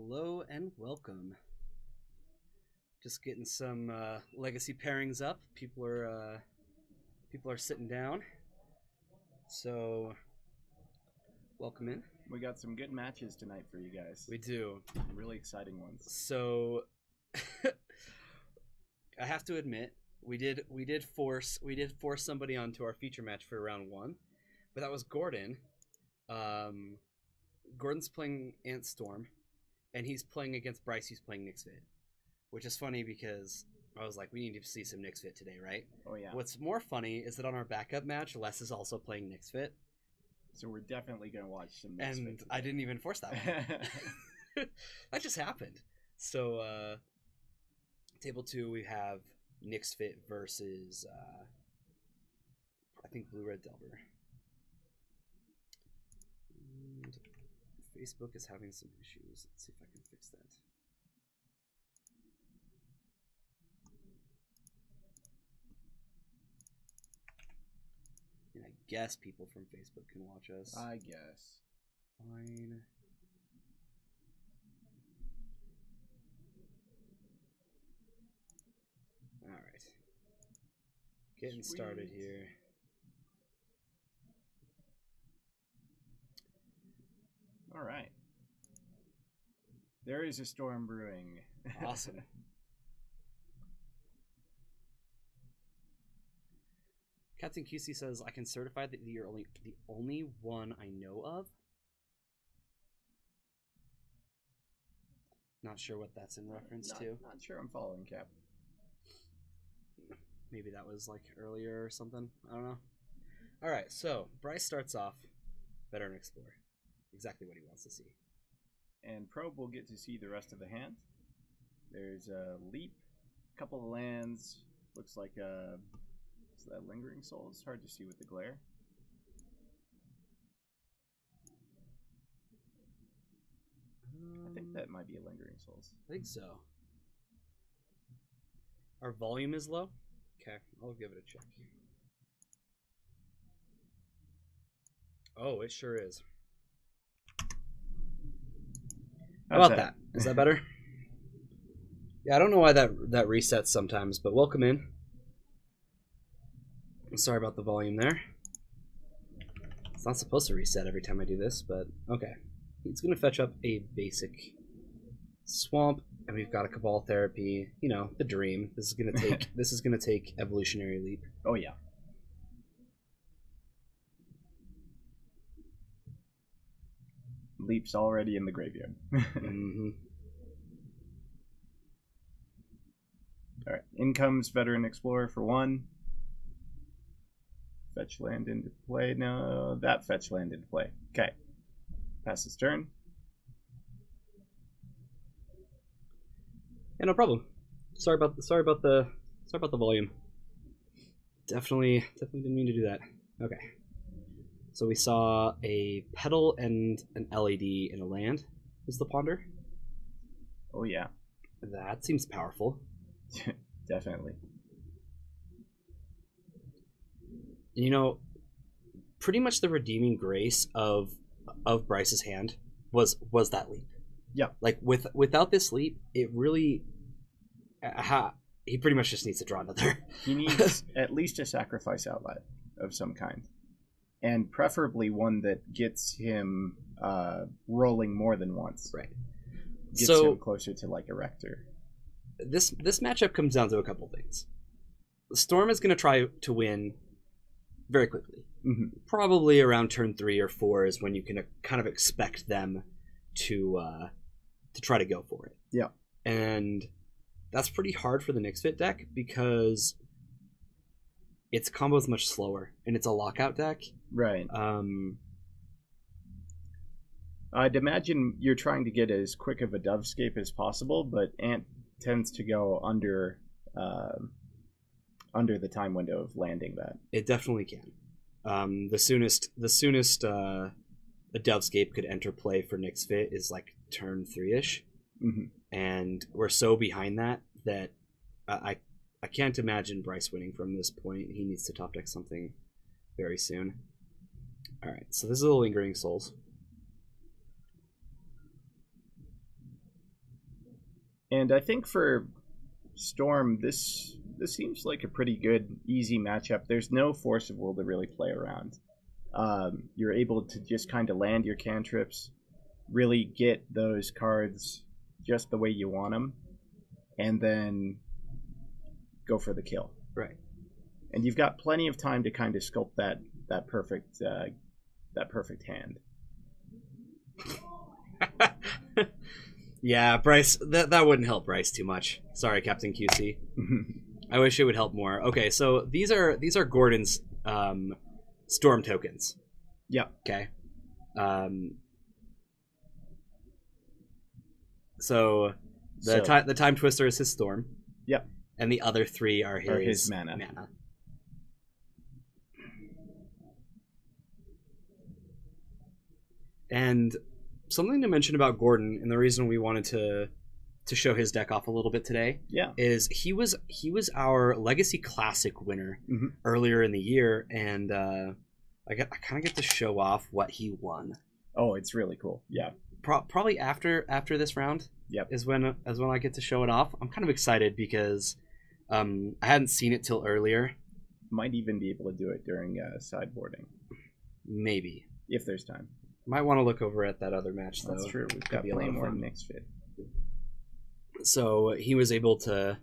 Hello and welcome. Just getting some legacy pairings up. People are sitting down. So welcome in. We got some good matches tonight for you guys. We do. Really exciting ones. So I have to admit, we did force somebody onto our feature match for round one, but that was Gordon. Gordon's playing Ant Storm, and he's playing against Bryce, who's playing Nyx Fit, which is funny because I was like, we need to see some Nyx Fit today, right? Oh, yeah. What's more funny is that on our backup match, Les is also playing Nyx Fit. So we're definitely going to watch some Nyx Fit And today. I didn't even force that one. That just happened. So, table 2, we have Nyx Fit versus, I think, Blue Red Delver. And Facebook is having some issues. Let's see if I can fix that. And I guess people from Facebook can watch us. I guess. Fine. All right. Getting started here. All right. There is a storm brewing. Awesome. Captain QC says, I can certify that you're the only one I know of. Not sure what that's in reference to. Not sure I'm following, Cap. Maybe that was like earlier or something. I don't know. All right, so Bryce starts off Veteran Explorer. Exactly what he wants to see. And Probe will get to see the rest of the hand. There's a leap, a couple of lands. Looks like is that Lingering Soul? It's hard to see with the glare. I think that might be a Lingering Souls. I think so. Our volume is low. Okay, I'll give it a check. Oh, it sure is. How about that? Is that better? Yeah, I don't know why that resets sometimes, but welcome in. Sorry about the volume there. It's not supposed to reset every time I do this, but okay. It's going to fetch up a basic swamp, and we've got a Cabal Therapy. You know, the dream. This is going to take this is going to take Evolutionary Leap. Oh yeah. Leap's already in the graveyard. Mm-hmm. All right, in comes Veteran Explorer for 1. Fetch land into play. No, that fetch land into play. Okay, pass his turn. Yeah, no problem. Sorry about the volume. Definitely didn't mean to do that. Okay. So we saw a Petal and an LED in a land. Is the Ponder? Oh yeah. That seems powerful. Definitely. You know, pretty much the redeeming grace of Bryce's hand was that leap. Yeah. Like without this leap, it really he pretty much just needs to draw another. He needs at least a sacrifice outlet of some kind. And preferably one that gets him rolling more than once. Right. Gets him closer to like a Rector. This matchup comes down to a couple things. Storm is going to try to win very quickly. Mm-hmm. Probably around turn 3 or 4 is when you can kind of expect them to try to go for it. Yeah. And that's pretty hard for the Nyx Fit deck because its combo is much slower and it's a lockout deck. Right. I'd imagine you're trying to get as quick of a Dovescape as possible, but Ant tends to go under the time window of landing that. It definitely can. The soonest a Dovescape could enter play for Nyx Fit is like turn 3-ish. Mm-hmm. And we're so behind that I can't imagine Bryce winning from this point. He needs to top deck something very soon. Alright, so this is the Lingering Souls. And I think for Storm, this seems like a pretty good, easy matchup. There's no Force of Will to really play around. You're able to just kind of land your cantrips, really get those cards just the way you want them, and then go for the kill. Right. And you've got plenty of time to kind of sculpt that perfect hand. Yeah, Bryce, that wouldn't help Bryce too much. Sorry, Captain QC. I wish it would help more. Okay, so these are Gordon's Storm tokens. Yep. Okay. So the Time Twister is his Storm. Yep. And the other three are his mana. And something to mention about Gordon, and the reason we wanted to show his deck off a little bit today, is he was our Legacy Classic winner earlier in the year, and I kind of get to show off what he won. Oh, it's really cool. Yeah. Probably after this round. Yep. Is when I get to show it off. I'm kind of excited because I hadn't seen it till earlier. Might even be able to do it during sideboarding. Maybe. If there's time. Might want to look over at that other match, though. That's true. We've got plenty more next fit. So he was able to,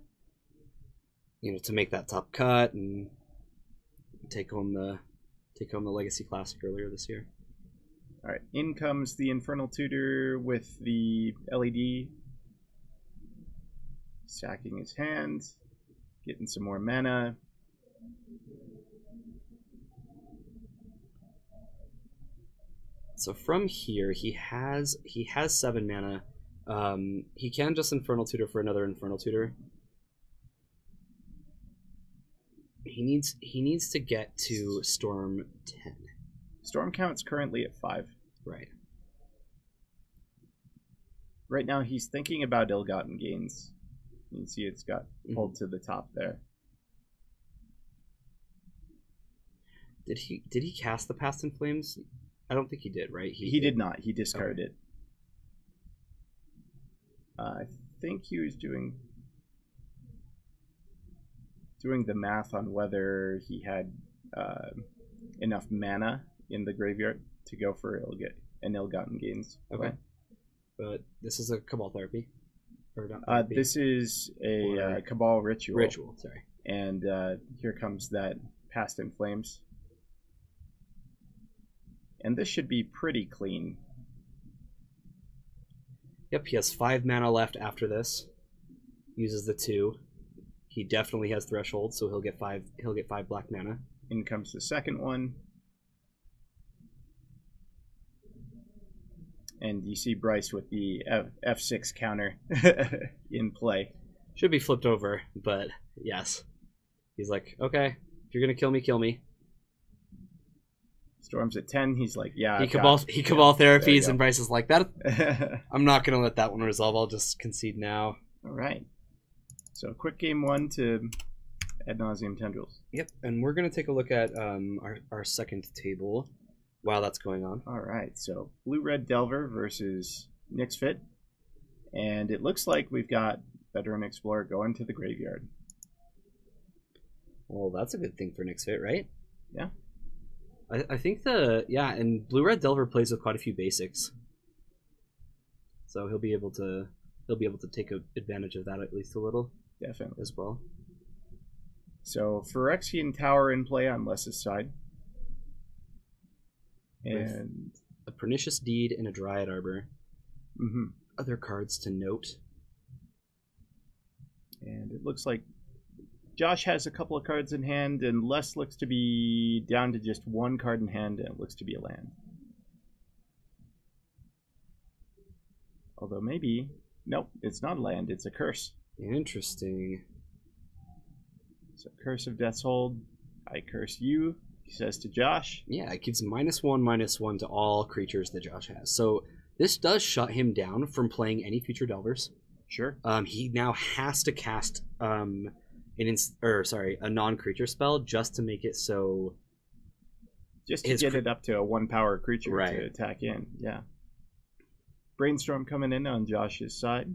to make that top cut and take home the Legacy Classic earlier this year. All right, in comes the Infernal Tutor with the LED, sacking his hand, getting some more mana. So from here, he has 7 mana. He can just Infernal Tutor for another Infernal Tutor. He needs to get to Storm 10. Storm count's currently at 5. Right. Right now he's thinking about ill-gotten gains. You can see it's got pulled to the top there. Did he cast the Past in Flames? I don't think he did, right? He did not. He discarded it. I think he was doing the math on whether he had enough mana in the graveyard to go for ill-gotten gains. Okay. But this is a Cabal Therapy. Or not therapy. This is a Cabal Ritual. Ritual, sorry. And here comes that Past in Flames. And this should be pretty clean. Yep, he has 5 mana left after this. Uses the 2. He definitely has Threshold, so he'll get 5 black mana. In comes the second one. And you see Bryce with the F6 counter in play. Should be flipped over, but yes. He's like, okay, if you're going to kill me, kill me. Storm's at 10. He's like, yeah. He Cabal therapies, and Bryce is like, that. I'm not going to let that one resolve. I'll just concede now. All right. So quick game 1 to Ad Nauseam Tendrils. Yep, and we're going to take a look at our second table while that's going on. All right, so Blue-Red Delver versus Nyx Fit. And it looks like we've got Veteran Explorer going to the graveyard. Well, that's a good thing for Nyx Fit, right? Yeah. I think and Blue-Red Delver plays with quite a few basics. So he'll be able to take advantage of that at least a little. Definitely. As well. So Phyrexian Tower in play on Les's side. And a Pernicious Deed and a Dryad Arbor. Other cards to note. And it looks like Josh has a couple of cards in hand, and Les looks to be down to just 1 card in hand, and it looks to be a land. Although maybe... Nope, it's not a land, it's a curse. Interesting. So Curse of Death's Hold. I curse you, he says to Josh. Yeah, it gives -1/-1 to all creatures that Josh has. So this does shut him down from playing any future Delvers. Sure. He now has to cast a non-creature spell just to make it so... Just to get it up to a 1-power creature to attack in, yeah. Brainstorm coming in on Josh's side.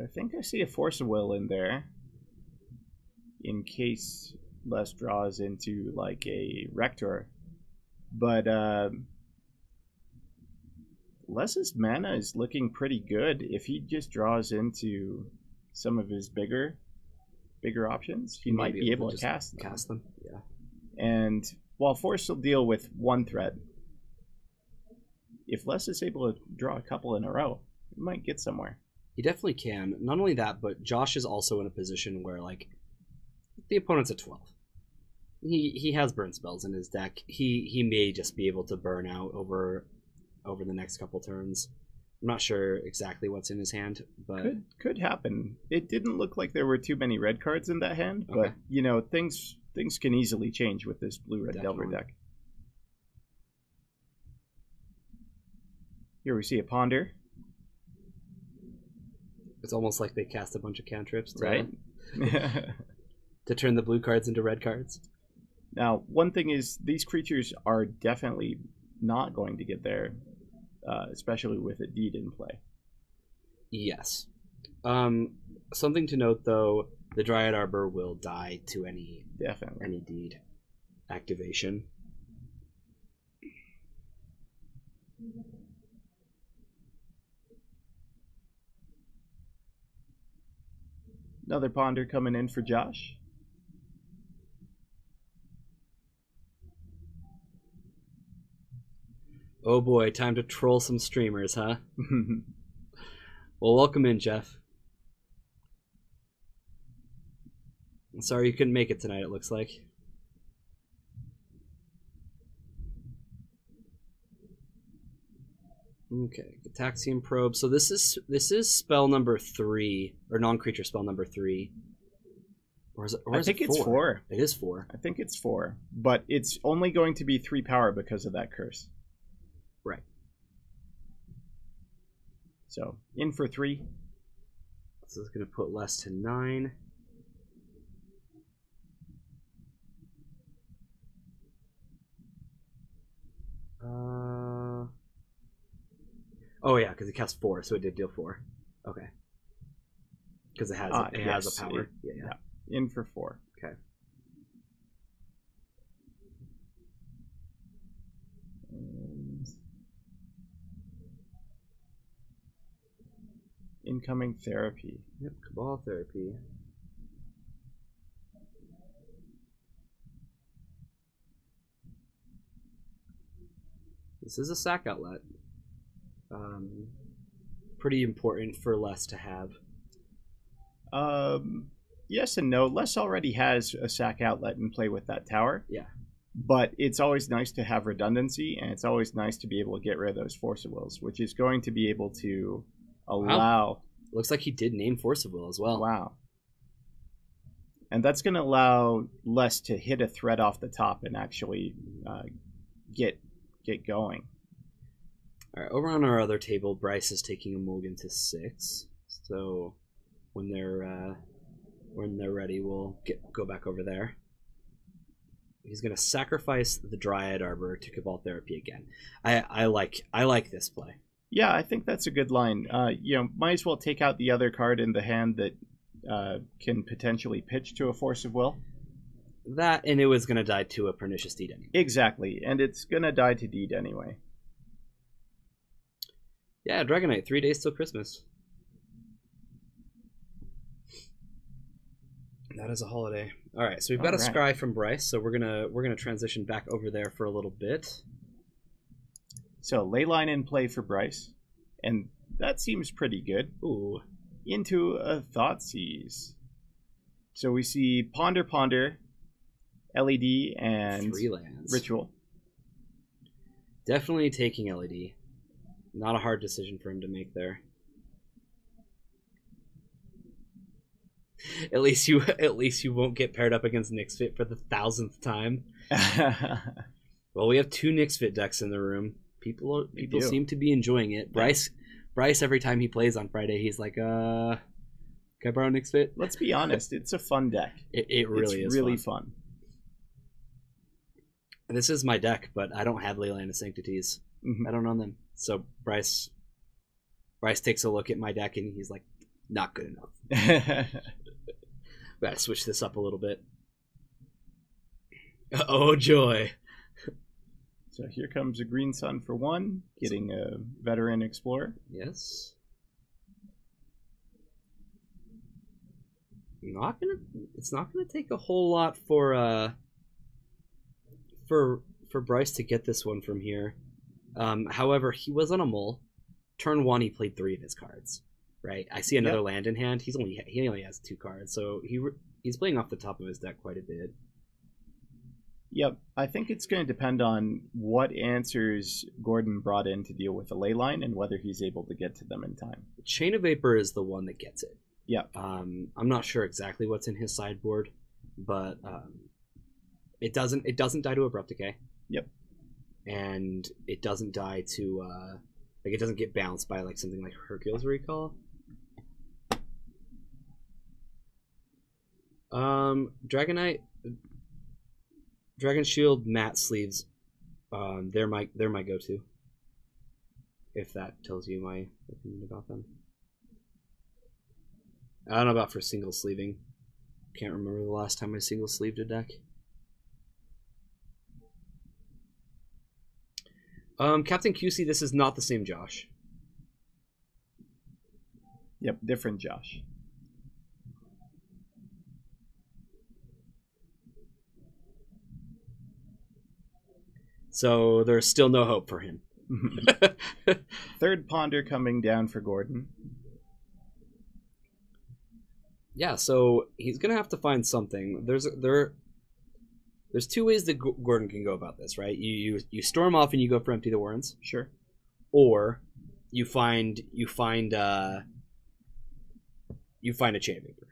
I think I see a Force of Will in there. In case Les draws into like a Rector. But Les's mana is looking pretty good. If he just draws into some of his bigger options, he might be able to cast them. Yeah. And while Force will deal with one threat, if Les is able to draw a couple in a row, he might get somewhere. He definitely can. Not only that, but Josh is also in a position where, like, the opponent's at 12. He has burn spells in his deck. He may just be able to burn out over the next couple turns. I'm not sure exactly what's in his hand, but could happen. It didn't look like there were too many red cards in that hand, but you know, things can easily change with this blue-red Delver deck. Here we see a Ponder. It's almost like they cast a bunch of cantrips right? To turn the blue cards into red cards. Now, one thing is, these creatures are definitely not going to get there, especially with a Deed in play. Yes. Something to note, though, the Dryad Arbor will die to any Deed activation. Another Ponder coming in for Josh. Oh boy, time to troll some streamers, huh? Well, welcome in, Jeff. Sorry you couldn't make it tonight, it looks like. Okay, Gataxian Probe. So this is spell number 3, or non-creature spell number 3. Or is it, I think it's 4. It is 4. I think it's 4, but it's only going to be 3 power because of that curse. Right. So, in for 3. So it's going to put less to 9. Oh yeah, because it cast 4, so it did deal 4. Okay. Because it has a power. Yeah. In for 4. Okay. And incoming therapy. Yep, Cabal Therapy. This is a sack outlet. Pretty important for Les to have. Yes and no. Les already has a sack outlet in play with that tower. Yeah. But it's always nice to have redundancy, and it's always nice to be able to get rid of those Force of Wills, which is going to be able to allow... Wow. Looks like he did name Force of Will as well. Wow. And that's going to allow Les to hit a threat off the top and actually get going. All right, over on our other table, Bryce is taking a mulligan to 6. So when they're ready, we'll go back over there. He's going to sacrifice the Dryad Arbor to Cabal Therapy again. I like this play. Yeah, I think that's a good line. Might as well take out the other card in the hand that can potentially pitch to a Force of Will. That, and it was going to die to a Pernicious Deed anyway. Exactly, and it's going to die to Deed anyway. Yeah, Dragonite, 3 days till Christmas. That is a holiday. All right, so we've got a scry from Bryce, so we're gonna transition back over there for a little bit. So Leyline in play for Bryce, and that seems pretty good. Ooh, into a Thoughtseize. So we see Ponder, LED, and 3 lands. Ritual. Definitely taking LED. Not a hard decision for him to make there. At least you won't get paired up against Nixfit for the 1000th time. Well, we have 2 Nixfit decks in the room. People seem to be enjoying it. Bryce, every time he plays on Friday, he's like, "Can I borrow Nixfit?" Let's be honest, it's a fun deck. It really is. It's really fun. This is my deck, but I don't have Leyline of Sanctities. I don't own them. So Bryce takes a look at my deck and he's like, Not good enough. Gotta switch this up a little bit. Oh, joy. So here comes a Green Sun for 1, getting a Veteran Explorer. Yes. It's not gonna take a whole lot for Bryce to get this one from here. However, he was on a mole. Turn 1, he played 3 of his cards. Right. I see another land in hand. He only has 2 cards, so he's playing off the top of his deck quite a bit. Yep, I think it's going to depend on what answers Gordon brought in to deal with the ley line and whether he's able to get to them in time. Chain of Vapor is the one that gets it. Yeah. I'm not sure exactly what's in his sideboard, but it doesn't die to Abrupt Decay. Yep. And it doesn't die to like it doesn't get bounced by like something like Hercule's Recall. Dragonite, Dragon Shield, Matte Sleeves, they're my go-to. If that tells you my opinion about them. I don't know about for single sleeving. Can't remember the last time I single sleeved a deck. Captain QC, this is not the same Josh. Yep, different Josh. So there's still no hope for him. Third Ponder coming down for Gordon. Yeah, so he's gonna have to find something. There's 2 ways that Gordon can go about this, right? You storm off and you go for Empty the Warrens. Sure. Or you find a Chain of Vapor.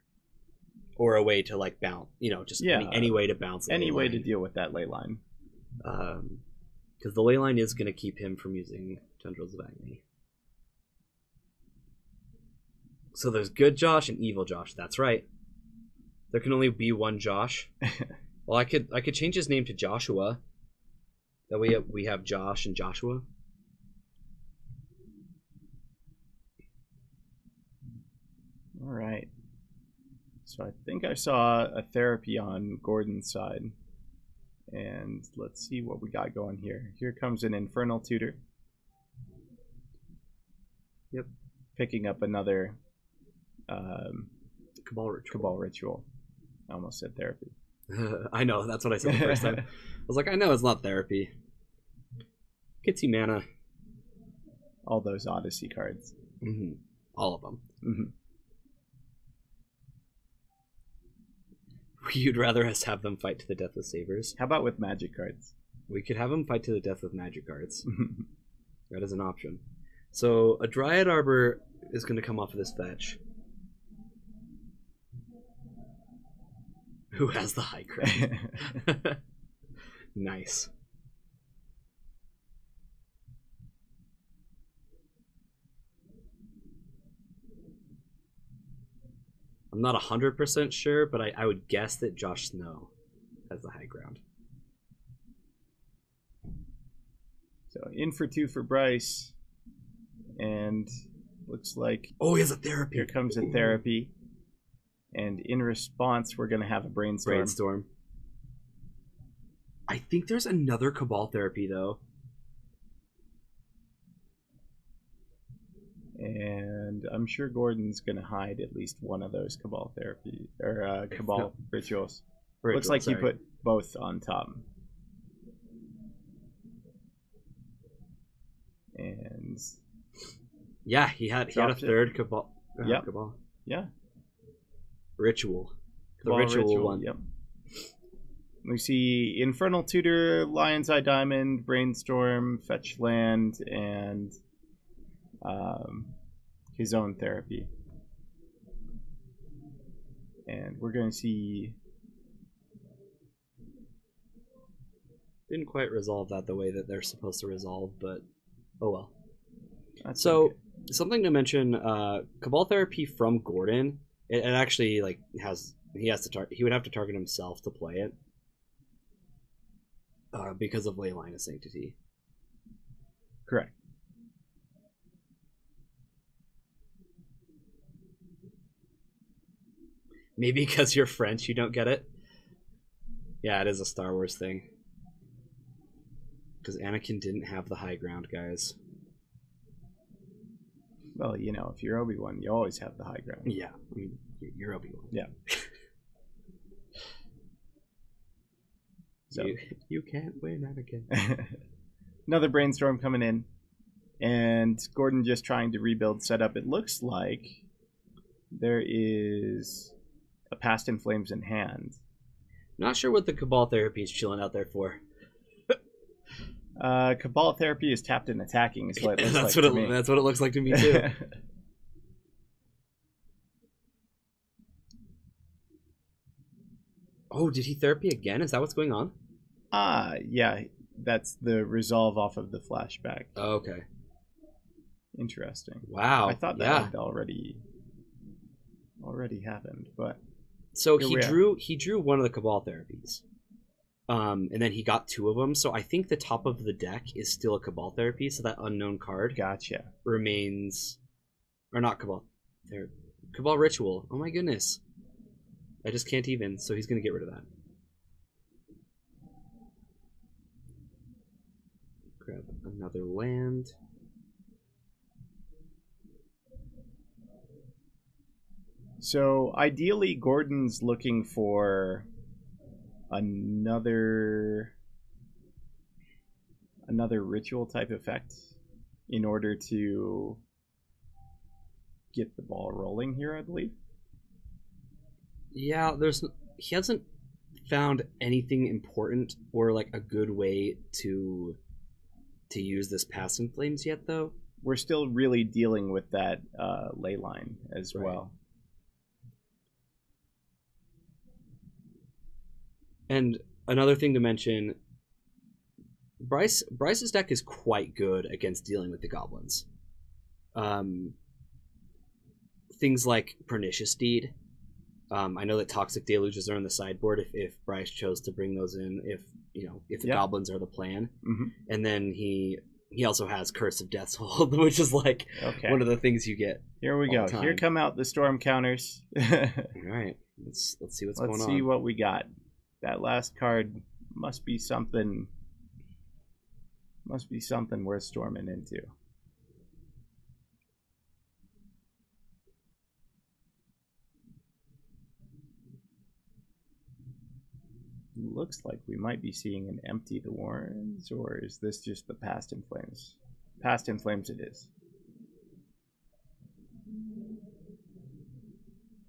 Or a way to like bounce, just any way to bounce. Any way to deal with that ley line. Because the ley line is going to keep him from using Tendrils of Agony. So there's good Josh and evil Josh. That's right. There can only be one Josh. Well, I could change his name to Joshua. That way we have Josh and Joshua. All right. So I think I saw a therapy on Gordon's side. And let's see what we got going here. Here comes an Infernal Tutor. Yep. Picking up another Cabal Ritual. I almost said therapy. I know, that's what I said the first time. I was like, I know it's not therapy. Gets you mana. All those Odyssey cards. Mm-hmm. All of them. Mm-hmm. You'd rather us have them fight to the death with Sabers. How about with magic cards? We could have them fight to the death with magic cards. That is an option. So a Dryad Arbor is going to come off of this fetch. Who has the high ground? Nice. I'm not 100% sure, but I would guess that Josh Snow has the high ground. So in for 2 for Bryce. And looks like... Oh, he has a therapy. Here comes a therapy. And in response, we're going to have a Brainstorm. I think there's another Cabal therapy, though. And I'm sure Gordon's going to hide at least one of those Cabal therapy or Cabal rituals. Looks like he put both on top. And yeah, he had a third Cabal. Yep. Cabal. Yeah. Ritual. The Cabal ritual one. Yep. We see Infernal Tutor, Lion's Eye Diamond, Brainstorm, Fetch Land, and his own therapy. And we're going to see... Didn't quite resolve that the way that they're supposed to resolve, but oh well. That's so, okay. Something to mention, Cabal therapy from Gordon, it actually like he would have to target himself to play it. Because of Leyline of Sanctity. Correct. Maybe because you're French, you don't get it. Yeah, it is a Star Wars thing. Because Anakin didn't have the high ground, guys. Well, you know, if you're Obi-Wan, you always have the high ground. Yeah, I mean, you're Obi-Wan. Yeah. So you can't win, Anakin. Another brainstorm coming in, and Gordon just trying to rebuild setup. It looks like there is a Past in Flames in hand. Not sure what the Cabal Therapy is chilling out there for. Cabal Therapy is tapped and attacking. Is what it looks that's like what to me. That's what it looks like to me too. Oh, did he therapy again? Is that what's going on? Yeah, that's the resolve off of the flashback. Oh, okay. Interesting. Wow. I thought that had already happened, but so he drew one of the Cabal Therapies. And then he got 2 of them, so I think the top of the deck is still a Cabal Therapy, so that unknown card remains, or not Cabal, Cabal Ritual. Oh my goodness. I just can't even, so he's going to get rid of that. Grab another land. So ideally, Gordon's looking for another ritual type effect in order to get the ball rolling here, I believe. Yeah, he hasn't found anything important or like a good way to use this Past in Flames yet, though. We're still really dealing with that ley line as well. And another thing to mention, Bryce's deck is quite good against dealing with the goblins. Things like Pernicious Deed. I know that Toxic Deluges are on the sideboard if Bryce chose to bring those in, if the goblins are the plan. Mm-hmm. And then he also has Curse of Death's Hold, which is like one of the things you get. Here we go. Here come out the storm counters. All right, let's see what's going on. Let's see what we got. That last card must be something worth storming into. Looks like we might be seeing an Empty the Warrens, or is this just the Past in Flames? Past in Flames it is.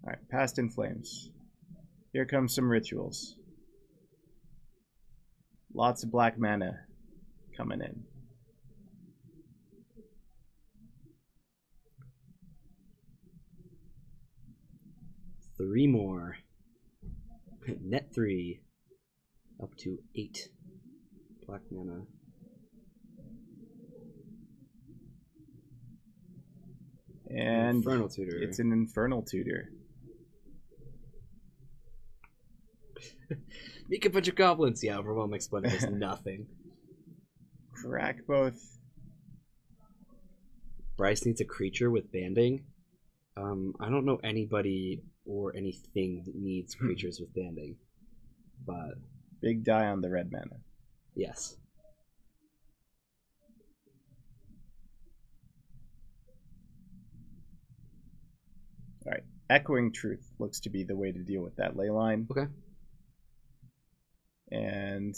Alright, Past in Flames. Here comes some rituals. Lots of black mana coming in. Three more. Net 3. Up to 8 black mana. And Infernal Tutor. It's an Infernal Tutor. Make a bunch of goblins. Yeah, Overwhelming Splendor is nothing. Crack both. Bryce needs a creature with banding. I don't know anybody or anything that needs creatures with banding. But big die on the red mana. Yes. Alright. Echoing Truth looks to be the way to deal with that ley line. Okay. And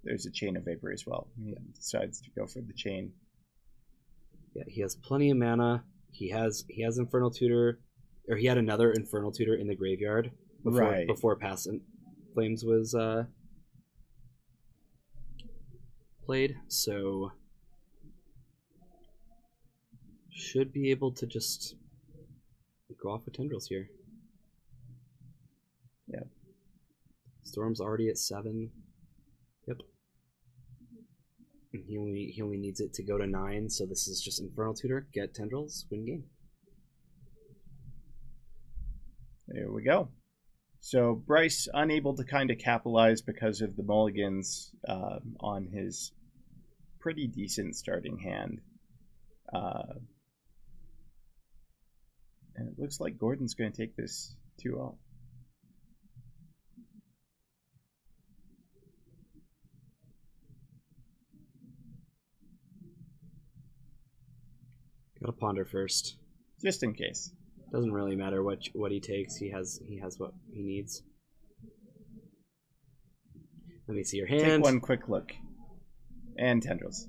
there's a Chain of Vapor as well. He decides to go for the chain. Yeah, he has plenty of mana. He has Infernal Tutor, or he had another Infernal Tutor in the graveyard before Past in Flames was played, so should be able to just go off with Tendrils here. Yep. Storm's already at 7. Yep. And he only needs it to go to 9, so this is just Infernal Tutor, get Tendrils, win game. There we go. So Bryce unable to kind of capitalize because of the mulligans on his pretty decent starting hand. And it looks like Gordon's going to take this 2-0. Gotta ponder first. Just in case. Doesn't really matter what he takes. He has what he needs. Let me see your hand. Take one quick look. And tendrils.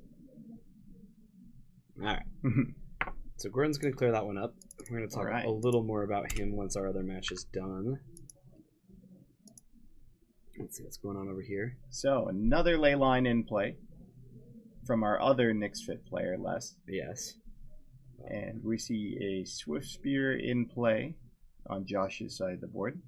Alright. So Gordon's going to clear that one up. We're going to talk a little more about him once our other match is done. Let's see what's going on over here. So, another ley line in play from our other Nyx Fit player, Les. Yes. And we see a Swift Spear in play on Josh's side of the board.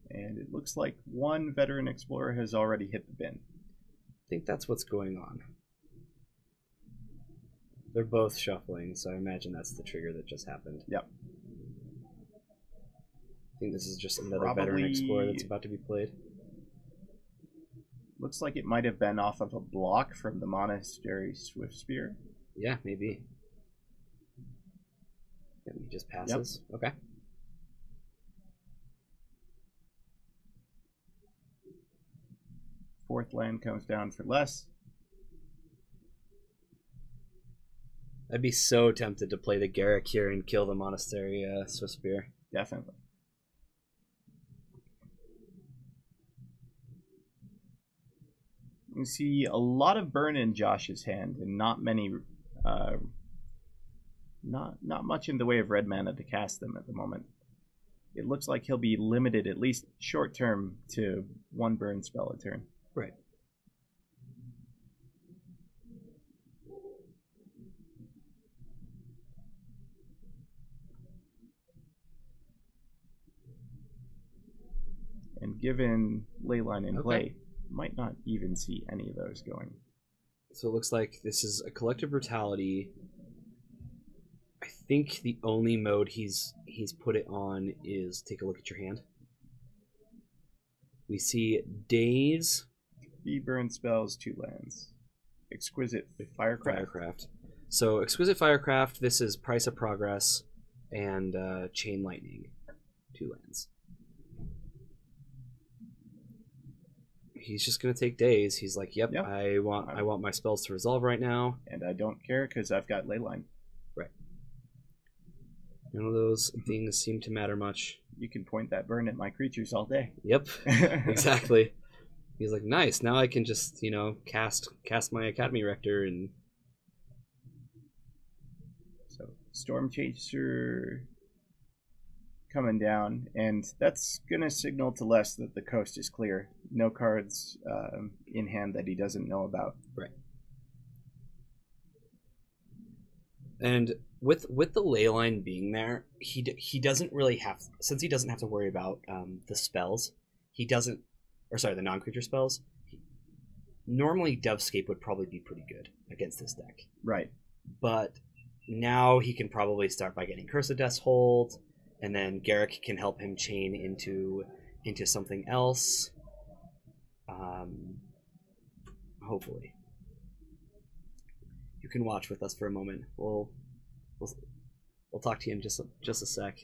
And it looks like one Veteran Explorer has already hit the bin. I think that's what's going on. They're both shuffling, so I imagine that's the trigger that just happened. Yep. I think this is just another Veteran Explorer that's about to be played. Looks like it might have been off of a block from the Monastery Swift Spear. Yeah, maybe. Yeah, he just passes. Yep. Okay. Fourth land comes down for less. I'd be so tempted to play the Garrick here and kill the Monastery Swift Spear. Definitely. You see a lot of burn in Josh's hand, and not many, not much in the way of red mana to cast them at the moment. It looks like he'll be limited, at least short term, to one burn spell a turn. Right. And given Leyline in play, might not even see any of those going. So it looks like this is a Collective Brutality. I think the only mode he's put it on is take a look at your hand. We see Daze. 3 burn spells, 2 lands. Exquisite Firecraft. So Exquisite Firecraft, this is Price of Progress, and Chain Lightning, 2 lands. He's just gonna take Daze. He's like, yep. I want my spells to resolve right now, and I don't care because I've got Leyline. Right. None of those things seem to matter much. You can point that burn at my creatures all day. Yep, exactly. He's like, nice. Now I can just, cast my Academy Rector and. So Storm Chaser coming down, and that's gonna signal to Les that the coast is clear. No cards in hand that he doesn't know about. Right. And with the Leyline being there, he doesn't really have, since he doesn't have to worry about the spells. He doesn't, or sorry, the non-creature spells. Normally, Dovescape would probably be pretty good against this deck. Right. But now he can probably start by getting Curse of Death's Hold, and then Garrick can help him chain into something else. Hopefully. You can watch with us for a moment. We'll talk to you in just a sec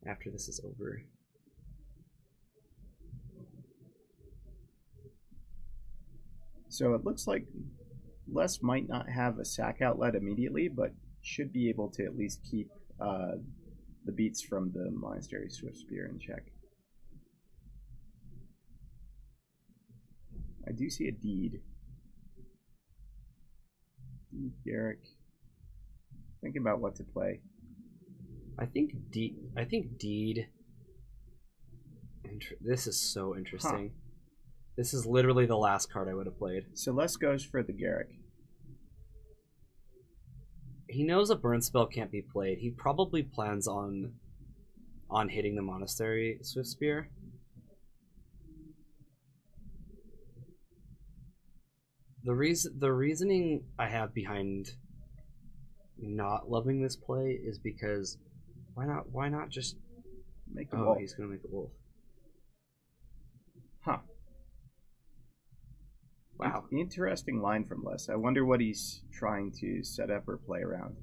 after this is over. So it looks like Les might not have a sack outlet immediately, but should be able to at least keep the beats from the Monastery Swift Spear in check. I do see a Deed. Garrick. Thinking about what to play. I think Deed. This is so interesting. Huh. This is literally the last card I would have played. So Les goes for the Garrick. He knows a burn spell can't be played. He probably plans on hitting the Monastery Swift Spear. The reasoning I have behind not loving this play is because why not just make a wolf? He's gonna make a wolf. Huh. Wow. Interesting line from Les. I wonder what he's trying to set up or play around.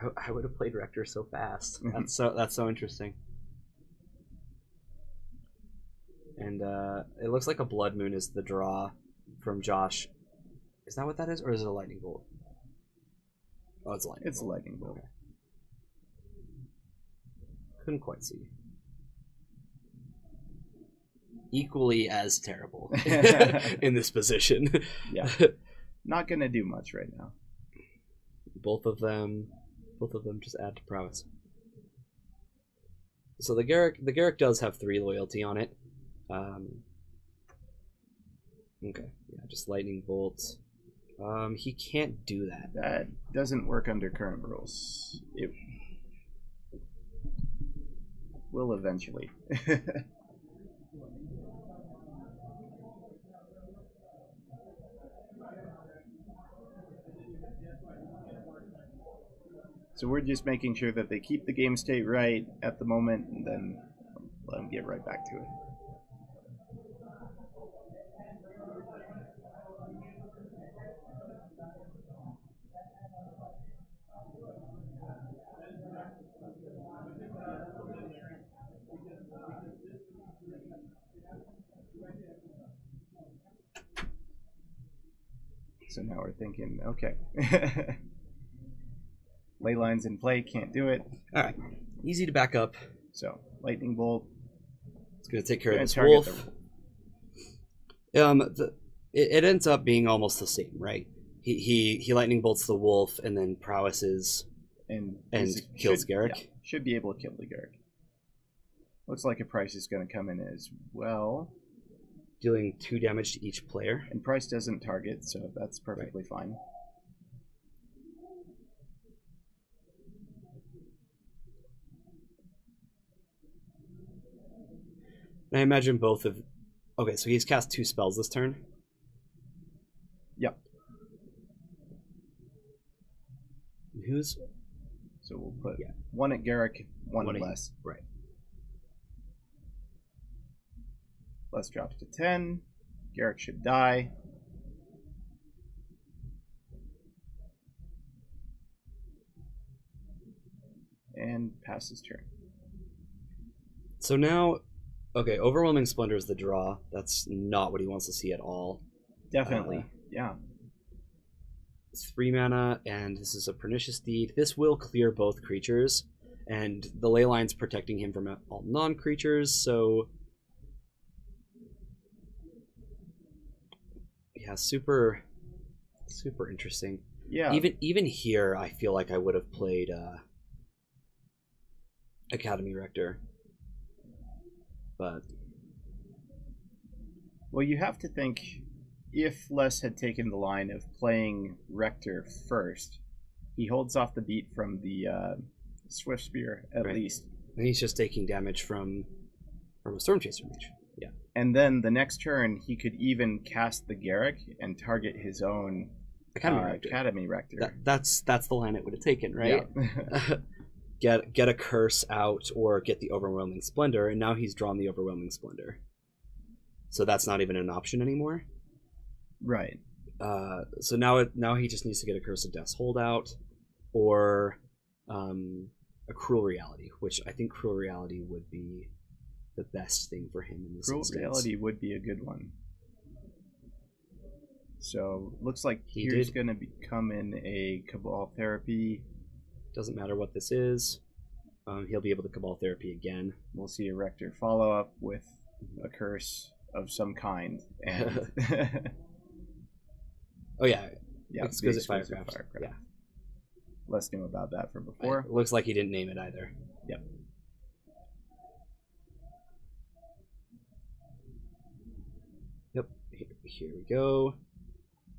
I would have played Rector so fast. That's so interesting. And it looks like a Blood Moon is the draw from Josh. Is that what that is, or is it a lightning bolt? Oh, it's a lightning. It's bolt. a lightning bolt. Okay. Couldn't quite see. Equally as terrible in this position. Yeah, not gonna do much right now. Both of them just add to prowess. So the Garrick does have 3 loyalty on it. Okay, yeah, just lightning bolt. He can't do that. That doesn't work under current rules. It will eventually. So we're just making sure that they keep the game state right at the moment, and then let them get right back to it. So now we're thinking, okay. Ley lines in play, can't do it. Alright, easy to back up. So, lightning bolt. It's going to take care of this target wolf. It ends up being almost the same, right? He lightning bolts the wolf and then prowesses and kills Garrick. Yeah, should be able to kill the Garrick. Looks like a price is going to come in as well. Dealing 2 damage to each player. And price doesn't target, so that's perfectly fine. And I imagine both of... Okay, so he's cast 2 spells this turn. Yep. Who's... So we'll put 1 at Garrick, 1 at Les. Right. Les drops to 10. Garrick should die. And pass his turn. So now... Okay, Overwhelming Splendor is the draw. That's not what he wants to see at all. Definitely, yeah. It's 3 mana, and this is a Pernicious Deed. This will clear both creatures, and the ley line's protecting him from all non-creatures, so... Yeah, super interesting. Yeah. Even here, I feel like I would have played Academy Rector. But well, you have to think, if Les had taken the line of playing Rector first, he holds off the beat from the Swift Spear at least. And he's just taking damage from a Stormchaser Mage. Yeah. And then the next turn, he could even cast the Garrick and target his own Academy Rector. That's the line it would have taken, right? Yeah. Get a curse out or get the Overwhelming Splendor, and now he's drawn the Overwhelming Splendor. So that's not even an option anymore. Right. So now he just needs to get a Curse of Death's holdout, or a Cruel Reality, which I think Cruel Reality would be the best thing for him in this instance. Cruel Reality would be a good one. So looks like here's going to become in a Cabal Therapy. Doesn't matter what this is. He'll be able to Cabal Therapy again. We'll see a Rector follow up with a curse of some kind. And oh yeah, yeah, Exquisite Firecraft. Yeah, Les knew about that from before. Right. Looks like he didn't name it either. Yep. Yep. Here we go.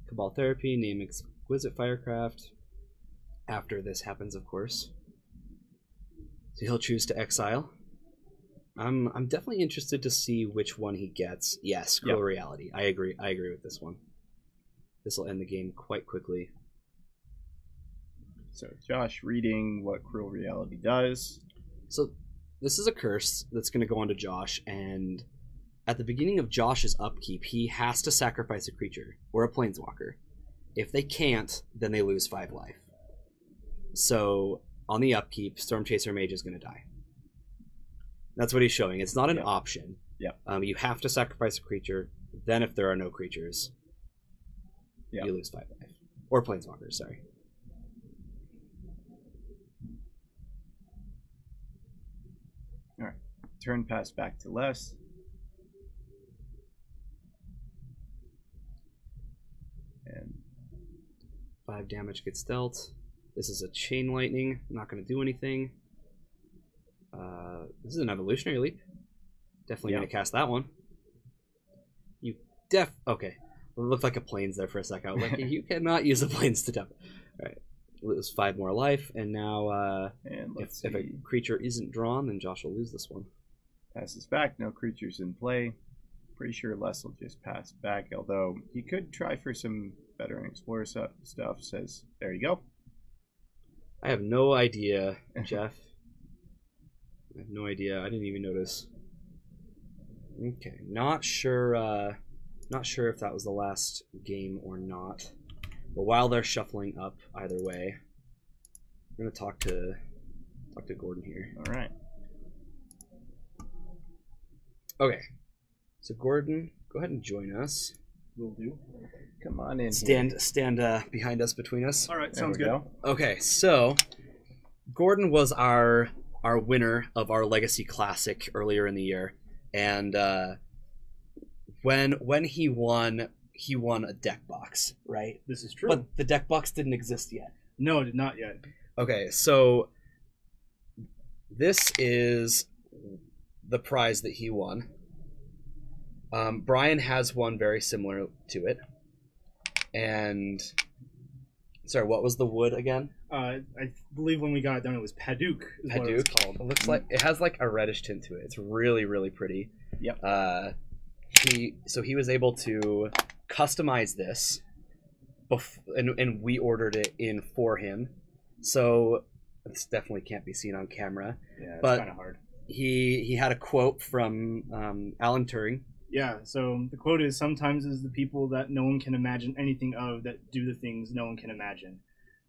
Cabal Therapy. Name Exquisite Firecraft. After this happens, of course. So he'll choose to exile. I'm definitely interested to see which one he gets. Yes, Cruel Reality. I agree with this one. This will end the game quite quickly. So Josh reading what Cruel Reality does. So this is a curse that's going to go on to Josh, and at the beginning of Josh's upkeep, he has to sacrifice a creature or a planeswalker. If they can't, then they lose 5 life. So on the upkeep, Stormchaser Mage is going to die. That's what he's showing. It's not an option. Yeah. You have to sacrifice a creature. Then if there are no creatures, Yeah. you lose 5 life. Or Planeswalkers, sorry. All right. Turn pass back to Les. And 5 damage gets dealt. This is a Chain Lightning. Not going to do anything. This is an Evolutionary Leap. Definitely going to cast that one. You okay. It looked like a Plains there for a second. I was like, you cannot use a Plains to dump. Alright. Lose 5 more life, and now if a creature isn't drawn, then Josh will lose this one. Passes back, no creatures in play. Pretty sure Les will just pass back, although he could try for some Veteran Explorer stuff. Says, there you go. I have no idea, Jeff. I have no idea. I didn't even notice. Okay, not sure if that was the last game or not. But while they're shuffling up, either way, I'm gonna talk to Gordon here. All right. Okay. So Gordon, go ahead and join us. Will do. Come on in. Stand behind us, between us. All right, sounds good. Okay, so Gordon was our winner of our Legacy Classic earlier in the year, and when he won a deck box, right? This is true. But the deck box didn't exist yet. No, it did not yet. Okay, so this is the prize that he won. Brian has one very similar to it. And sorry, what was the wood again? I believe when we got it done, it was Paduk. Is what it was called. It looks like it has like a reddish tint to it. It's really, really pretty. Yep. He was able to customize this, and we ordered it in for him. So this definitely can't be seen on camera. Yeah, it's but kind of hard. He had a quote from Alan Turing. Yeah, so the quote is, sometimes it's the people that no one can imagine anything of that do the things no one can imagine.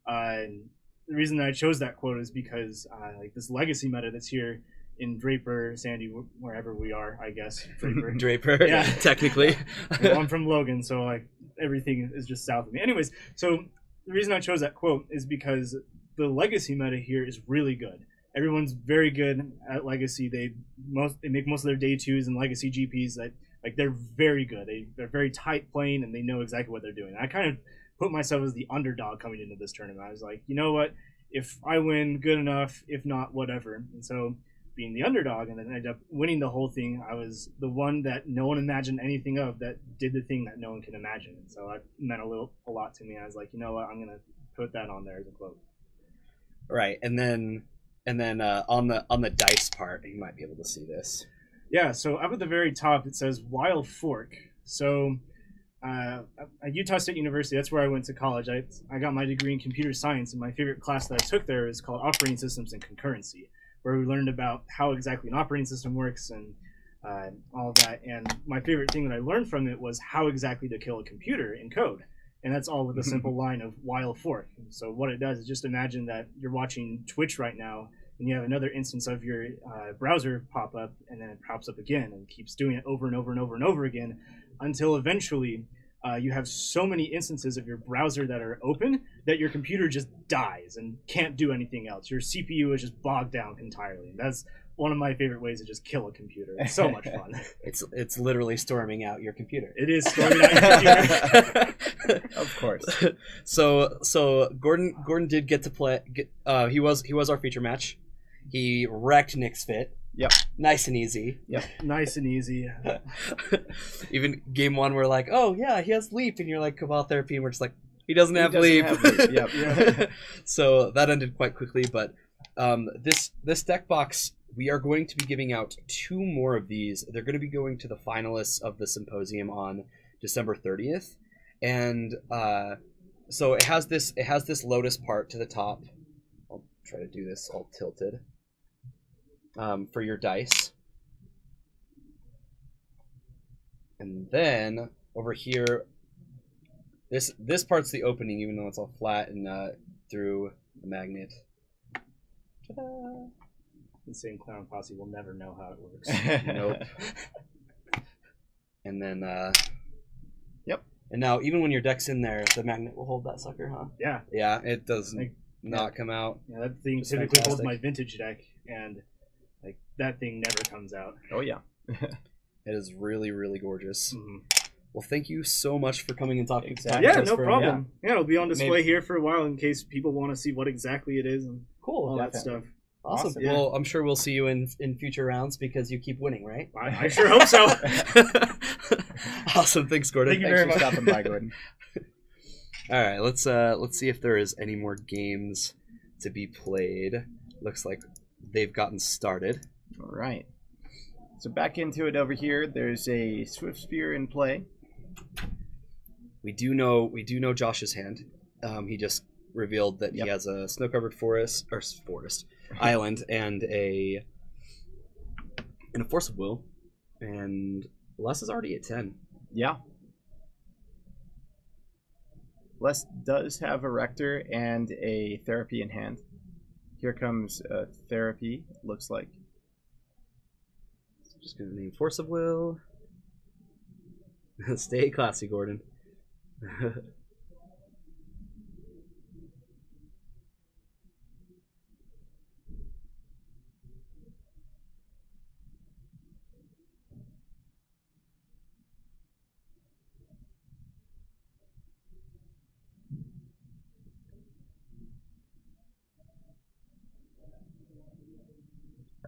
The reason that I chose that quote is because like this legacy meta that's here in Draper, Sandy, wherever we are, I guess. Draper, yeah. Technically. Well, I'm from Logan, so like everything is just south of me. Anyways, so the reason I chose that quote is because the legacy meta here is really good. Everyone's very good at Legacy. They make most of their day twos and Legacy GPs that like they're very good. They're very tight playing and they know exactly what they're doing. I kind of put myself as the underdog coming into this tournament. I was like, you know what? If I win, good enough. If not, whatever. And so being the underdog and then ended up winning the whole thing, I was the one that no one imagined anything of that did the thing that no one can imagine. And so that meant a lot to me. I was like, you know what? I'm gonna put that on there as a quote. Right, and then on the dice part, you might be able to see this. Yeah, so up at the very top it says Wild Fork. So at Utah State University, that's where I went to college. I got my degree in computer science, and my favorite class that I took there is called Operating Systems and Concurrency, where we learned about how exactly an operating system works and all of that. And my favorite thing that I learned from it was how exactly to kill a computer in code. And that's all with a simple line of Wild Fork. So what it does is just imagine that you're watching Twitch right now, and you have another instance of your browser pop up, and then it pops up again, and keeps doing it over and over and over and over again, until eventually you have so many instances of your browser that are open that your computer just dies and can't do anything else. Your CPU is just bogged down entirely. That's one of my favorite ways to just kill a computer. It's so much fun. It's literally storming out your computer. It is storming out your computer. Of course. So Gordon did get to play. He was our feature match. He wrecked Nick's Fit. Yep. Nice and easy. Yep. Nice and easy. Even game one, we're like, oh yeah, he has Leap, and you're like Cabal Therapy, and we're just like, he doesn't have Leap. Yep. Yep. So that ended quite quickly, but this deck box, we are going to be giving out 2 more of these. They're going to be going to the finalists of the symposium on December 30th, and so it has this lotus part to the top. I'll try to do this all tilted. For your dice, and then over here, this part's the opening, even though it's all flat and through the magnet. Ta-da! Insane Clown Posse will never know how it works. Nope. And then yep. And now, even when your deck's in there, the magnet will hold that sucker, huh? Yeah. Yeah, it does Like, not come out. Yeah, that thing Just typically holds fantastic. my vintage deck, and like that thing never comes out. Oh yeah. It is really, really gorgeous. Mhm. Well, thank you so much for coming and talking Exactly. to Yeah, us no for- problem. Yeah, it'll be on display Maybe- here for a while in case people want to see what exactly it is and Cool. all that Definitely. stuff. Awesome. Awesome. Yeah. Well, I'm sure we'll see you in future rounds because you keep winning, right? I sure hope so. Awesome. Thanks, Gordon. Thank you Thanks very for much. stopping by, Gordon. All right, let's see if there is any more games to be played. Looks like they've gotten started. All right. So back into it over here. There's a Swift Spear in play. We do know Josh's hand. He just revealed that Yep. he has a snow-covered forest island and a force of will, and Les is already at 10. Yeah. Les does have a Rector and a Therapy in hand. Here comes a Therapy, looks like. Just gonna name force of will. Stay classy, Gordon.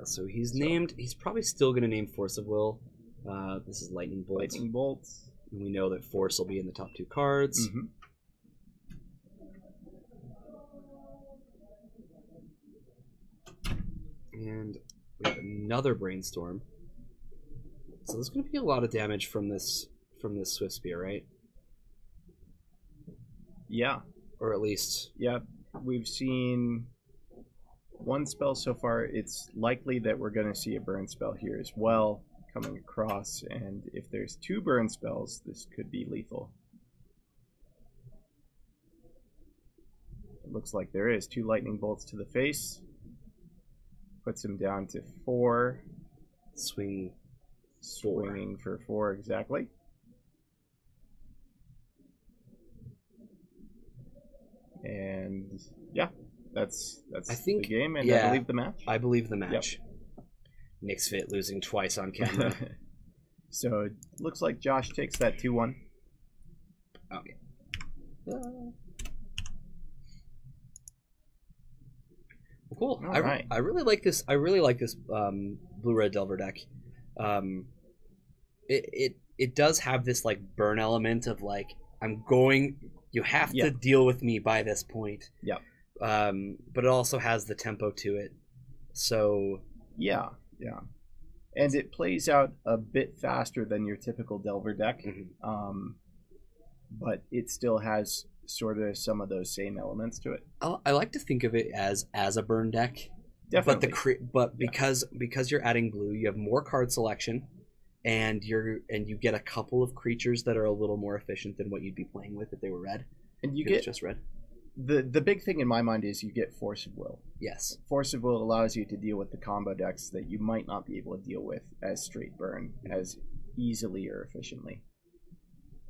So he's named. He's probably still going to name Force of Will. This is Lightning Bolt. Lightning Bolts. And we know that Force will be in the top 2 cards. Mm-hmm. And we have another Brainstorm. So there's going to be a lot of damage from this Swift Spear, right? Yeah. Or at least... Yeah. We've seen one spell so far. It's likely that we're going to see a burn spell here as well coming across, and if there's 2 burn spells, this could be lethal. It looks like there is 2 lightning bolts to the face. Puts him down to 4. Swing 4. Swinging for 4 exactly. And yeah, that's I think- the game, and yeah. I believe the match. I believe the match. Nick's Fit losing twice on camera. So it looks like Josh takes that 2-1. Okay. Cool. All right. I really like this. I really like this blue-red Delver deck. It does have this like burn element of like you have Yeah. to deal with me by this point. Yeah. But it also has the tempo to it. So Yeah. And it plays out a bit faster than your typical Delver deck, mhm. but it still has sort of some of those same elements to it. I like to think of it as a burn deck. Definitely. But because you're adding blue, you have more card selection, and you get a couple of creatures that are a little more efficient than what you'd be playing with if they were red. And you If it's get just red. the big thing in my mind is you get Force of Will. Yes. Force of Will allows you to deal with the combo decks that you might not be able to deal with as straight burn as easily or efficiently.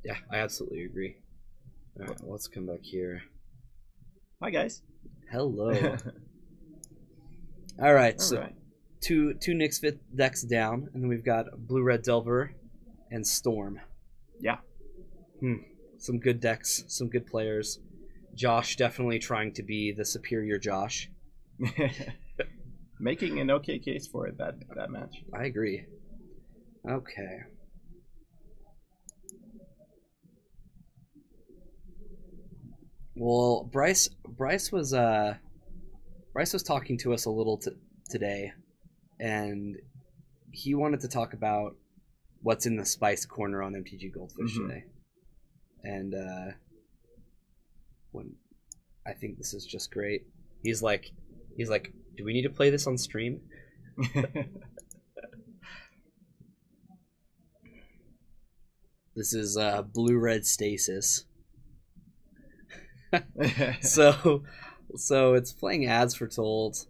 Yeah, I absolutely agree. All right, let's come back here. Hi guys. Hello. All right, All so right. two Nyx Fit decks down, and then we've got Blue Red Delver and Storm. Yeah. Some good decks, some good players. Josh definitely trying to be the superior Josh. Making an okay case for it that match. I agree. Okay. Well, Bryce was talking to us a little today, and he wanted to talk about what's in the spice corner on MTG Goldfish Mhm. today, and when I think this is just great. He's like, do we need to play this on stream? This is blue red stasis. So it's playing Ads Foretold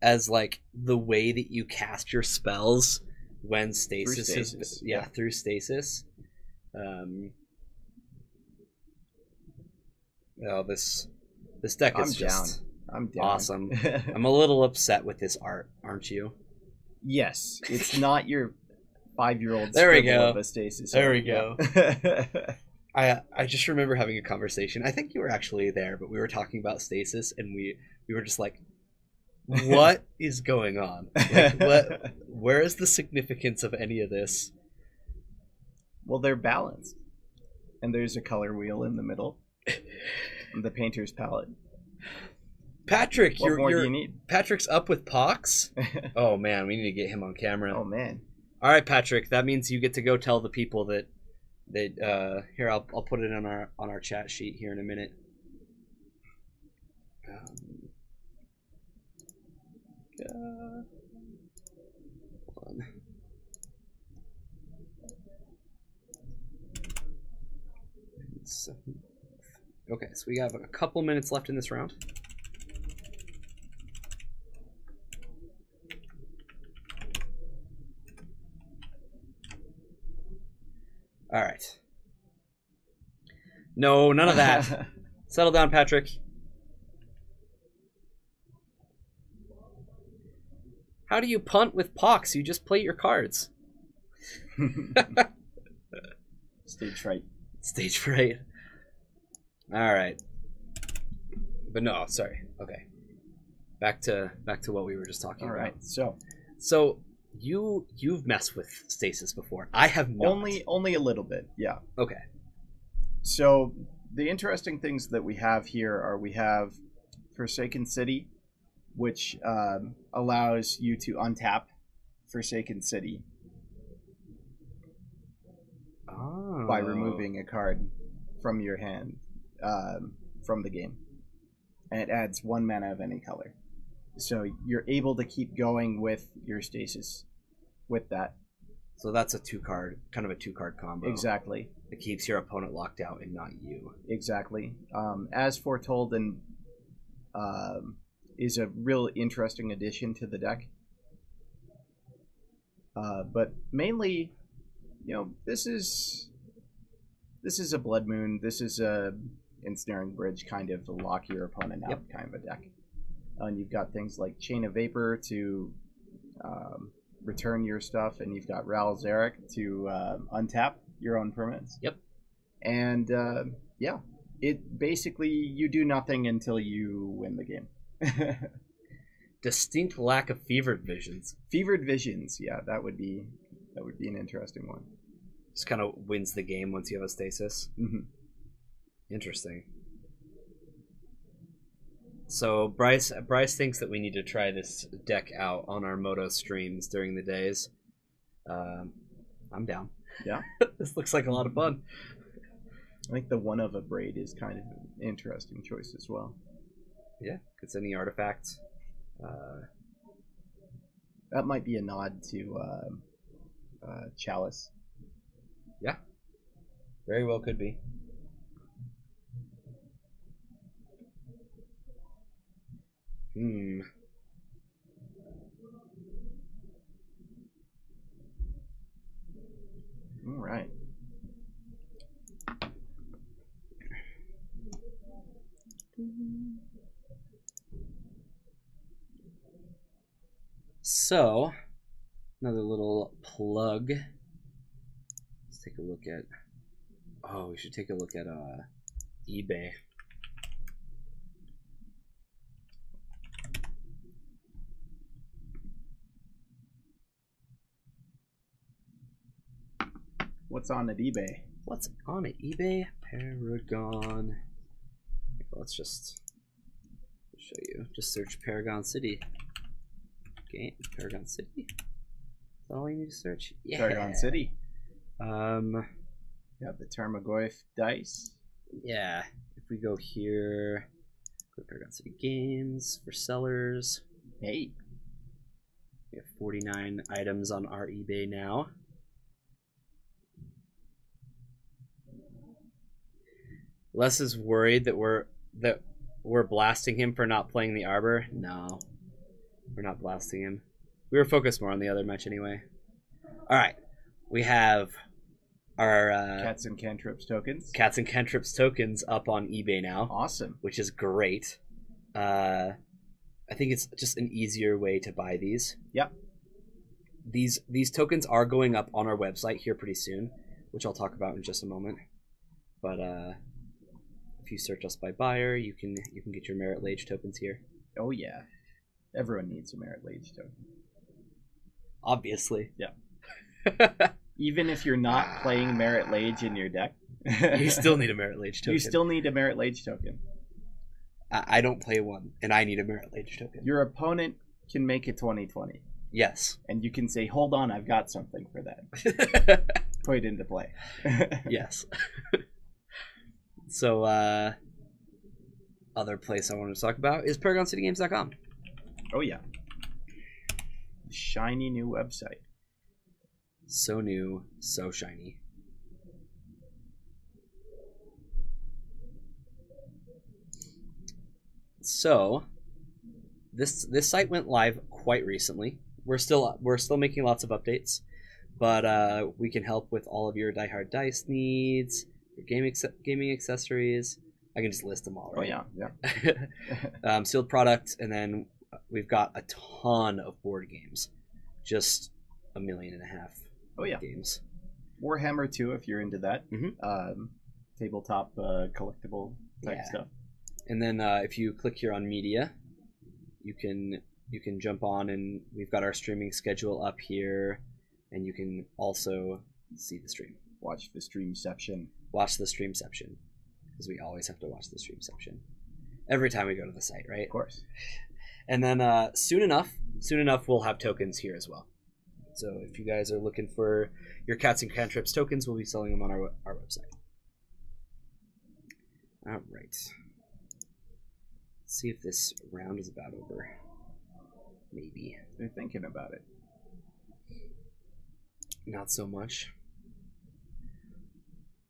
as like the way that you cast your spells when stasis Through stasis, through stasis. Oh, this deck is just I'm down. awesome. I'm a little upset with this art, aren't you? Yes, it's not your 5-year-old There we scribble go. of a stasis. There we Yeah. I just remember having a conversation. I think you were actually there, but we were talking about stasis, and we were just like, "What is going on? Like, where is the significance of any of this?" Well, they're balanced, and there's a color wheel in the middle, the painter's palette. Patrick, What more do you need? Patrick's up with Pox. Oh man, we need to get him on camera. Oh man. All right, Patrick, that means you get to go tell the people that here I'll put it on our chat sheet here in a minute. Hold on. Okay, so we have a couple minutes left in this round. All right. No, none of that. Settle down, Patrick. How do you punt with Pox? You just play your cards. Stage fright. Stage fright. All right. But no, sorry. Okay. Back to what we were just talking All about. right. So you've messed with stasis before. I have not. Only a little bit. Yeah. Okay. So the interesting things that we have here are we have Forsaken City, which allows you to untap Forsaken City by removing a card from your hand from the game, and it adds 1 mana of any color. So you're able to keep going with your stasis with that. So that's a two-card combo. Exactly. It keeps your opponent locked out and not you. Exactly. As Foretold and is a real interesting addition to the deck. But mainly, this is a Blood Moon. This is a Ensnaring Bridge, kind of lock your opponent out kind of a deck. And you've got things like Chain of Vapor to return your stuff, and you've got Ral Zarek to untap your own permanents. Yep. And it basically, you do nothing until you win the game. Distinct lack of Fevered Visions. Fevered Visions, yeah, that would be an interesting one. Just kind of wins the game once you have a stasis. Mm-hmm. Interesting. So Bryce thinks that we need to try this deck out on our Moto streams during the days. I'm down. Yeah. This looks like a lot of fun. I think the One of a Braid is kind of an interesting choice as well. Yeah, it's any artifact. That might be a nod to Chalice. Yeah, very well could be. All right. So, another little plug. Let's take a look at. Oh, we should take a look at eBay. What's on at eBay? What's on at eBay? Paragon. Let's just show you. Just search Paragon City. Game Paragon City. Is that all you need to search? Yeah. Paragon City. You have the Tarmogoyf dice. Yeah. If we go here, go to Paragon City Games for sellers. Hey. We have 49 items on our eBay now. Les is worried that we're blasting him for not playing the Arbor. No, we're not blasting him. We were focused more on the other match anyway. All right, we have our Cats and Cantrips tokens. Cats and Cantrips tokens up on eBay now. Awesome. Which is great. I think it's just an easier way to buy these. Yep. These tokens are going up on our website here pretty soon, which I'll talk about in just a moment. But if you search us by buyer, you can get your Merit Lage tokens here. Oh yeah, everyone needs a Merit Lage token. Obviously. Yeah. Even if you're not playing Merit Lage in your deck, you still need a Merit Lage token. You still need a Merit Lage token. I don't play one, and I need a Merit Lage token. Your opponent can make a 20/20. Yes. And you can say, hold on, I've got something for that. Put it into play. Yes. So, other place I wanted to talk about is ParagonCityGames.com. Oh, yeah. Shiny new website. So new, so shiny. So, this site went live quite recently. We're still making lots of updates, but we can help with all of your Die Hard dice needs, your gaming accessories. I can just list them all. Right? Oh yeah. Sealed product, and then we've got a ton of board games, just 1.5 million. Oh yeah. Games. Warhammer 2 if you're into that. Mm-hmm. Tabletop collectible type stuff. And then if you click here on media, you can jump on, and we've got our streaming schedule up here, and you can also see the stream. Watch the streamception. Watch the streamception, because we always have to watch the streamception every time we go to the site, right? Of course. And then soon enough, we'll have tokens here as well. So if you guys are looking for your Cats and Cantrips tokens, we'll be selling them on our website. All right. Let's see if this round is about over. Maybe. They're thinking about it. Not so much.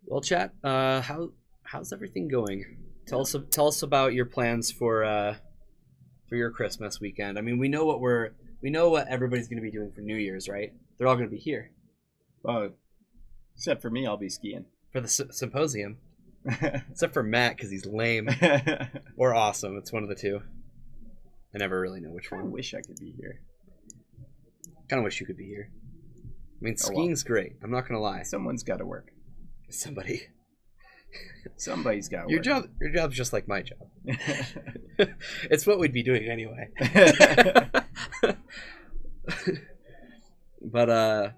Well, chat, how's everything going? Tell us about your plans for your Christmas weekend. I mean, we know what everybody's going to be doing for New Year's, right? They're all going to be here. Except for me, I'll be skiing for the symposium. Except for Matt, because he's lame or awesome. It's one of the two. I never really know which one. I wish I could be here. Kind of wish you could be here. I mean, skiing's great. I'm not gonna lie. Someone's got to work. Somebody's got to work. Your job's just like my job. It's what we'd be doing anyway. But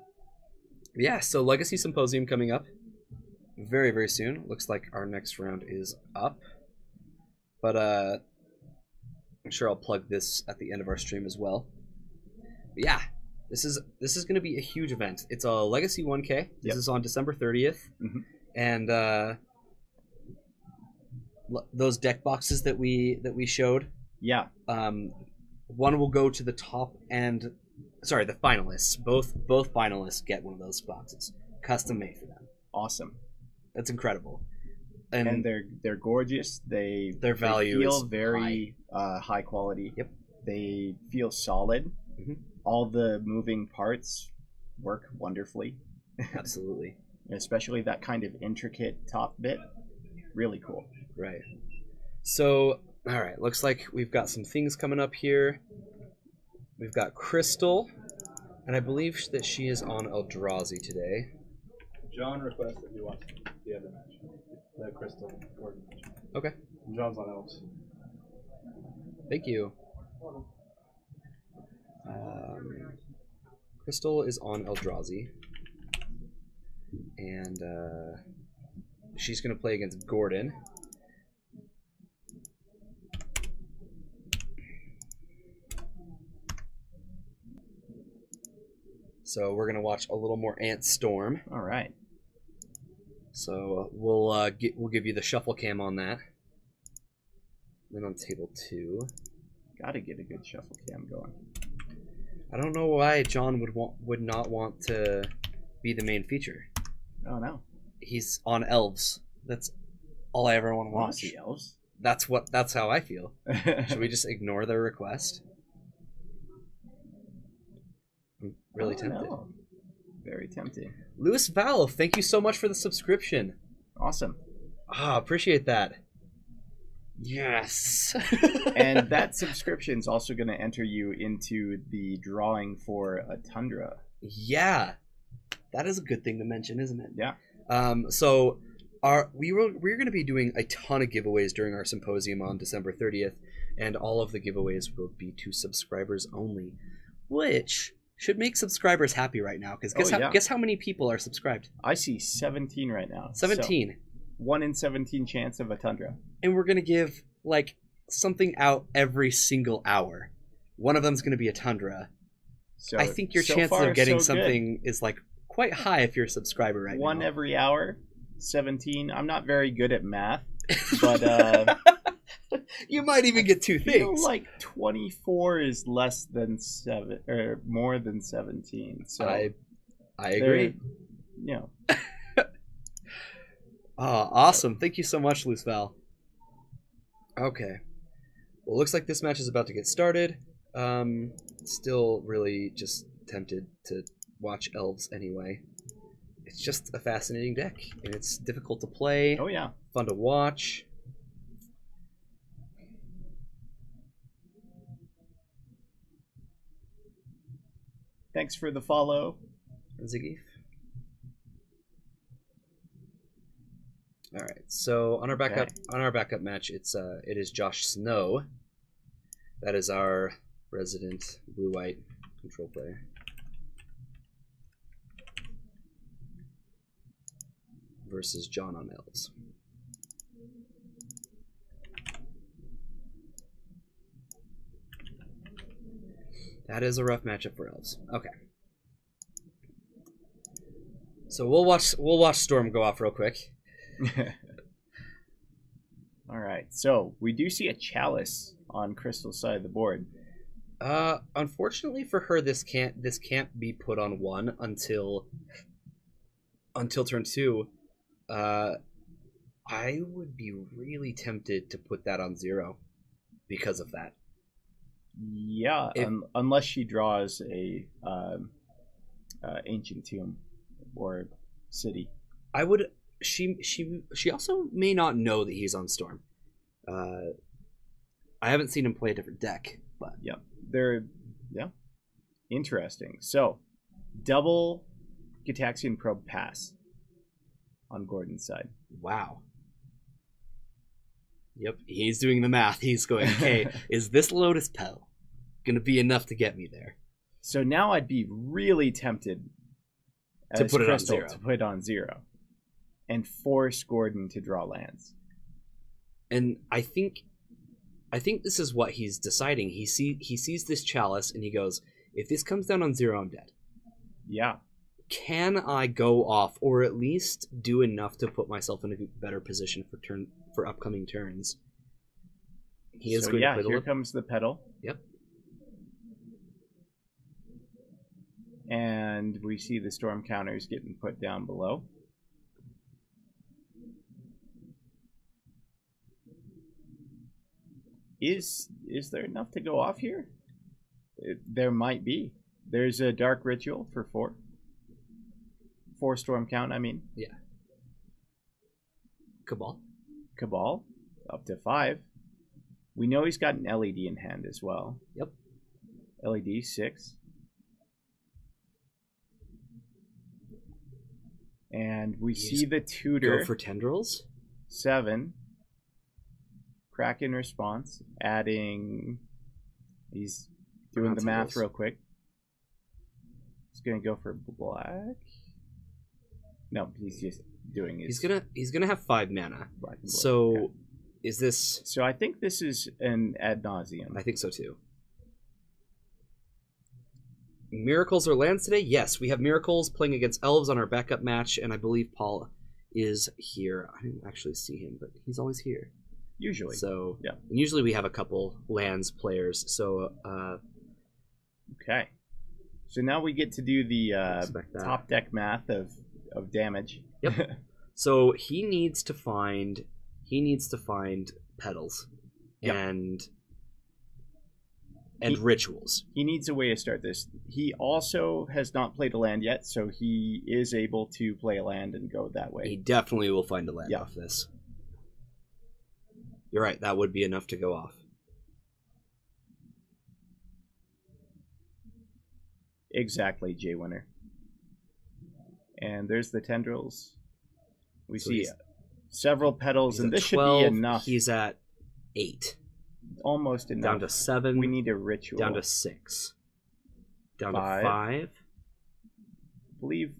yeah. So Legacy Symposium coming up very, very soon. Looks like our next round is up. But I'm sure I'll plug this at the end of our stream as well. But yeah, this is going to be a huge event. It's a Legacy 1K. This is on December 30th. Mm-hmm. And those deck boxes that we showed. Yeah. One will go to the top and the finalists. Both finalists get one of those boxes, custom made for them. Awesome. That's incredible. And they're gorgeous. Their value feel is very high quality. Yep. They feel solid. Mm-hmm. All the moving parts work wonderfully. Absolutely. Especially that kind of intricate top bit. Really cool. Right. So, all right. Looks like we've got some things coming up here. We've got Crystal, and I believe that she is on Eldrazi today. John requested you watch the other match, the Crystal Gordon match. Okay. And John's on Elves. Thank you. Crystal is on Eldrazi, and she's going to play against Gordon. So we're going to watch a little more Ant Storm. All right. So we'll give you the shuffle cam on that. Then on table 2, gotta get a good shuffle cam going. I don't know why John would not want to be the main feature. Oh no. He's on Elves. That's all I ever want to watch. See Elves. That's how I feel. Should we just ignore their request? I'm really tempted. Very tempting. Lewis Val, thank you so much for the subscription. Awesome. Appreciate that. Yes. And that subscription is also going to enter you into the drawing for a Tundra. Yeah. That is a good thing to mention, isn't it? Yeah. So we're going to be doing a ton of giveaways during our symposium on December 30th, and all of the giveaways will be to subscribers only, which should make subscribers happy right now, because guess how many people are subscribed? I see 17 right now. 17. So 1 in 17 chance of a Tundra. And we're going to give like something out every single hour. One of them's going to be a Tundra. So I think your so chances far, of getting so something is like quite high if you're a subscriber right One now. every hour, 17. I'm not very good at math, but you might even get two I feel things. like 24 is less than 7 or more than 17. So I agree. You know. Oh, awesome. Thank you so much, Luce Val. Okay. Well, looks like this match is about to get started. Still really just tempted to watch Elves anyway. It's just a fascinating deck, and it's difficult to play. Oh, yeah. Fun to watch. Thanks for the follow, Ziggy. All right, so on our backup match, it is Josh Snow. That is our resident blue-white control player. Versus John on Elves. That is a rough matchup for Elves. Okay. So we'll watch Storm go off real quick. All right, so we do see a Chalice on Crystal's side of the board. Unfortunately for her, this can't be put on 1 until turn 2. I would be really tempted to put that on 0 because of that. Yeah, unless she draws a ancient tomb or city. I would. She also may not know that he's on Storm. I haven't seen him play a different deck, but interesting. So, double Gitaxian Probe pass on Gordon's side. Wow. Yep, he's doing the math. He's going, okay, is this Lotus Petal going to be enough to get me there? So now I'd be really tempted to put Crystal it on 0. To put it on 0 and force Gordon to draw lands. And I think this is what he's deciding. He sees this Chalice and he goes, if this comes down on 0, I'm dead. Yeah. Can I go off or at least do enough to put myself in a better position for upcoming turns? He is going to play the here comes the Petal. Yep. And we see the Storm counters getting put down below. Is there enough to go off here? There might be. There's a Dark Ritual for 4. 4 Storm count, I mean. Yeah. Cabal up to 5. We know he's got an LED in hand as well. Yep. LED 6. And we see the tutor. Go for Tendrils. 7. Kraken response. Adding. He's doing the math real quick. He's gonna go for black. No, he's just doing his. He's gonna have 5 mana. Black and blue. So, yeah. Is this? So I think this is an ad nauseum. I think so too. Miracles or lands today? Yes, we have Miracles playing against Elves on our backup match, and I believe Paul is here. I didn't actually see him, but he's always here. Usually. So yeah. Usually we have a couple lands players. So okay. So now we get to do the top deck math of damage. Yep. So he needs to find petals. Yep. and rituals. He needs a way to start this. He also has not played a land yet, so he is able to play a land and go that way. He definitely will find a land Yeah. off this. You're right, that would be enough to go off. Exactly, Jay Winner. And there's the tendrils. We So see he's- several petals, He's and at this 12, should be enough. He's at 8. Almost enough. Down to 7. We need a ritual. Down to 6. Down 5. to 5. I believe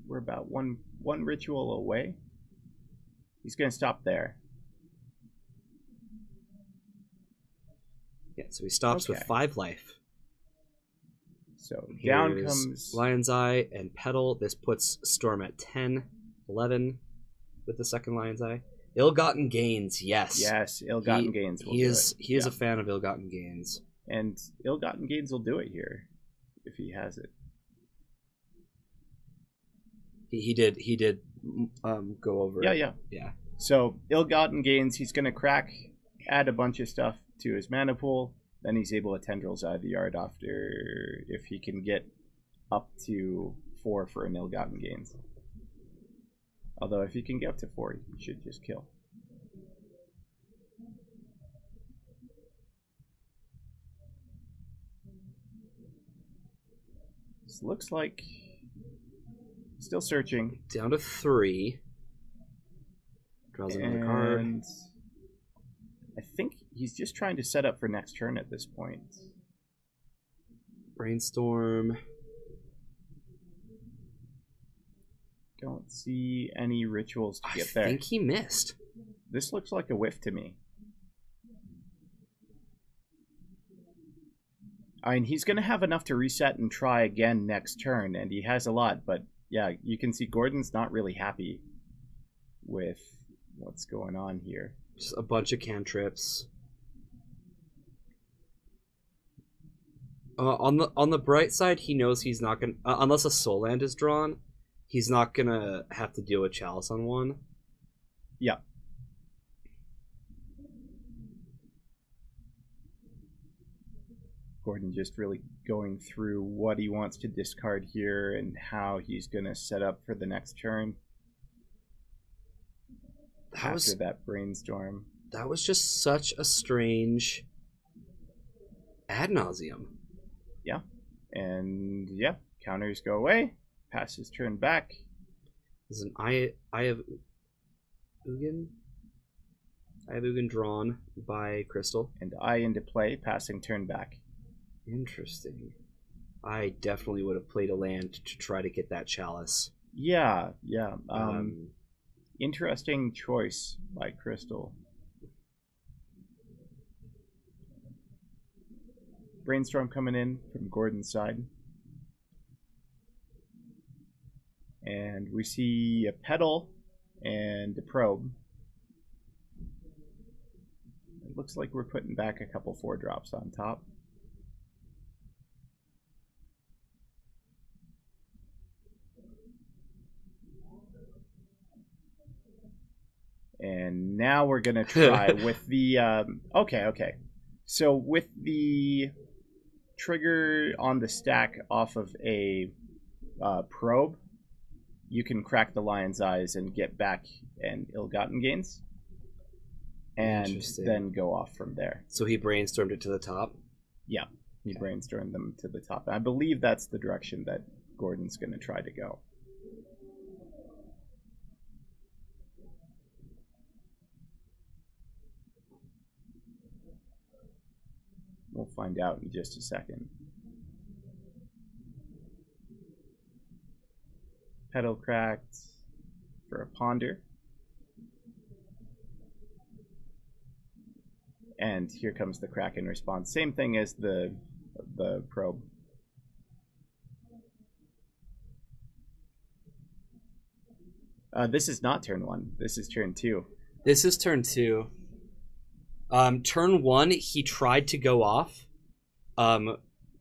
we're about one ritual away. He's going to stop there. Yeah, so he stops with Okay. 5 life. So down Here's comes... Lion's Eye and Petal. This puts Storm at 10, 11 with the second Lion's Eye. Ill-gotten gains, yes. Yes, ill-gotten gains will He do is it. he is Yeah. a fan of ill-gotten gains. And ill-gotten gains will do it here, if he has it. He did go over it. Yeah. Yeah. So ill-gotten gains, he's going to crack, add a bunch of stuff to his mana pool. Then he's able to tendrils out of the yard after, if he can get up to 4 for an ill-gotten gains. Although if he can get up to 4, he should just kill. This looks like still searching. Down to 3. Draws another card. And I think he's just trying to set up for next turn at this point. Brainstorm. Don't see any rituals to get there. I think he missed. This looks like a whiff to me. I mean, he's going to have enough to reset and try again next turn, and he has a lot, but yeah, you can see Gordon's not really happy with what's going on here. Just a bunch of cantrips. On the bright side, he knows he's not gonna unless a soul land is drawn, he's not gonna have to deal with Chalice on one. Yeah. Gordon just really going through what he wants to discard here and how he's going to set up for the next turn. After that brainstorm. That was just such a strange ad nauseum. Yeah. And yeah, counters go away. Passes turn back. There's an I have Ugin. I have Ugin drawn by Crystal. And I into play, passing turn back. Interesting. I definitely would have played a land to try to get that Chalice. Yeah. Interesting choice by Crystal. Brainstorm coming in from Gordon's side. And we see a Petal and a Probe. It looks like we're putting back a couple 4-drops on top. And now we're going to try with the... Okay. So with the trigger on the stack off of a probe, you can crack the Lion's Eyes and get back and ill-gotten gains. And then go off from there. So he brainstormed it to the top? Yeah, he brainstormed them to the top. And I believe that's the direction that Gordon's going to try to go. We'll find out in just a second. Petal cracked for a Ponder. And here comes the Kraken response. Same thing as the probe. This is not turn 1. This is turn 2. This is turn 2. Turn 1, he tried to go off,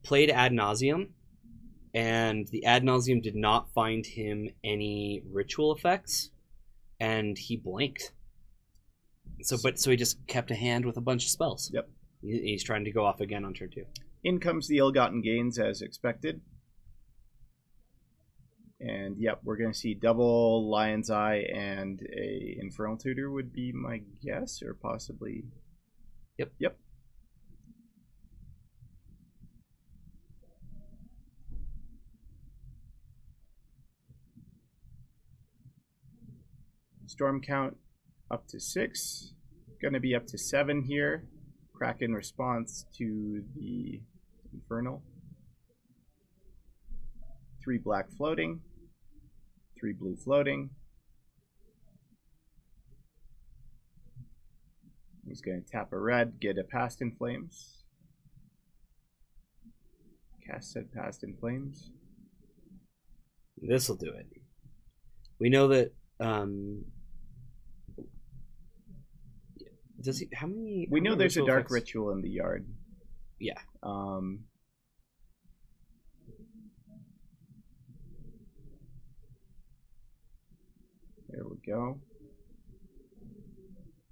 played Ad Nauseam, and the Ad Nauseam did not find him any ritual effects, and he blanked. So he just kept a hand with a bunch of spells. Yep. He's trying to go off again on turn 2. In comes the ill-gotten gains as expected. And yep, we're going to see double Lion's Eye and a Infernal Tutor would be my guess, or possibly... Yep. Storm count up to 6. Going to be up to 7 here. Kraken response to the Infernal. 3 black floating. 3 blue floating. He's going to tap a red, get a Past in Flames. Cast said Past in Flames. This'll do it. We know that does he how many We know there's a dark effects? ritual in the yard. Yeah. There we go.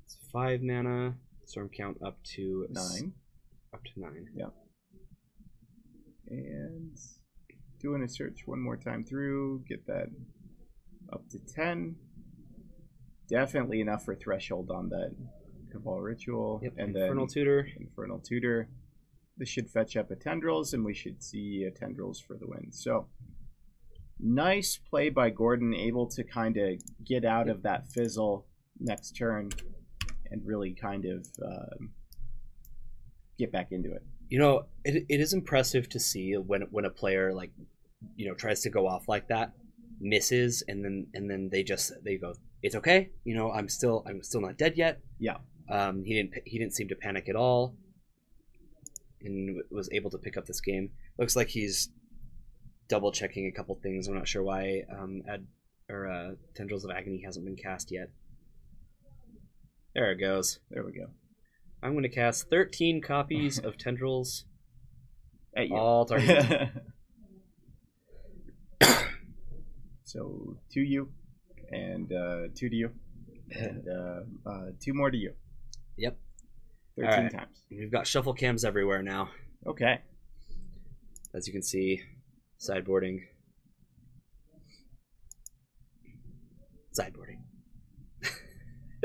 It's 5 mana. Storm count up to 9. Up to 9. Yep. And doing a search one more time through, get that up to 10. Definitely enough for threshold on that Cabal Ritual. Yep. And Infernal then Tutor. Infernal Tutor. This should fetch up a Tendrils, and we should see a Tendrils for the win. So, nice play by Gordon, able to kind of get out of that fizzle next turn and really kind of get back into it. You know, it is impressive to see when a player like, you know, tries to go off like that, misses, and then they go, it's okay. You know, I'm still not dead yet. Yeah. He didn't seem to panic at all, and was able to pick up this game. Looks like he's double checking a couple things. I'm not sure why Tendrils of Agony hasn't been cast yet. There it goes. There we go. I'm going to cast 13 copies of Tendrils. At you. All targeted. So 2 you, and 2 to you, and 2 more to you. Yep. 13 All right. times. We've got shuffle cams everywhere now. Okay. As you can see, sideboarding. Sideboarding.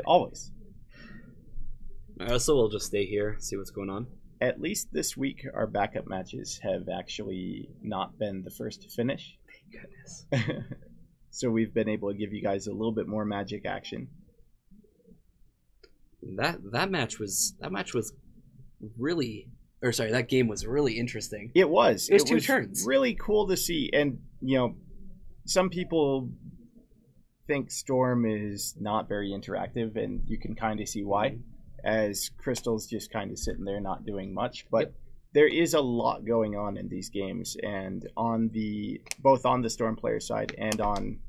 Always. So we'll just stay here, see what's going on. At least this week, our backup matches have actually not been the first to finish. Thank goodness. So we've been able to give you guys a little bit more Magic action. That match was really, or sorry, that game was really interesting. It was. It was 2 turns. Really cool to see. And, you know, some people think Storm is not very interactive, and you can kind of see why, as Crystal's just kind of sitting there not doing much. But Yep. there is a lot going on in these games, and both on the Storm player side and on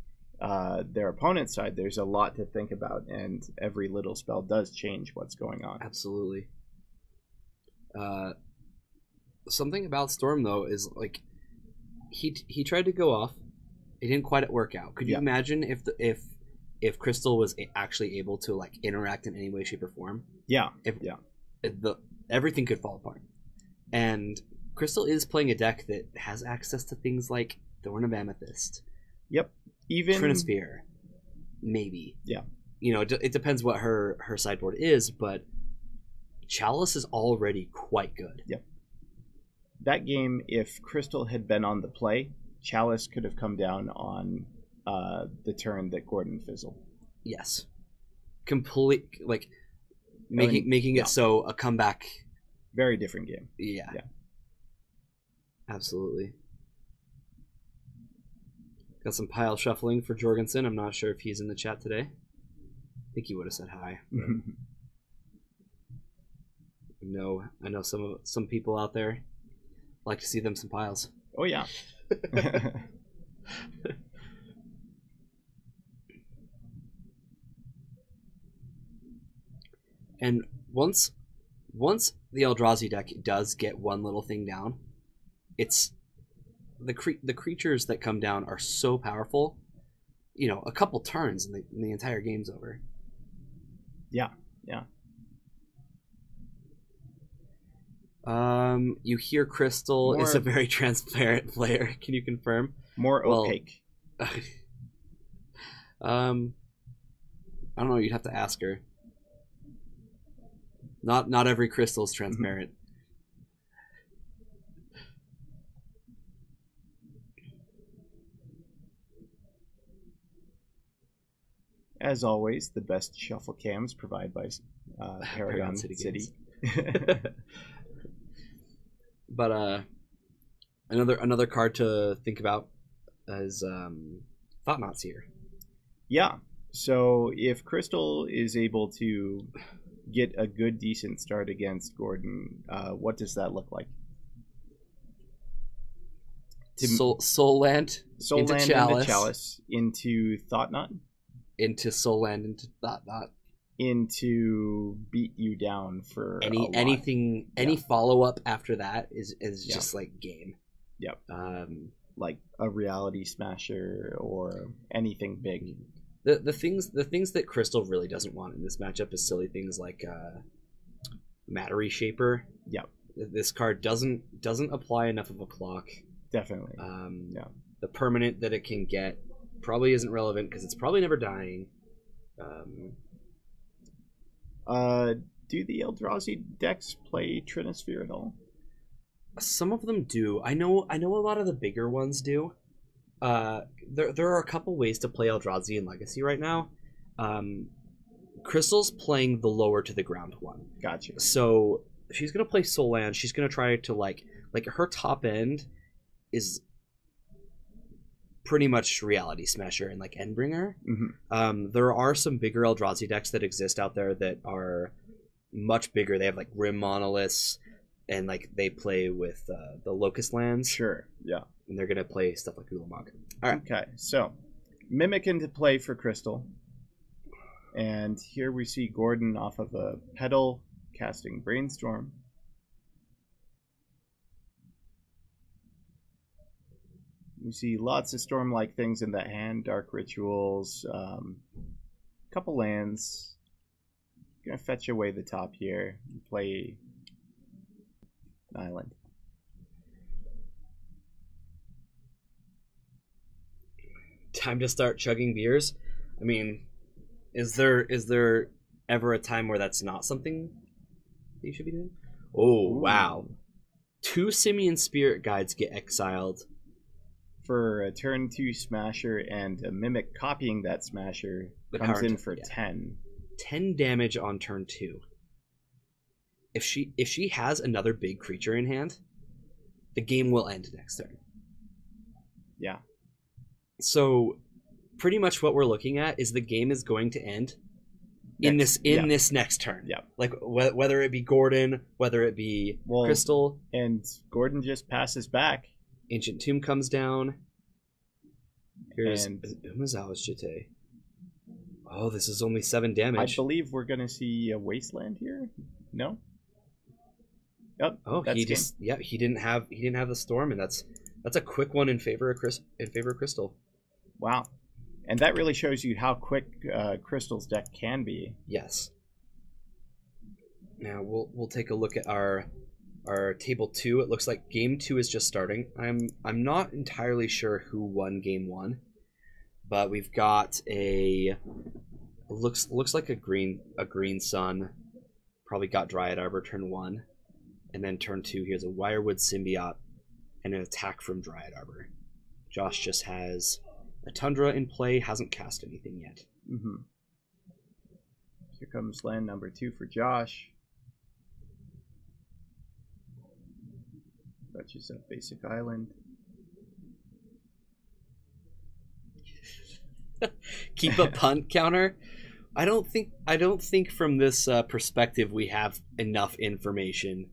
their opponent's side, there's a lot to think about, and every little spell does change what's going on. Absolutely. Something about Storm though is like he tried to go off. It didn't quite work out. Could you imagine if Crystal was actually able to like interact in any way, shape, or form? Yeah. Everything could fall apart. And Crystal is playing a deck that has access to things like Thorn of Amethyst. Yep. Even Trinisphere, maybe. Yeah. You know, it depends what her sideboard is, but Chalice is already quite good. Yep. That game, if Crystal had been on the play, Chalice could have come down on the turn that Gordon fizzled. Yes. Making it so a comeback. Very different game. Yeah. Absolutely. Got some pile shuffling for Jorgensen. I'm not sure if he's in the chat today. I think he would have said hi. No, I know some people out there like to see them some piles. Oh yeah. And once the Eldrazi deck does get one little thing down, it's the creatures that come down are so powerful. You know, a couple turns and the entire game's over. Yeah. You hear Crystal is More- a very transparent player. Can you confirm? More Well, opaque. I don't know. You'd have to ask her. Not every crystal is transparent. As always, the best shuffle cams provided by Paragon City. But another card to think about is Thought Knots here. Yeah. So if Crystal is able to get a good, decent start against Gordon, what does that look like? Soul Land Soul into Land Chalice. into Chalice, into Thought Knot, into Soul Land into Thought Knot. into Beat You Down for a lot. Any Yeah. follow up after that is Yeah. just like game. Yep. Like a Reality Smasher or anything big. The things that Crystal really doesn't want in this matchup is silly things like Matter Reshaper. Yep. This card doesn't apply enough of a clock. Definitely. Yeah. The permanent that it can get probably isn't relevant because it's probably never dying. Do the Eldrazi decks play Trinisphere at all? Some of them do. I know a lot of the bigger ones do. There are a couple ways to play Eldrazi in Legacy right now. Crystal's playing the lower to the ground one. Gotcha. So she's gonna play Soul Land. She's gonna try to like her top end is pretty much Reality Smasher and like Endbringer. Mm-hmm. There are some bigger Eldrazi decks that exist out there that are much bigger. They have like Grim Monoliths, and like they play with the Locust lands. Sure. Yeah. And they're gonna play stuff like Ulamog. All right. Okay. So, Mimic into play for Crystal, and here we see Gordon off of a pedal casting Brainstorm. We see lots of storm-like things in that hand, Dark Rituals, couple lands. Gonna fetch away the top here and play an island. Time to start chugging beers. I mean, is there ever a time where that's not something that you should be doing? Oh, Ooh. wow. 2 Simian Spirit Guides get exiled. For a turn 2 Smasher, and a Mimic copying that Smasher The comes power in to- for yeah. 10. 10 damage on turn 2. If she has another big creature in hand, the game will end next turn. Yeah. So pretty much what we're looking at is the game is going to end in this next turn. Yeah. Like whether it be Gordon, whether it be Crystal, And Gordon just passes back. Ancient Tomb comes down. Here's And- Umazawa's Jite. Oh, this is only 7 damage. I believe we're going to see a Wasteland here. No? Yep. Oh, that's he game. just he didn't have the storm, and that's a quick one in favor of Crystal. Wow. And that really shows you how quick Crystal's deck can be. Yes. Now we'll take a look at our table 2. It looks like game 2 is just starting. I'm not entirely sure who won game 1, but we've got looks like a green sun. Probably got Dryad Arbor turn 1, and then turn 2 here's a Wirewood Symbiote and an attack from Dryad Arbor. Josh just has a Tundra in play, hasn't cast anything yet. Mm-hmm. Here comes land number 2 for Josh. Fetches up basic island. Keep a punt counter. I don't think from this perspective we have enough information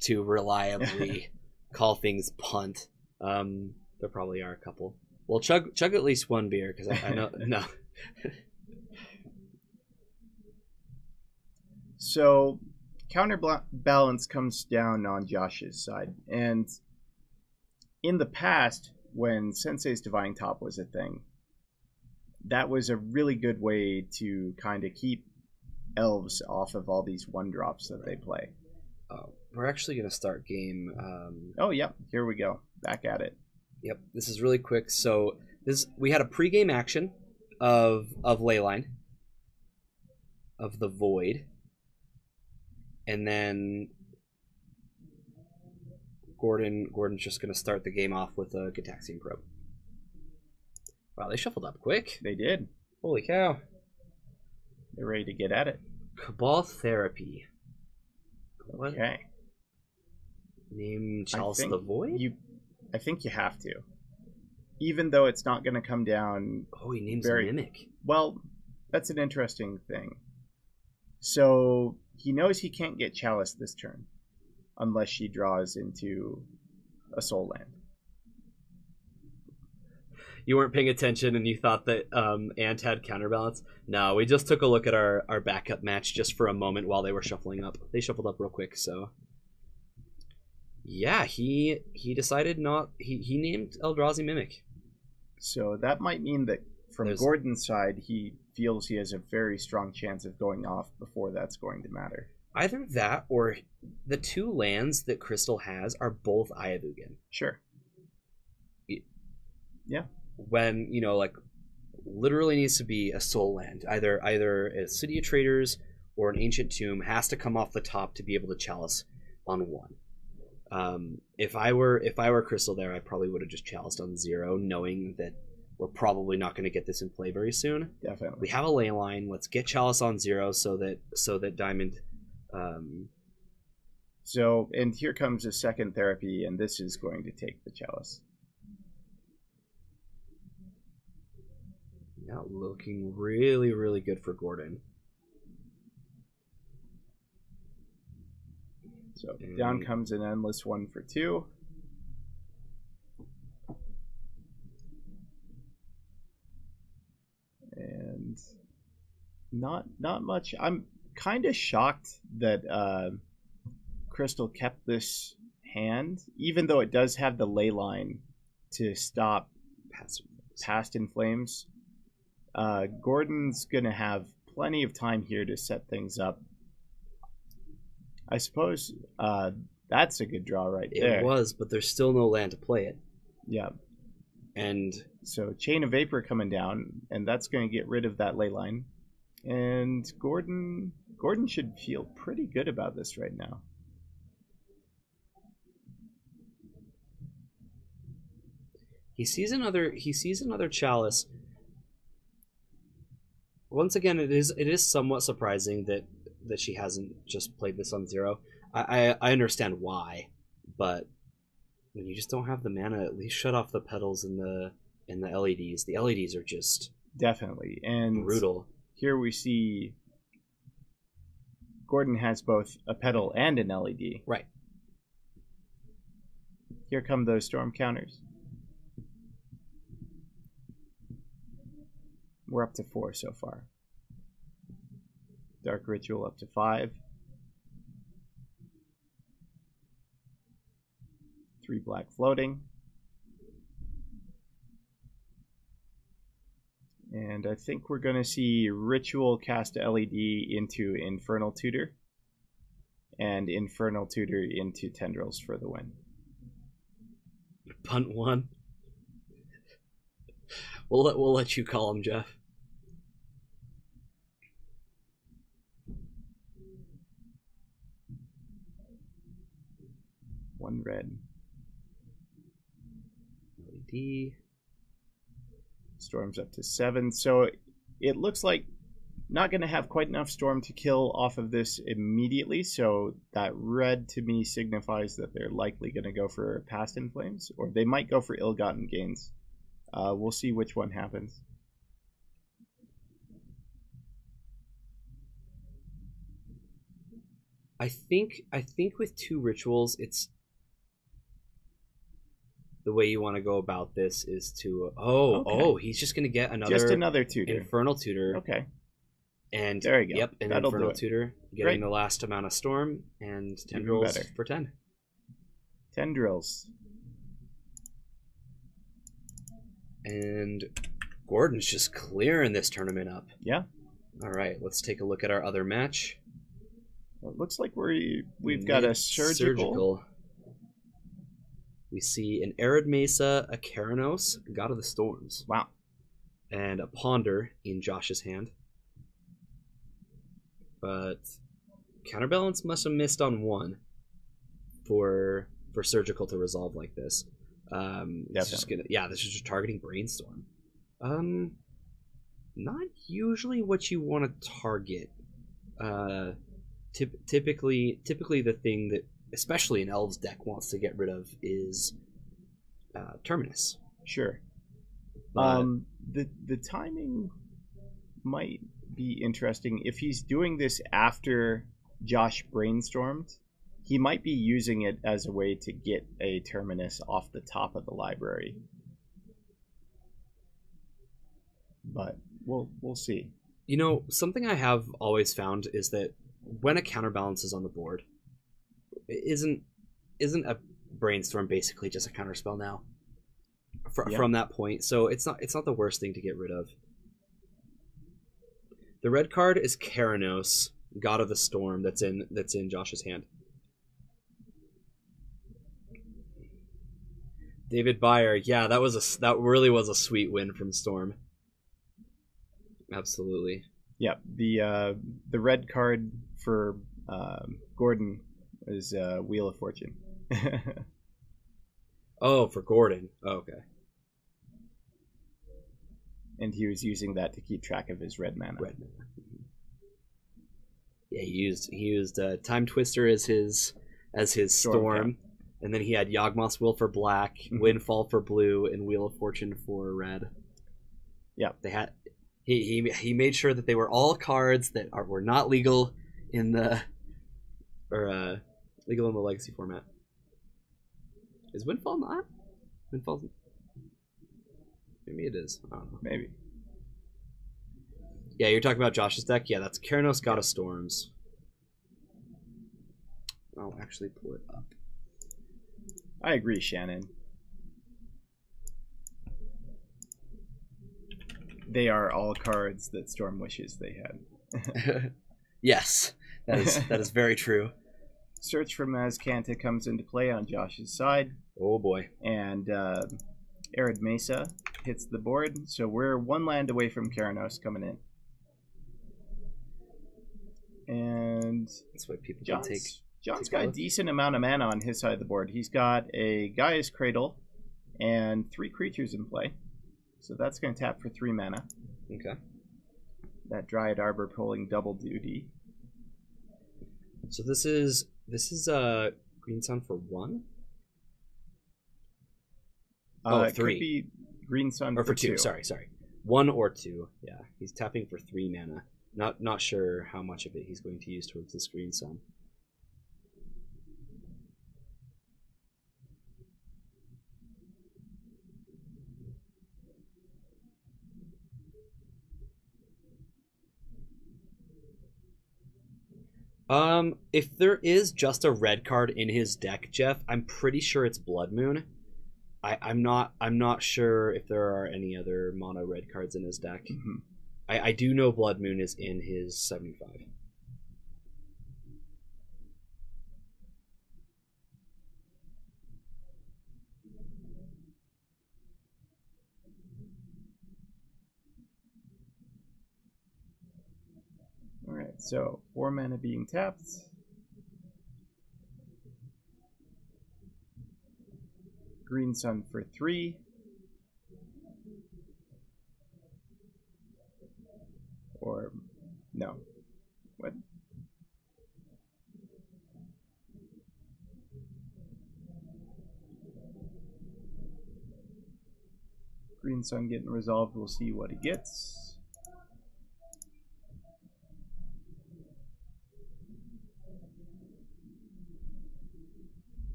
to reliably call things punt. There probably are a couple. Well, chug at least one beer because I know no. So counterbalance comes down on Josh's side, and in the past, when Sensei's Divine Top was a thing, that was a really good way to kind of keep elves off of all these 1-drops that they play. we're actually going to start game. Oh, yep. Here we go. Back at it. Yep, this is really quick. So we had a pregame action of Leyline, of the Void, and then Gordon's just going to start the game off with a Gitaxian Probe. Wow, they shuffled up quick. They did. Holy cow. They're ready to get at it. Cabal Therapy. What? Okay. Name Chalice the Void? I think you have to. Even though it's not going to come down... Oh, he names Mimic. Well, that's an interesting thing. So, he knows he can't get Chalice this turn. Unless she draws into a soul land. You weren't paying attention and you thought that Ant had counterbalance? No, we just took a look at our backup match just for a moment while they were shuffling up. They shuffled up real quick, so... Yeah, he decided not... He named Eldrazi Mimic. So that might mean that from Gordon's side, he feels he has a very strong chance of going off before that's going to matter. Either that or the two lands that Crystal has are both Ayavugan. Sure. Yeah. When, like, literally needs to be a soul land. Either a City of Traders or an Ancient Tomb has to come off the top to be able to Chalice on one. If I were Crystal there, I probably would have just chaliced on 0, knowing that we're probably not going to get this in play very soon. Definitely. We have a ley line. Let's get Chalice on 0 so that Diamond. So, and here comes a second therapy, and this is going to take the Chalice. Now looking really, really good for Gordon. So down comes an endless 1 for 2. And not much. I'm kind of shocked that Crystal kept this hand, even though it does have the ley line to stop Past in Flames. Gordon's going to have plenty of time here to set things up. I suppose that's a good draw right there. It was, but there's still no land to play it. Yeah. And so Chain of Vapor coming down, and that's going to get rid of that ley line. And Gordon should feel pretty good about this right now. He sees another Chalice. Once again, it is somewhat surprising that she hasn't just played this on 0. I understand why, but when you just don't have the mana, at least shut off the petals and the LEDs. The LEDs are just definitely and brutal. Here we see Gordon has both a petal and an LED. Right. Here come those storm counters. We're up to 4 so far. Dark Ritual up to 5. 3 black floating. And I think we're going to see Ritual cast LED into Infernal Tutor. And Infernal Tutor into Tendrils for the win. Punt 1. We'll let you call him, Jeff. One red. LED. Storm's up to 7. So it looks like not going to have quite enough storm to kill off of this immediately. So that red to me signifies that they're likely going to go for Past in Flames, or they might go for Ill-Gotten Gains. We'll see which one happens. I think with 2 rituals, it's the way you want to go about this is to he's just gonna get another tutor. Infernal Tutor. Okay. And there you go. Yep, an That'll Infernal Tutor, getting the last amount of storm and Tendrils for 10. Tendrils. And Gordon's just clearing this tournament up. Yeah. All right, let's take a look at our other match. Well, it looks like we've got a surgical. We see an Arid Mesa, a Keranos, God of the Storms. Wow. And a Ponder in Josh's hand. But Counterbalance must have missed on one for surgical to resolve like this. It's just gonna, this is just targeting Brainstorm. Not usually what you want to target. Typically the thing that, especially an Elves deck, wants to get rid of is Terminus. Sure. But, the timing might be interesting. If he's doing this after Josh brainstormed, he might be using it as a way to get a Terminus off the top of the library. But we'll see. You know, something I have always found is that when a counterbalance is on the board, isn't a brainstorm basically just a counterspell now from that point? So it's not the worst thing to get rid of. The red card is Keranos, God of the Storm, that's in Josh's hand. David Byer, yeah, that really was a sweet win from Storm. Absolutely. Yeah, the red card for Gordon is Wheel of Fortune. Oh, for Gordon. Oh, okay. And he was using that to keep track of his red mana. Yeah, he used Time Twister as his Storm, and then he had Yawgmoth's Will for black, Windfall for blue, and Wheel of Fortune for red. Yeah, they had. He made sure that they were all cards that were not legal in the legal in the Legacy format. Is Windfall not? Windfall. Maybe it is. I don't know. Maybe. Yeah, you're talking about Josh's deck? Yeah, that's Keranos, God of Storms. I'll actually pull it up. I agree, Shannon. They are all cards that Storm wishes they had. Yes, that is very true. Search for Mazcanta comes into play on Josh's side. Oh boy. And Arid Mesa hits the board, so we're one land away from Keranos coming in. And that's why people don't take. John's got a decent amount of mana on his side of the board. He's got a Gaia's Cradle and 3 creatures in play. So that's going to tap for 3 mana. Okay. That Dryad Arbor pulling double duty. So this is Green Sun for 1? Oh, 3. It could be Green Sun or for 2. Sorry. 1 or 2. Yeah, he's tapping for 3 mana. Not sure how much of it he's going to use towards this Green Sun. If there is just a red card in his deck, Jeff, I'm pretty sure it's Blood Moon. I'm not sure if there are any other mono red cards in his deck. Mm-hmm. I do know Blood Moon is in his 75. Alright, so 4 mana being tapped. Green Sun for 3. Or, no. What? Green Sun getting resolved, we'll see what he gets.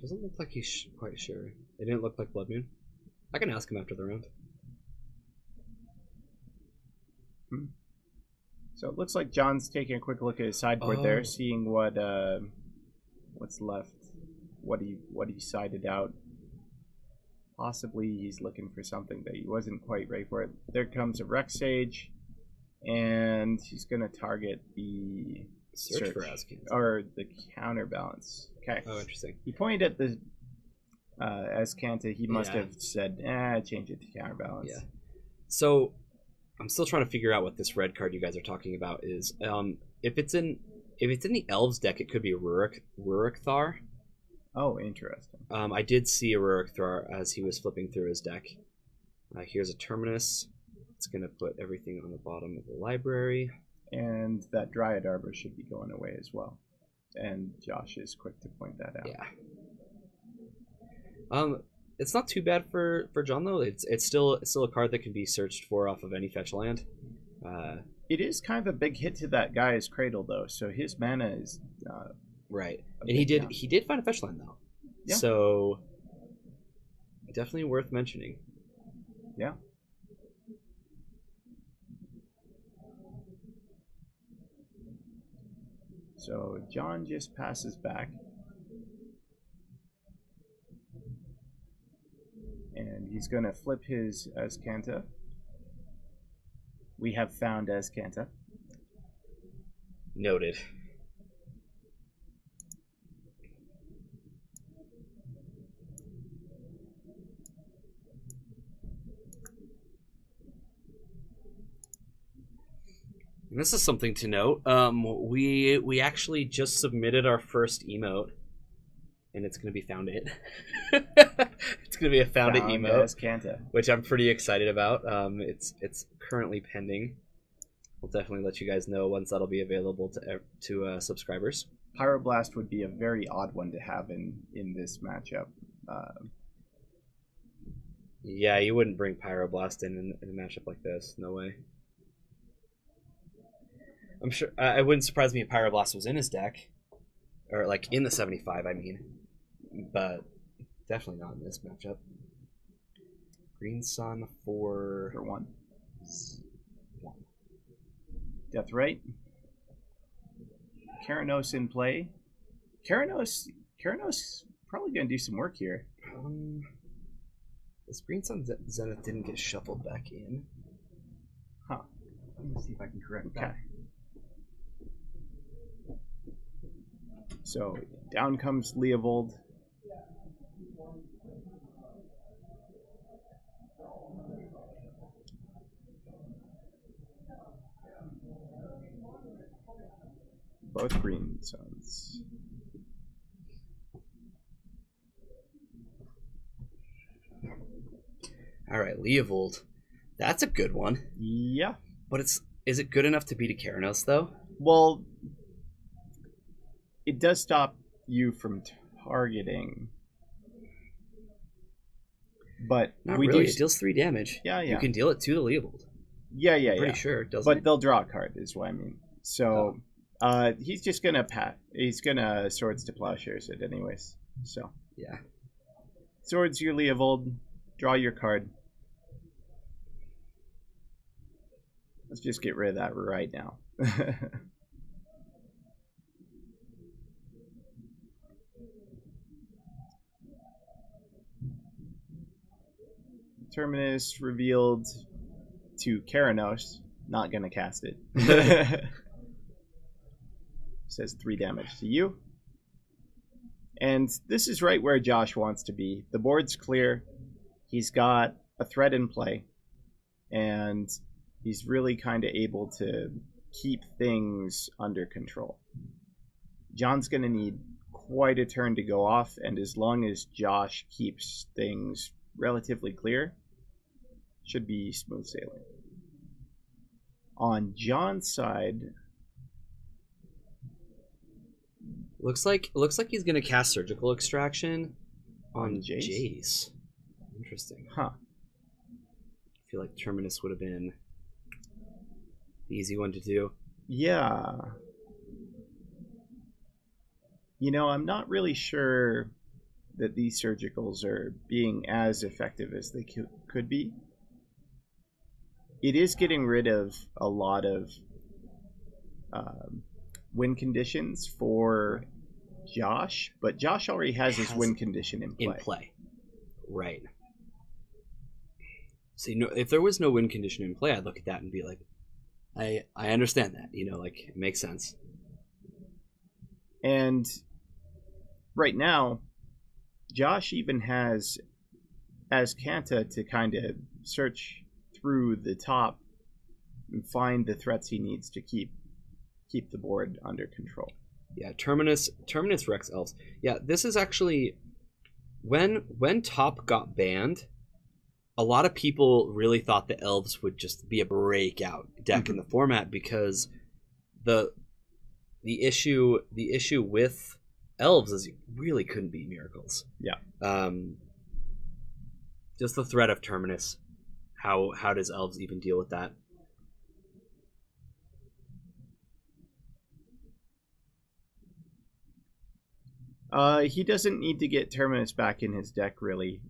Doesn't look like he's quite sure. It didn't look like Blood Moon. I can ask him after the round. So it looks like John's taking a quick look at his sideboard there, seeing what what's left, what he sided out. Possibly he's looking for something that he wasn't quite ready for. There comes a Rex Sage, and he's going to target the Search for Azcanta. or the counterbalance. Okay. Oh, interesting. He pointed at the Azcanta. He must have said, change it to counterbalance. Yeah. So I'm still trying to figure out what this red card you guys are talking about is. If it's in the Elves deck, it could be Rurik Thar. Oh, interesting. I did see a Rurik Thar as he was flipping through his deck. Here's a Terminus. It's going to put everything on the bottom of the library. And that Dryad Arbor should be going away as well. And Josh is quick to point that out. Yeah. It's not too bad for John though. It's still a card that can be searched for off of any fetch land. It is kind of a big hit to that guy's Cradle though, so his mana is right. And he did find a fetch land though. Yeah. So definitely worth mentioning. Yeah. So John just passes back. And he's going to flip his Azcanta. We have found Azcanta. Noted. This is something to note. We actually just submitted our first emote, and it's going to be Found It. It's going to be a Found It emote, Azcanta, which I'm pretty excited about. It's currently pending. We'll definitely let you guys know once that'll be available to subscribers. Pyroblast would be a very odd one to have in this matchup. Yeah, you wouldn't bring Pyroblast in a matchup like this. No way. I'm sure it wouldn't surprise me if Pyroblast was in his deck, or like in the 75. I mean, but definitely not in this matchup. Green Sun for 1. Death Right. Keranos in play. Keranos probably gonna do some work here. This Green Sun Zenith didn't get shuffled back in. Huh. Let me see if I can correct that. So down comes Leovold. Both Green Suns. All right, Leovold. That's a good one. Yeah. But is it good enough to beat a Keranos though? Well, it does stop you from targeting. But not really. It deals 3 damage. Yeah. You can deal it to the Leovold. Yeah. Pretty sure it does. But they'll draw a card, is what I mean. So he's just gonna he's gonna Swords to Plowshares it anyways. So yeah. Swords your Leovold, draw your card. Let's just get rid of that right now. Terminus revealed to Keranos. Not gonna cast it. Says 3 damage to you. And this is right where Josh wants to be. The board's clear. He's got a threat in play. And he's really kind of able to keep things under control. John's going to need quite a turn to go off. And as long as Josh keeps things relatively clear, should be smooth sailing. On John's side... Looks like he's gonna cast Surgical Extraction on Jace. Interesting. Huh. I feel like Terminus would have been the easy one to do. Yeah. You know, I'm not really sure that these surgicals are being as effective as they could be. It is getting rid of a lot of win conditions for Josh, but Josh already has his win condition in play. Right. See, no, if there was no win condition in play, I'd look at that and be like, I understand that, you know, like it makes sense. And right now, Josh even has Azcanta to kind of search through the top and find the threats he needs to keep the board under control. Yeah, Terminus Rex Elves. Yeah, this is actually when Top got banned, a lot of people really thought the Elves would just be a breakout deck in the format, because the issue with Elves is you really couldn't beat Miracles. Yeah. Just the threat of Terminus. How does Elves even deal with that? He doesn't need to get Terminus back in his deck, really.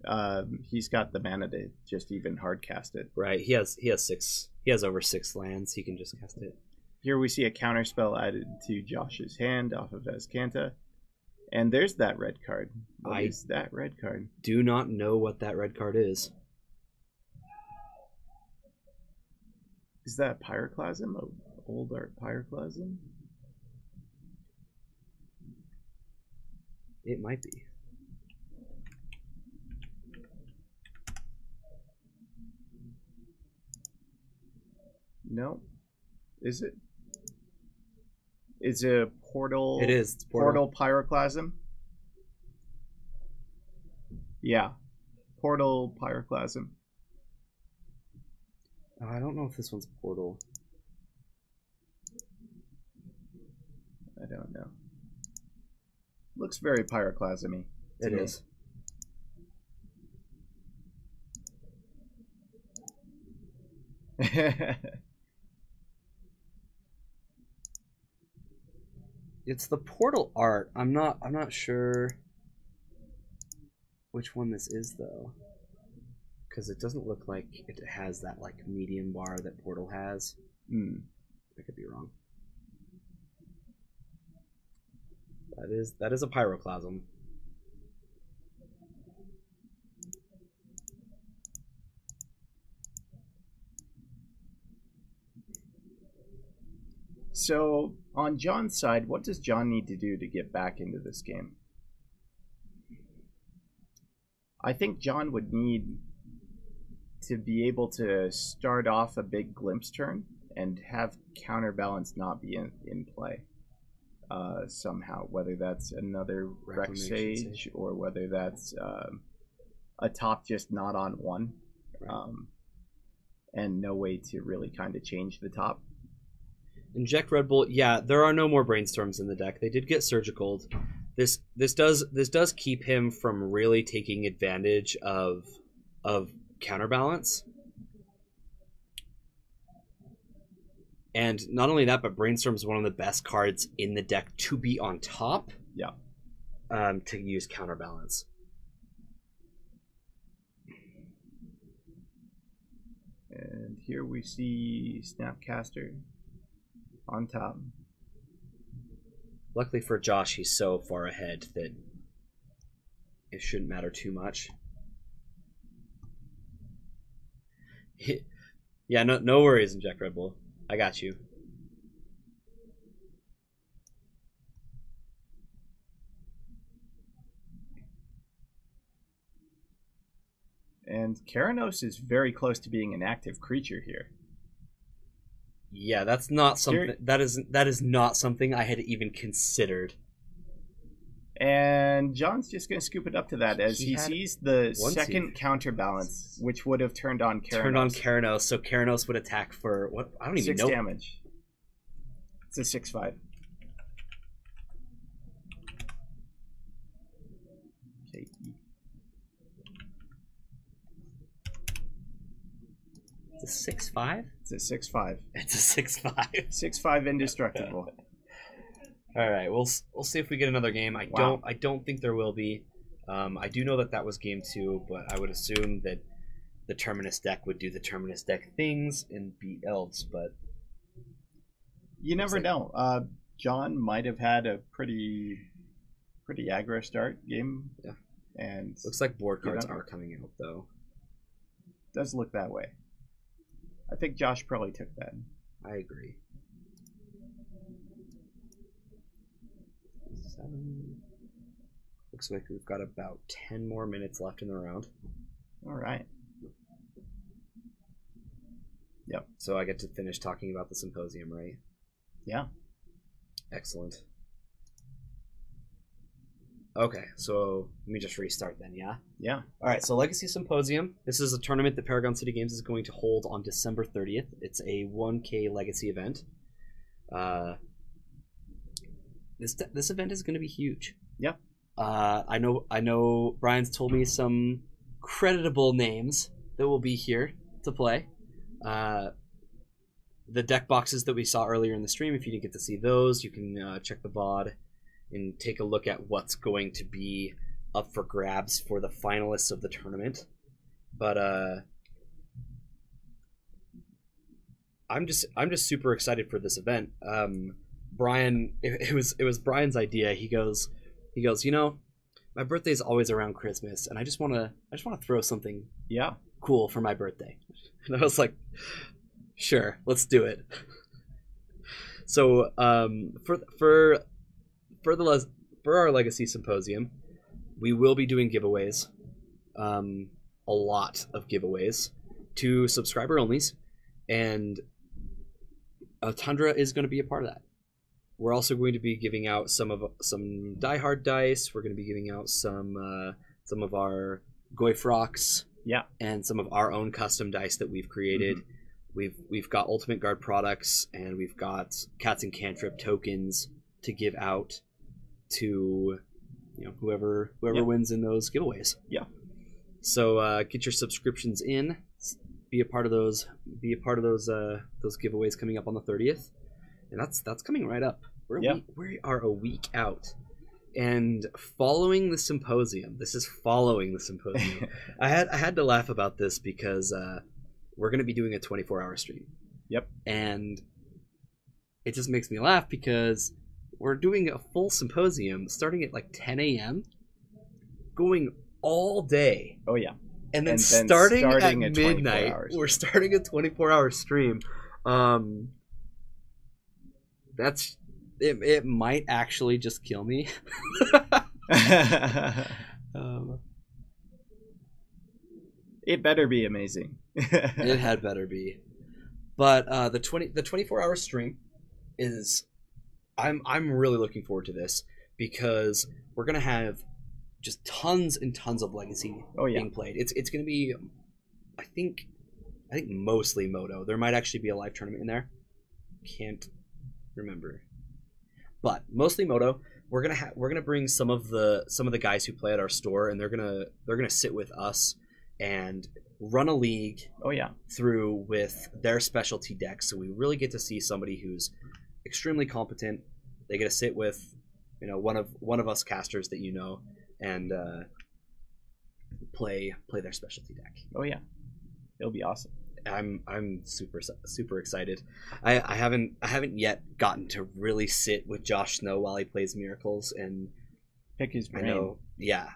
He's got the mana to just even hard cast it. Right. He has over 6 lands. He can just cast it. Here we see a counterspell added to Josh's hand off of Azcanta. And there's that red card. What is that red card? Do not know what that red card is. Is that Pyroclasm? Old art Pyroclasm? It might be. No. Is it? Is it a portal? It is. It's portal Pyroclasm? Yeah. Portal Pyroclasm. I don't know if this one's Portal. I don't know. Looks very Pyroclasm-y. It is. It's the Portal art. I'm not sure which one this is though, because it doesn't look like it has that like medium bar that Portal has. I could be wrong. That is a Pyroclasm. So, on John's side, what does John need to do to get back into this game? I think John would need to be able to start off a big glimpse turn and have counterbalance not be in play somehow, whether that's another Rex Sage or whether that's a top just not on one, and no way to really kind of change the top. Inject Red Bull. Yeah, there are no more Brainstorms in the deck. They did get Surgical. This does keep him from really taking advantage of counterbalance. And not only that, but Brainstorm is one of the best cards in the deck to be on top. Yeah. To use counterbalance. And here we see Snapcaster on top. Luckily for Josh, he's so far ahead that it shouldn't matter too much. Yeah, no worries, Inject Red Bull. I got you. And Keranos is very close to being an active creature here. Yeah, that's not something that is not something I had even considered. And John's just going to scoop it up to that as he sees the second counterbalance, which would have turned on Keranos. Turned on Keranos, so Keranos would attack for what? I don't even know. 6 damage. It's a 6/5. Okay. It's a 6/5? It's a 6/5. It's a 6/5. 6/5 indestructible. All right, we'll see if we get another game. I don't think there will be. I do know that was game 2, but I would assume that the Terminus deck would do the Terminus deck things and beat Elves, but you never know. John might have had a pretty aggro start game. Yeah. And looks like board cards are coming out though. Does look that way. I think Josh probably took that. I agree. 7. Looks like we've got about 10 more minutes left in the round. All right. Yep. So I get to finish talking about the symposium, right? Yeah. Excellent. Okay, so let me just restart then, yeah? Yeah. All right, so Legacy Symposium. This is a tournament that Paragon City Games is going to hold on December 30th. It's a 1K Legacy event. This event is going to be huge. Yep. I know Brian's told me some creditable names that will be here to play. The deck boxes that we saw earlier in the stream, if you didn't get to see those, you can check the VOD and take a look at what's going to be up for grabs for the finalists of the tournament. But I'm just super excited for this event. Brian, it was Brian's idea. He goes, you know, my birthday is always around Christmas, and I just want to throw something cool for my birthday. And I was like, sure, let's do it. So for our Legacy Symposium, we will be doing giveaways, a lot of giveaways to subscriber onlys, and Tundra is going to be a part of that. We're also going to be giving out some diehard dice. We're going to be giving out some of our Goyfrox, and some of our own custom dice that we've created. Mm-hmm. We've got Ultimate Guard products, and we've got Cats and Cantrip tokens to give out to, you know, whoever wins in those giveaways. Yeah. So get your subscriptions in. Be a part of those. Be a part of those giveaways coming up on the 30th, and that's coming right up. We are a week out, and following the symposium. This is following the symposium. I had to laugh about this because we're going to be doing a 24-hour stream. Yep. And it just makes me laugh because we're doing a full symposium starting at like 10 a.m., going all day. Oh yeah. And then starting at midnight, we're starting a 24-hour stream. That's it might actually just kill me. It better be amazing. It had better be. But the 24-hour stream is I'm really looking forward to this because we're gonna have just tons and tons of Legacy being played. It's gonna be I think mostly Moto. There might actually be a live tournament in there. Can't remember. But mostly Moto. We're gonna bring some of the guys who play at our store, and they're gonna sit with us and run a league through with their specialty decks. So we really get to see somebody who's extremely competent. They get to sit with, you know, one of us casters that you know, and play their specialty deck. Oh yeah, it'll be awesome. I'm super excited. I haven't yet gotten to really sit with Josh Snow while he plays Miracles and pick his brain. I know, yeah,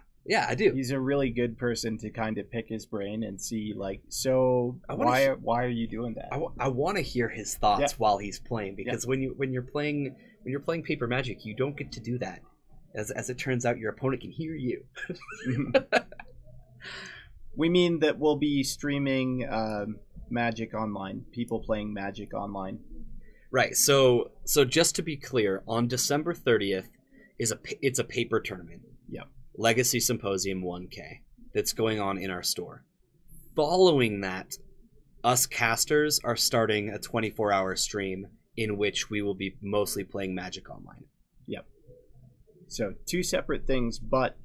I do. He's a really good person to kind of pick his brain and see, like, so why are you doing that? I want to hear his thoughts while he's playing, because when you're playing Paper Magic, you don't get to do that. As it turns out, your opponent can hear you. We mean that we'll be streaming Magic Online, people playing Magic Online. Right. So just to be clear, on December 30th it's a paper tournament. Yeah. Legacy Symposium 1K that's going on in our store. Following that, us casters are starting a 24-hour stream in which we will be mostly playing Magic Online. Yep. So 2 separate things, but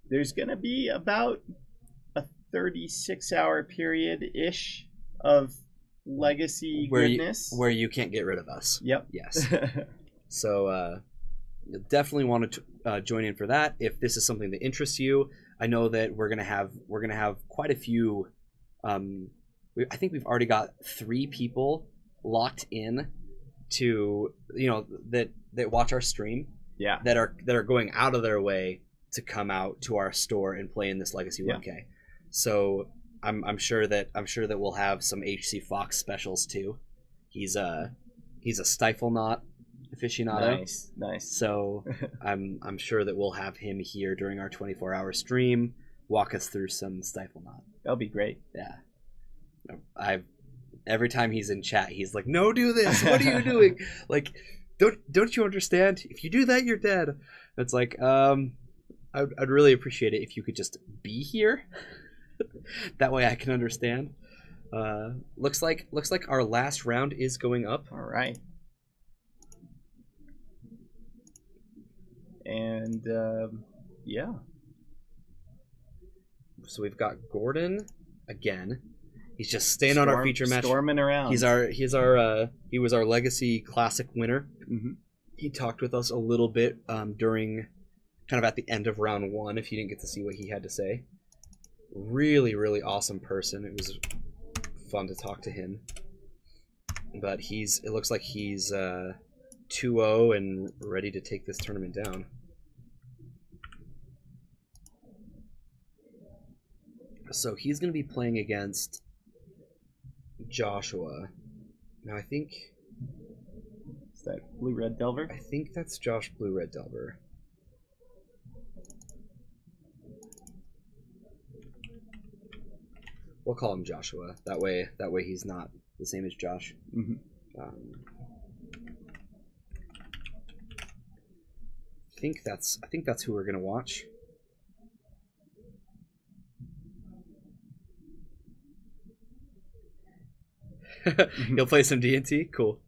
there's going to be about a 36-hour period-ish of Legacy goodness. Where you can't get rid of us. Yep. Yes. So you'll definitely want to join in for that if this is something that interests you. I know that we're gonna have quite a few. I think we've already got 3 people locked in to, you know, that watch our stream. Yeah. That are going out of their way to come out to our store and play in this Legacy 1K. So I'm sure that we'll have some HC Fox specials too. He's a Stifle Knot aficionado. Nice. So I'm sure that we'll have him here during our 24-hour stream, walk us through some Stifle Knot. That'll be great. Yeah. Every time he's in chat, he's like, "No, do this. What are you doing? Like, don't you understand? If you do that, you're dead." It's like, I'd really appreciate it if you could just be here. That way I can understand. Looks like our last round is going up. All right. And yeah. So we've got Gordon again. He's just staying on our feature match. Storming around. He was our Legacy Classic winner. Mm-hmm. He talked with us a little bit during, kind of at the end of round 1. If you didn't get to see what he had to say, really, really awesome person. It was fun to talk to him. But it looks like he's 2-0 and ready to take this tournament down. So he's going to be playing against Joshua. Now I think... Is that Blue-Red Delver? I think that's Josh Blue-Red Delver. We'll call him Joshua. That way he's not the same as Josh. Mm-hmm. I think that's who we're gonna watch. He'll play some D&T. Cool.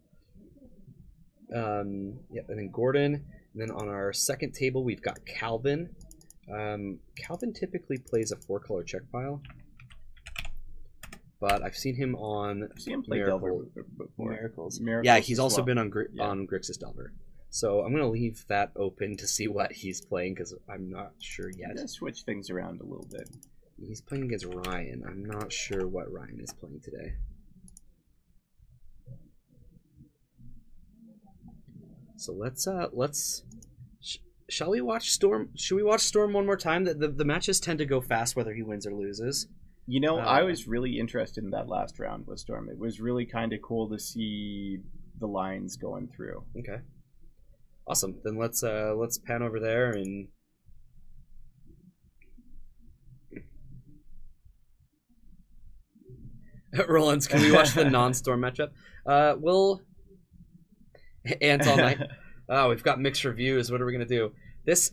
And then Gordon. And then on our second table, we've got Calvin. Calvin typically plays a 4-color check pile, but I've seen him play Delver before. Miracles. Yeah, he's also been on Grixis Delver. So I'm gonna leave that open to see what he's playing because I'm not sure yet. Let's switch things around a little bit. He's playing against Ryan. I'm not sure what Ryan is playing today. So shall we watch Storm? Should we watch Storm one more time? The matches tend to go fast whether he wins or loses. You know, I was really interested in that last round with Storm. It was really kind of cool to see the lines going through. Okay. Awesome. Then let's pan over there and Rollins, can we watch the non-Storm matchup? We'll Ant all night. Oh, we've got mixed reviews. What are we gonna do? This,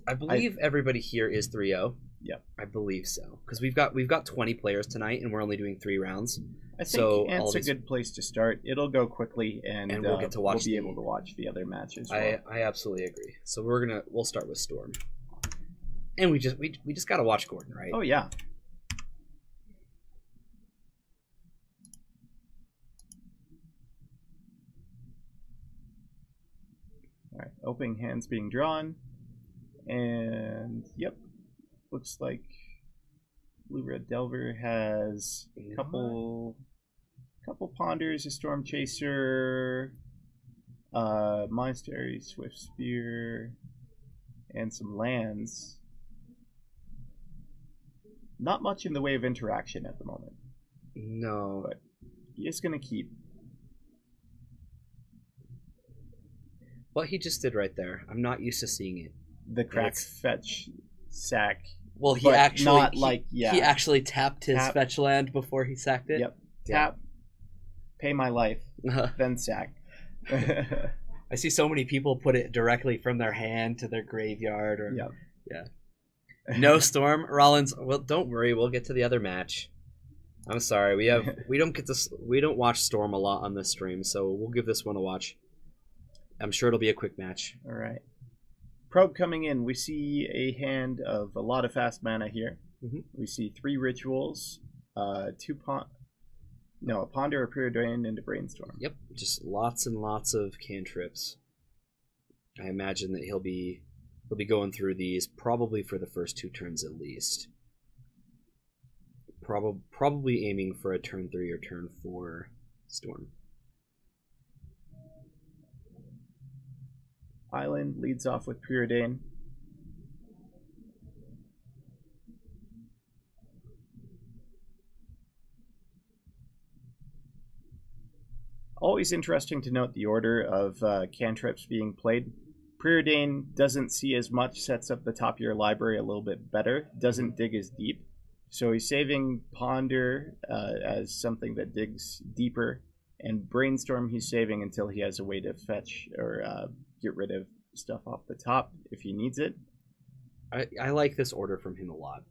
I believe everybody here is 3-0. Yep, I believe so because we've got 20 players tonight and we're only doing 3 rounds. I think Ant's a good place to start. It'll go quickly and we'll get to watch. We'll be able to watch the other matches. I absolutely agree. So we'll start with Storm, and we just gotta watch Gordon, right? Oh yeah. All right, opening hands being drawn, and yep, looks like Blue-Red Delver has a couple Ponders, a Storm Chaser, Monastery, Swift Spear, and some lands. Not much in the way of interaction at the moment. No, but he is going to keep. What he just did right there, I'm not used to seeing it. The crack fetch sack. Well, he actually he actually tapped his fetch land before he sacked it. Yep. Tap. Pay my life. Then sack. I see so many people put it directly from their hand to their graveyard. Or yep. Yeah. No Storm, Rollins. Well, don't worry. We'll get to the other match. I'm sorry. We don't watch Storm a lot on this stream, so we'll give this one a watch. I'm sure it'll be a quick match. All right. Probe coming in. We see a hand of a lot of fast mana here. Mm-hmm. We see 3 rituals, a Ponder, a Preordained, and a Brainstorm. Yep, just lots and lots of cantrips. I imagine that he'll be going through these probably for the first 2 turns at least. Probably aiming for a turn 3 or turn 4 Storm. Island leads off with Preordain. Always interesting to note the order of cantrips being played. Preordain doesn't see as much, sets up the top of your library a little bit better, doesn't dig as deep. So he's saving Ponder as something that digs deeper, and Brainstorm he's saving until he has a way to fetch or get rid of stuff off the top if he needs it. I like this order from him a lot.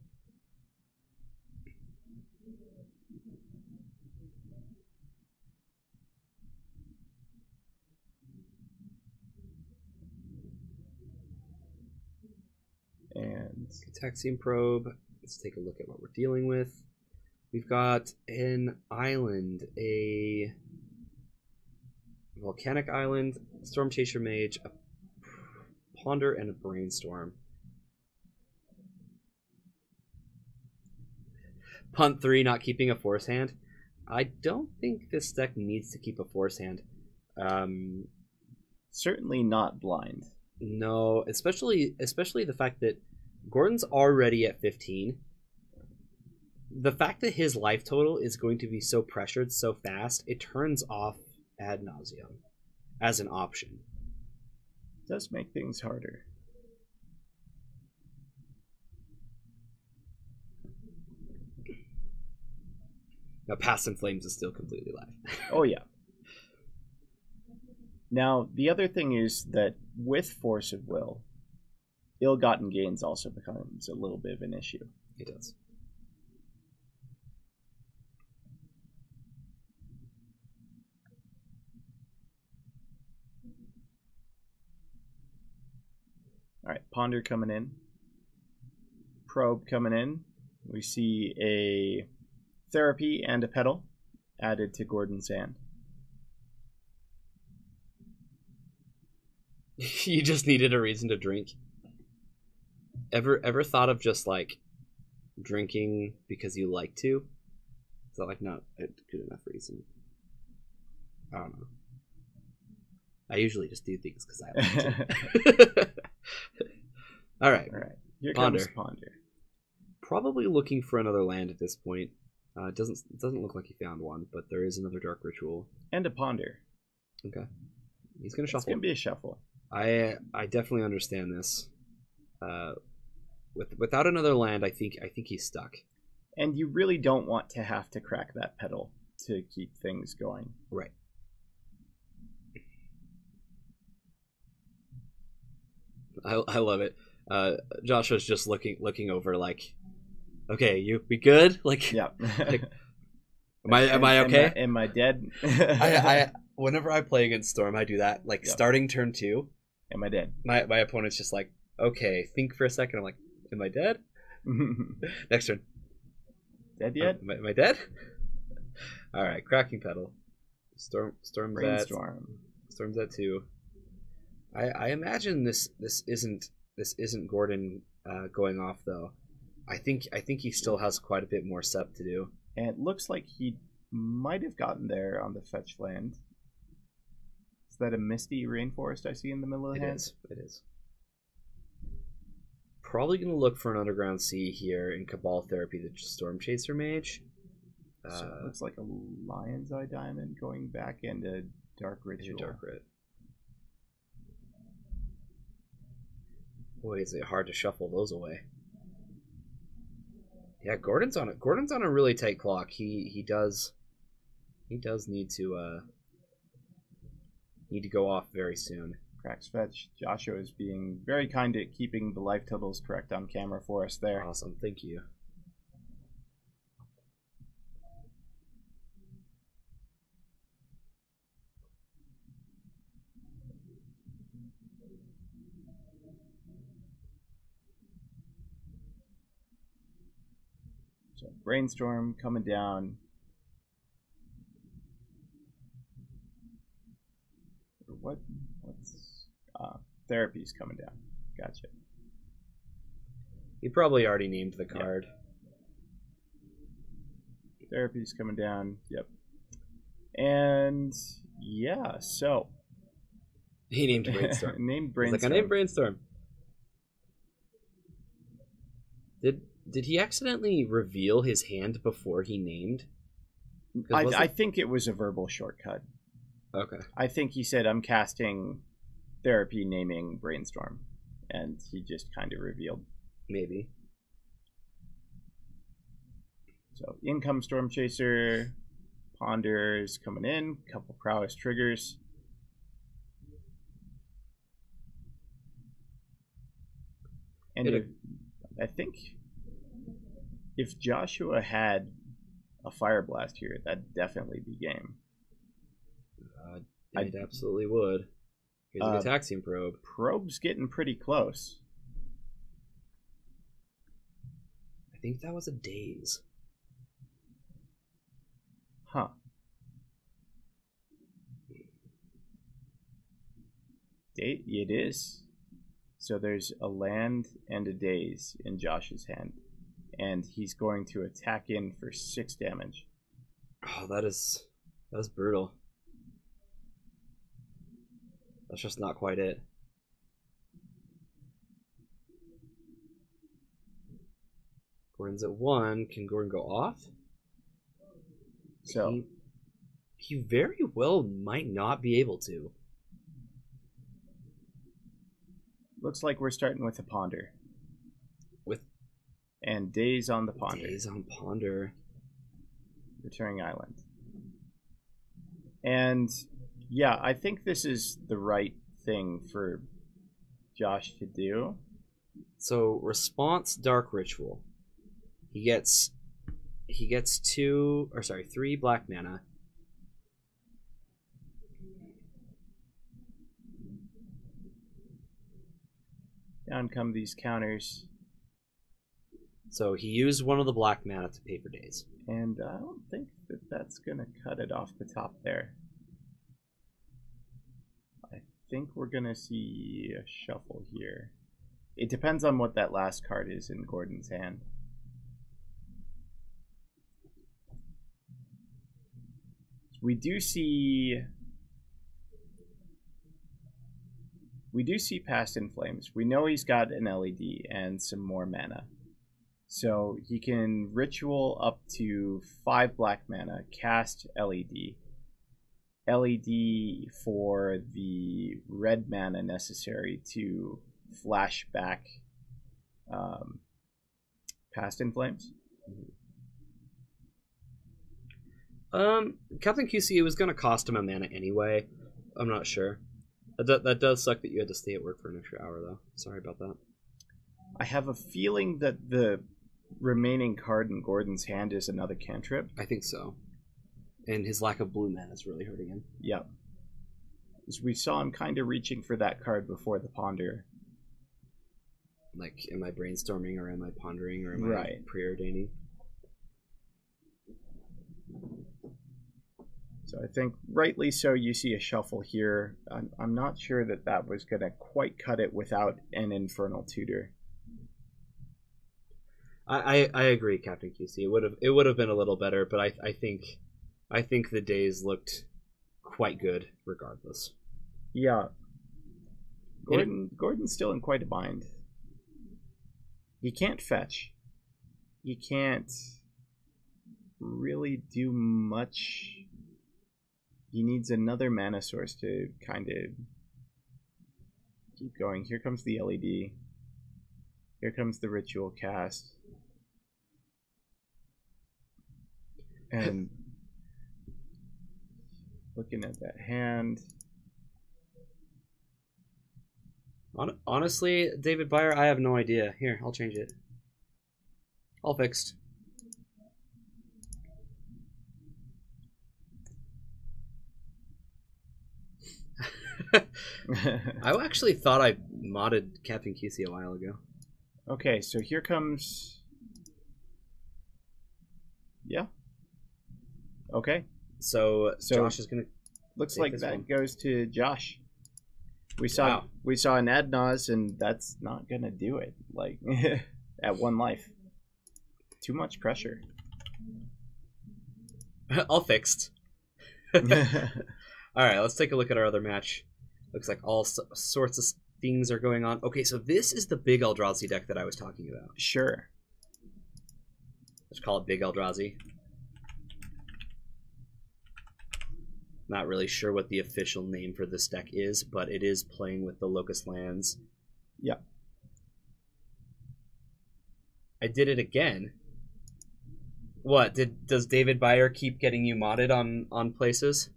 And Cataxium Probe. Let's take a look at what we're dealing with. We've got an island, a volcanic island, Storm Chaser Mage, a Ponder, and a Brainstorm. Punt 3, not keeping a Force Hand. I don't think this deck needs to keep a Force Hand. certainly not blind. No, especially the fact that Gordon's already at 15. The fact that his life total is going to be so pressured so fast, it turns off ad nauseum as an option. Does make things harder. Now, Past in Flames is still completely live. Oh, yeah. Now, the other thing is that with Force of Will, ill-gotten gains also becomes a little bit of an issue. It does. All right, Ponder coming in. Probe coming in. We see a Therapy and a Petal added to Gordon's hand. You just needed a reason to drink. Ever thought of just like drinking because you like to? Is that like not a good enough reason? I don't know. I usually just do things because I like to. All right. Here Ponder. comes Ponder. Probably looking for another land at this point. It doesn't look like he found one, but there is another Dark Ritual. And a Ponder. Okay. He's gonna shuffle. It's gonna be a shuffle. I definitely understand this. Without another land, I think he's stuck. And you really don't want to have to crack that Petal to keep things going. Right. I love it. Joshua's just looking over like, okay, we good? Like, yeah. Like, am I okay? Am I dead? I whenever I play against Storm, I do that. Like, starting turn 2. Am I dead? My opponent's just like, okay, think for a second. I'm like, am I dead? Next turn. Dead yet? Am I dead? All right, Cracking Petal. Storm's Brainstorm. Storm's at 2. I imagine this isn't Gordon going off though. I think he still has quite a bit more setup to do. And it looks like he might have gotten there on the fetch land. Is that a Misty Rainforest I see in the middle of the hand? It is. Probably going to look for an Underground Sea here in Cabal Therapy, the Storm Chaser Mage. So it looks like a Lion's Eye Diamond going back and a Dark Ritual. Dark Rit. Boy, is it hard to shuffle those away. Yeah, Gordon's on a really tight clock. He does need to go off very soon. Cracks fetch. Joshua is being very kind at keeping the life totals correct on camera for us there. Awesome, thank you. So Brainstorm coming down. What's Therapy's coming down. Gotcha. You probably already named the card. Yep. Therapy's coming down. Yep. And yeah, so He named Brainstorm. named Brainstorm. Like, I named Brainstorm. Did he accidentally reveal his hand before he named? I think it was a verbal shortcut. Okay. I think he said, I'm casting therapy naming Brainstorm. And he just kind of revealed. Maybe. So in comes Storm Chaser. Ponders coming in. Couple prowess triggers. And I think if Joshua had a Fire Blast here, that'd definitely be game. It absolutely would. Because the Ataxian Probe. Probe's getting pretty close. I think that was a Daze. Huh. It is. So there's a land and a Daze in Josh's hand. And he's going to attack in for 6 damage. Oh, that is brutal. That's just not quite it. Gordon's at 1. Can Gordon go off? So he very well might not be able to. Looks like we're starting with a Ponder. And Daze on the Ponder. Daze on Ponder. Returning Island. And yeah, I think this is the right thing for Josh to do. So response Dark Ritual. He gets 3 black mana. Down come these counters. So he used one of the black mana to pay for Daze. And I don't think that that's going to cut it off the top there. I think we're going to see a shuffle here. It depends on what that last card is in Gordon's hand. We do see Past in Flames. We know he's got an LED and some more mana. So he can ritual up to 5 black mana, cast LED. LED for the red mana necessary to flash back Past in Flames. Captain QC was going to cost him a mana anyway. I'm not sure. That does suck that you had to stay at work for an extra hour, though. Sorry about that. I have a feeling that the remaining card in Gordon's hand is another cantrip. I think so. And his lack of blue mana is really hurting him. Yep. As we saw him kind of reaching for that card before the Ponder. Like, am I brainstorming, or am I pondering, or am I preordaining? So I think rightly so you see a shuffle here. I'm not sure that was going to quite cut it without an Infernal Tutor. I agree, Captain QC. It would have been a little better, but I think the Daze looked quite good regardless. Yeah. Gordon's still in quite a bind. He can't fetch. He can't really do much. He needs another mana source to kind of keep going. Here comes the LED. Here comes the ritual cast. And looking at that hand. Honestly, David Byer, I have no idea. Here, I'll change it. All fixed. I actually thought I modded Captain QC a while ago. Okay, so here comes... Yeah. Okay. So Josh is going to... Looks like that goes to Josh. We saw an ad nause, and that's not going to do it. Like, at 1 life. Too much pressure. All fixed. Alright, let's take a look at our other match. Looks like all sorts of things are going on. Okay, so this is the big Eldrazi deck that I was talking about. Sure. Let's call it Big Eldrazi. Not really sure what the official name for this deck is, but it is playing with the Locust lands. Yeah. I did it again. What? Does David Byer keep getting you modded on places?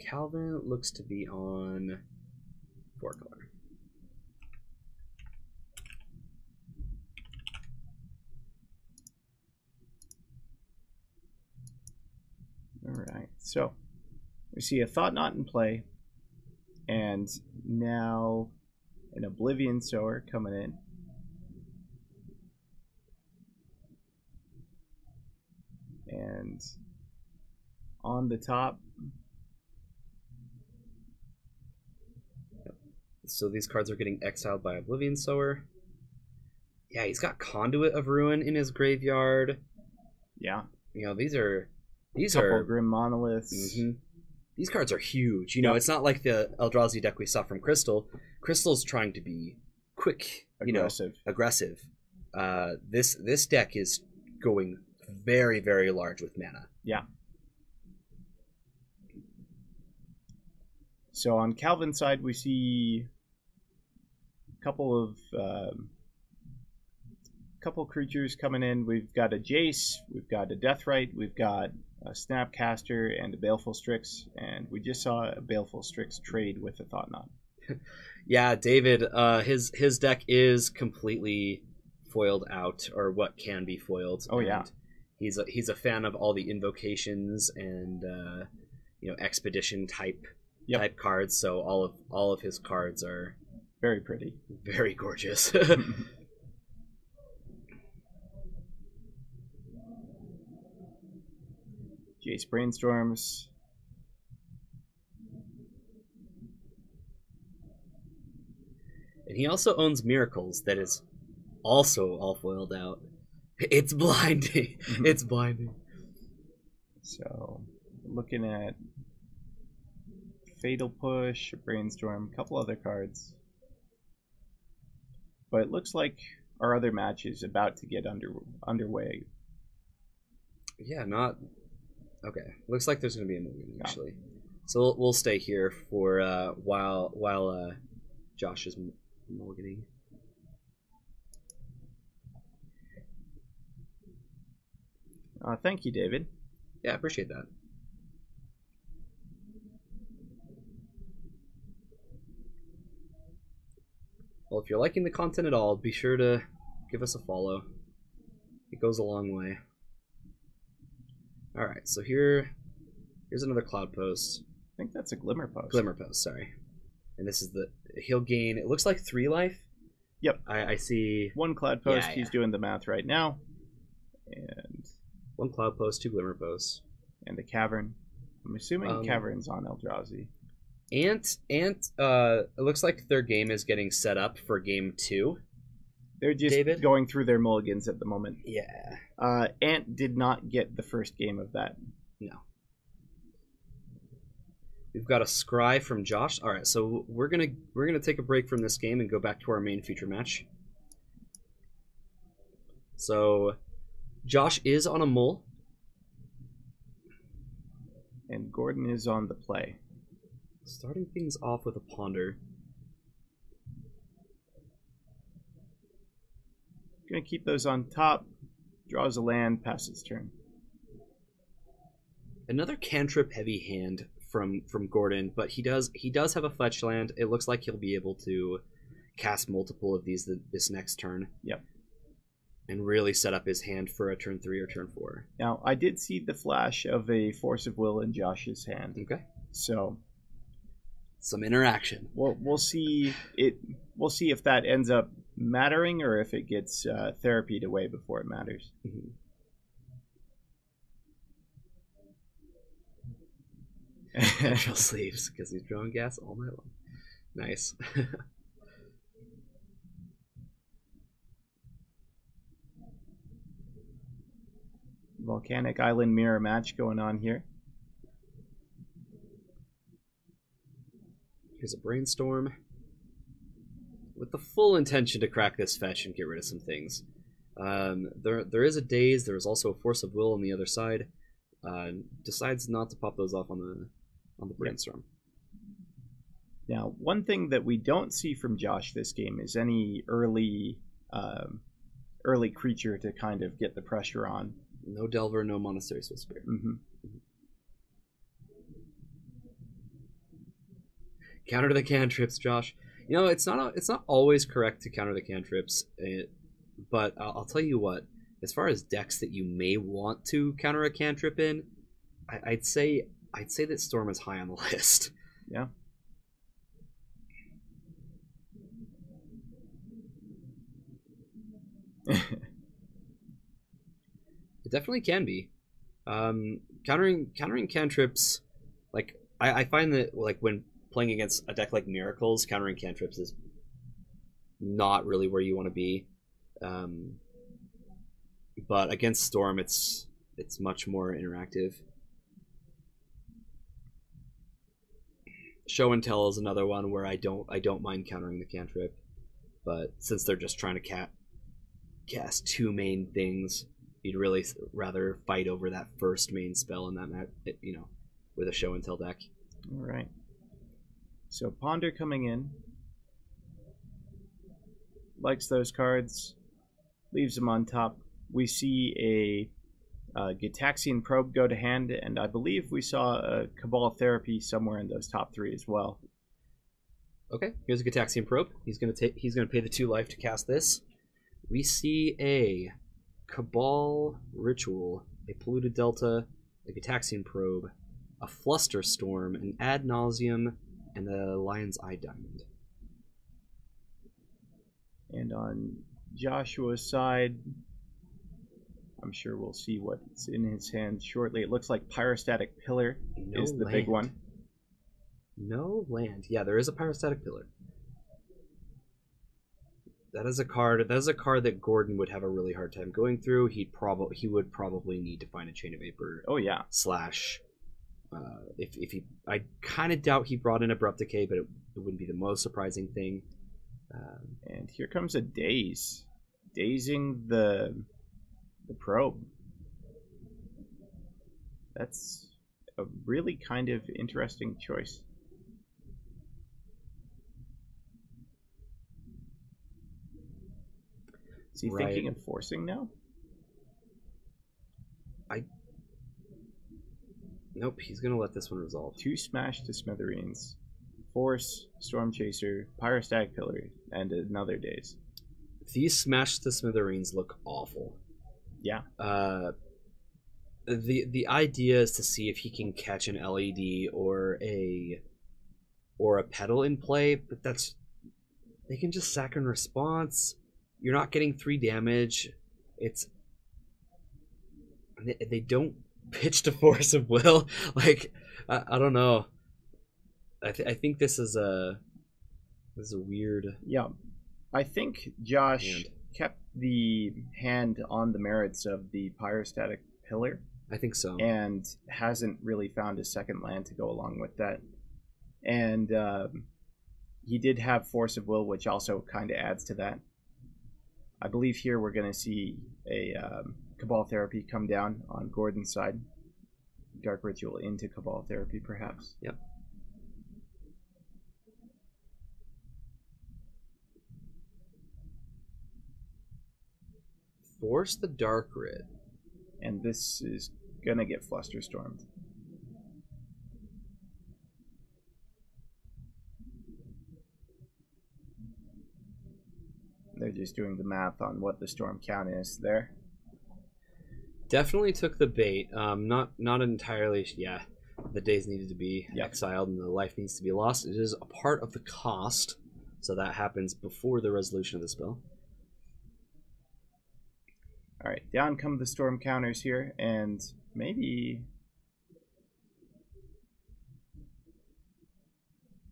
Calvin looks to be on 4-color. All right, so we see a Thought Knot in play, and now an Oblivion Sower coming in. And on the top, so these cards are getting exiled by Oblivion Sower. Yeah, he's got Conduit of Ruin in his graveyard. yeah, You know, these are Grim Monoliths. These cards are huge. You know, Yep. it's not like the Eldrazi deck we saw from Crystal. Crystal's trying to be quick, Aggressive. aggressive. This deck is going very, very large with mana. Yeah. So on Calvin's side, we see a couple of creatures coming in. We've got a Jace, we've got a Deathrite, we've got a Snapcaster, and a Baleful Strix. And we just saw a Baleful Strix trade with a Thought Knot. Yeah, David, his deck is completely foiled out, or what can be foiled. Oh, yeah. And he's a fan of all the invocations and expedition type cards. So all of his cards are Very pretty. very gorgeous. Jace Brainstorms. And he also owns Miracles that is also all foiled out. It's blinding. It's blinding. So, looking at Fatal Push, Brainstorm, a couple other cards. But it looks like our other match is about to get underway. Yeah, not... Okay. Looks like there's going to be a movie, actually. So we'll stay here for while Josh is mulliganing. Thank you, David. Yeah, I appreciate that. Well, if you're liking the content at all, be sure to give us a follow. It goes a long way. Alright, so here's another Cloud Post. I think that's a Glimmer Post. Glimmer Post, sorry. And this is he'll gain, it looks like 3 life. Yep. I see. 1 Cloud Post, Yeah, he's doing the math right now. And 1 Cloud Post, 2 Glimmer Posts. and a Cavern. I'm assuming Cavern's on Eldrazi. Ant, it looks like their game is getting set up for game 2. They're just David? going through their mulligans at the moment. Yeah. Ant did not get the first game of that. No. We've got a scry from Josh. All right, so we're gonna take a break from this game and go back to our main feature match. So, Josh is on a mull. And Gordon is on the play. Starting things off with a ponder. Gonna keep those on top. Draws a land, passes turn. Another cantrip heavy hand from Gordon, but he does have a fetch land. It looks like he'll be able to cast multiple of these this next turn. Yep. And really set up his hand for a turn 3 or turn 4. Now, I did see the flash of a Force of Will in Josh's hand. Okay. So Some interaction. we'll see it. We'll see if that ends up mattering or if it gets therapied away before it matters. Mm-hmm. Natural sleeves because he's drawing gas all night long. Nice. Volcanic Island mirror match going on here. Here's a brainstorm with the full intention to crack this fetch and get rid of some things. There is a Daze. There's also a Force of Will on the other side. Decides not to pop those off on the Brainstorm. Now, one thing that we don't see from Josh this game is any early creature to kind of get the pressure on. No Delver, no Monastery Swiftspear. Mm-hmm. Counter the cantrips, Josh. You know, it's not always correct to counter the cantrips, but I'll tell you what. As far as decks that you may want to counter a cantrip in, I'd say that Storm is high on the list. Yeah. It definitely can be. Countering cantrips, like I find that like when playing against a deck like Miracles, countering cantrips is not really where you want to be. But against Storm, it's much more interactive. Show and Tell is another one where I don't mind countering the cantrip, but since they're just trying to cast two main things, you'd really rather fight over that first main spell in that with a Show and Tell deck. All right. So Ponder coming in, likes those cards, leaves them on top. We see a Gitaxian Probe go to hand, and I believe we saw a Cabal Therapy somewhere in those top three as well. Okay, here's a Gitaxian Probe. He's gonna pay the 2 life to cast this. We see a Cabal Ritual, a Polluted Delta, a Gitaxian Probe, a Flusterstorm, an Ad Nauseam, and a Lion's Eye Diamond. And on Joshua's side, I'm sure we'll see what's in his hand shortly. It looks like Pyrostatic Pillar is the big one. No land. Yeah, there is a Pyrostatic Pillar. That is a card that Gordon would have a really hard time going through. He would probably need to find a Chain of Vapor. Oh yeah. Slash. If he, I kind of doubt he brought in Abrupt Decay, but it wouldn't be the most surprising thing. And here comes a Daze, dazing the probe. That's a really kind of interesting choice. Is he thinking of forcing now? Nope, he's gonna let this one resolve. 2 Smash to Smithereens, Force, Storm Chaser, Pyrostatic Pillar, and another Daze. These Smash to Smithereens look awful. Yeah. The idea is to see if he can catch an LED or a Petal in play, but they can just sack in response. You're not getting 3 damage. They don't pitch to Force of Will. Like I don't know. I think this is a weird. Yeah, I think Josh kept the hand on the merits of the Pyrostatic Pillar. I think so. And hasn't really found a second land to go along with that. And he did have Force of Will, which also kind of adds to that. I believe here we're going to see a Cabal Therapy come down on Gordon's side. Dark Ritual into Cabal Therapy, perhaps. Yep. Force the Dark Rit. And this is going to get Flusterstormed. They're just doing the math on what the storm count is there. Definitely took the bait. Not entirely. Yeah, the days needed to be exiled and the life needs to be lost. It is a part of the cost, so that happens before the resolution of the spell. All right, down come the storm counters here, and maybe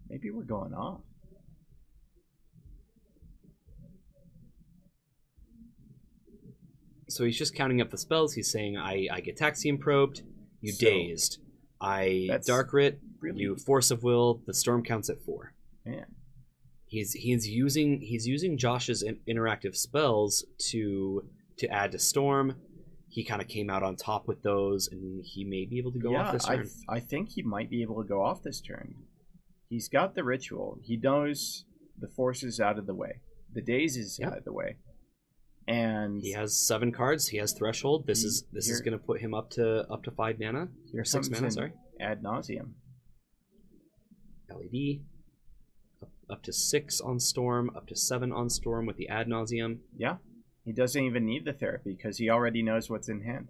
we're going off. So he's just counting up the spells. He's saying, I get Taxium Probed, you dazed. I Dark Writ, you Force of Will, the storm counts at 4. Man. He's using Josh's interactive spells to to add to Storm. He kind of came out on top with those, and he may be able to go off this turn. I think he might be able to go off this turn. He's got the ritual. He knows the forces out of the way. The daze is out of the way. And he has 7 cards. He has Threshold. This is going to put him up to 5 mana. Here or 6 mana, sorry. Ad nauseum. LED. Up to 6 on Storm, up to 7 on Storm with the ad nauseum. Yeah. He doesn't even need the therapy because he already knows what's in hand.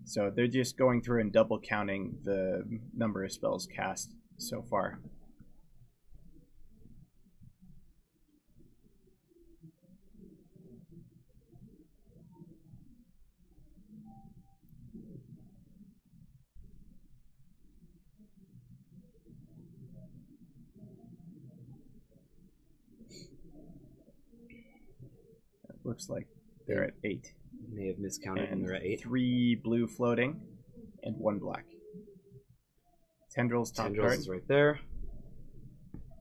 So they're just going through and double counting the number of spells cast so far. It looks like they're at 8. May have miscounted and they're at 8. 3 blue floating and 1 black. Tendrils top Tendrils card. is right there.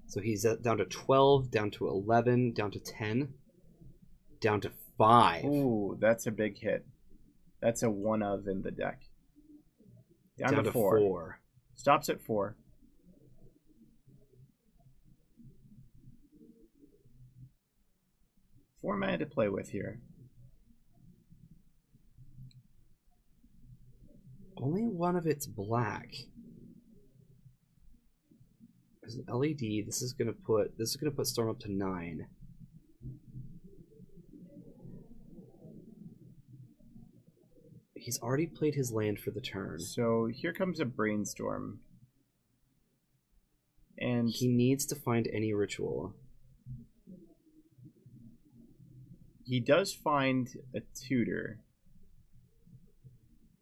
So he's down to 12, down to 11, down to 10, down to 5. Ooh, that's a big hit. That's a 1 of in the deck. Down to 4. Stops at 4. Four mana to play with here. Only one of it's black. There's an LED. This is gonna put Storm up to 9. He's already played his land for the turn. So here comes a brainstorm. And he needs to find any ritual. He does find a tutor.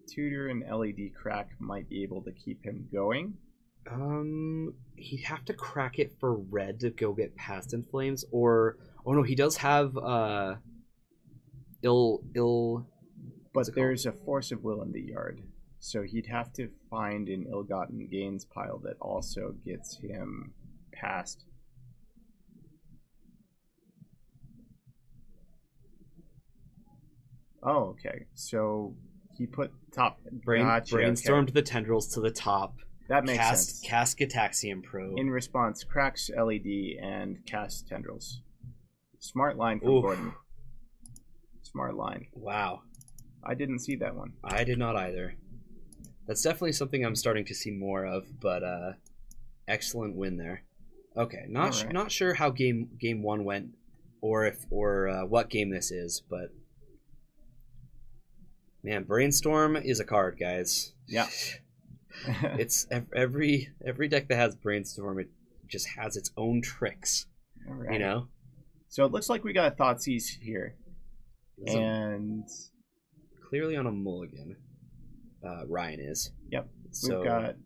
Tutor and LED crack might be able to keep him going. He'd have to crack it for red to go get past in flames, or oh no, he does have but there's a force of will in the yard, so he'd have to find an ill-gotten gains pile that also gets him past. Oh, okay. So he put top brainstormed the tendrils to the top. That makes sense. Cast Gataxian Probe. In response, cracks LED and casts tendrils. Smart line from Gordon. Smart line. Wow. I didn't see that one. I did not either. That's definitely something I'm starting to see more of, but excellent win there. Okay, not sure how game 1 went, or what game this is, but man, Brainstorm is a card, guys. Yeah. It's every deck that has Brainstorm, it just has its own tricks. All right. You know? So it looks like we got a Thoughtseize here. And clearly on a mulligan. Ryan is. Yep. So, we've got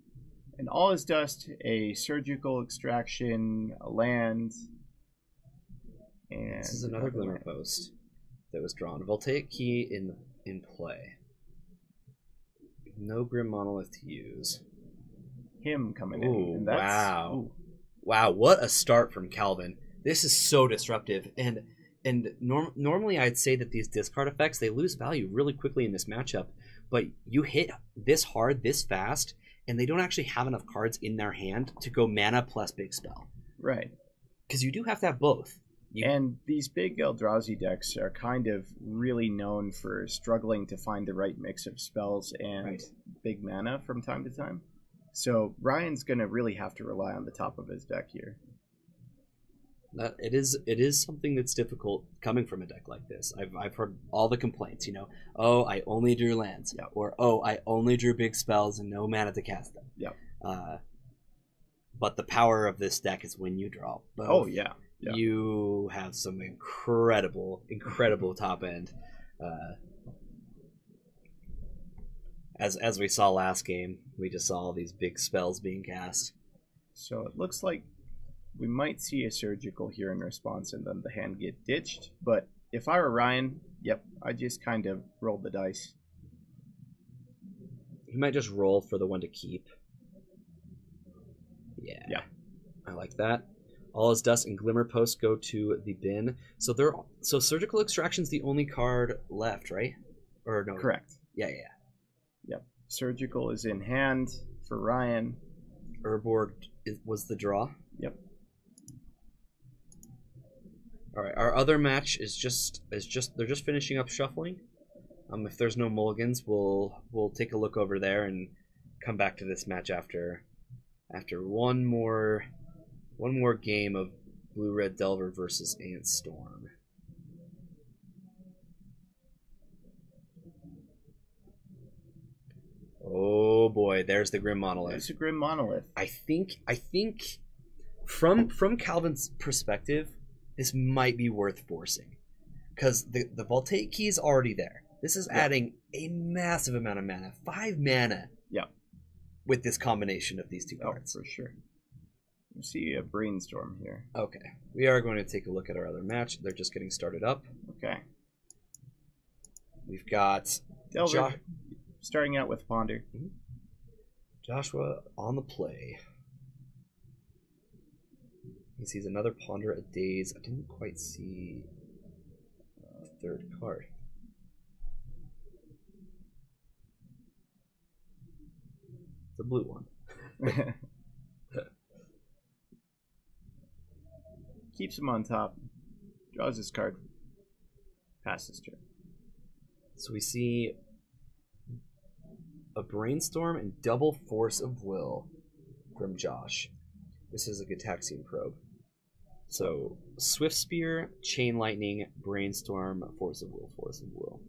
an All Is Dust, a Surgical Extraction, a land, and this is another Glimmer Post that was drawn. Voltaic Key in play. No Grim Monolith to use. Him coming in. And that's, wow. Wow, what a start from Calvin. This is so disruptive. And normally I'd say that these discard effects, they lose value really quickly in this matchup. But you hit this hard, this fast, and they don't actually have enough cards in their hand to go mana plus big spell. Right. Because you do have to have both. And these big Eldrazi decks are kind of really known for struggling to find the right mix of spells and big mana from time to time. So Ryan's going to really have to rely on the top of his deck here. It is something that's difficult coming from a deck like this. I've heard all the complaints, you know. Oh, I only drew lands. Yep. Or, oh, I only drew big spells and no mana to cast them. Yep. But the power of this deck is when you draw both. Oh, yeah. Yeah. You have some incredible top end. As we saw last game, we just saw all these big spells being cast. So it looks like we might see a Surgical here in response and then the hand get ditched. But if I were Ryan, yep, I just kind of rolled the dice. He might just roll for the one to keep. Yeah. Yeah. I like that. All his dust and glimmer posts go to the bin. So surgical extraction's the only card left, right? Or no? Correct. Yeah. Yep. Surgical is in hand for Ryan. Urborg was the draw. Yep. All right. Our other match is just they're just finishing up shuffling. If there's no mulligans, we'll take a look over there and come back to this match after one more game of Blue Red Delver versus Ant Storm. Oh boy, there's the Grim Monolith. There's a Grim Monolith. I think from Calvin's perspective, this might be worth forcing. Because the Voltaic key is already there. This is adding a massive amount of mana. 5 mana. Yeah. With this combination of these two cards. For sure. You see a Brainstorm here. Okay. We are going to take a look at our other match. They're just getting started up. Okay. We've got Delver starting out with Ponder. Joshua on the play. He sees another Ponder a Daze. I didn't quite see the third card. The blue one. Keeps him on top. Draws his card. Passes turn. So we see a Brainstorm and double Force of Will from Josh. This is a Gitaxian Probe. So Swift Spear, Chain Lightning, Brainstorm, Force of Will, Force of Will.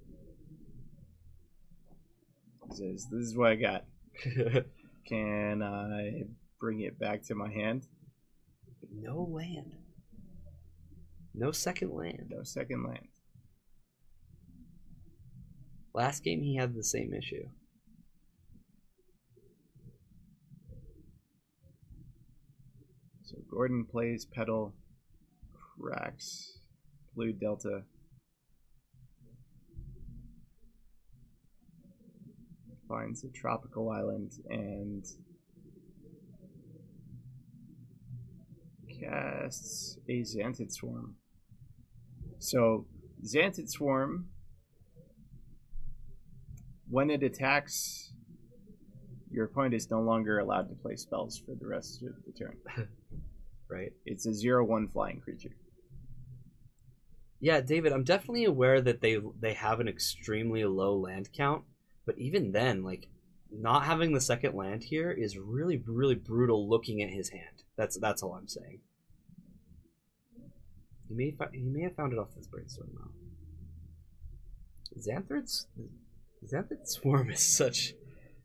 This is what I got. Can I bring it back to my hand? No land. No second land. No second land. Last game he had the same issue. So Gordon plays Petal, cracks Blue Delta. Finds a tropical island and casts a Xantid Swarm. So Xantid Swarm, when it attacks, your opponent is no longer allowed to play spells for the rest of the turn. Right? It's a 0/1 flying creature. Yeah, David, I'm definitely aware that they have an extremely low land count, but even then, like, not having the second land here is really, really brutal looking at his hand. That's all I'm saying. He may have found it off this Brainstorm now. Xanthid Swarm is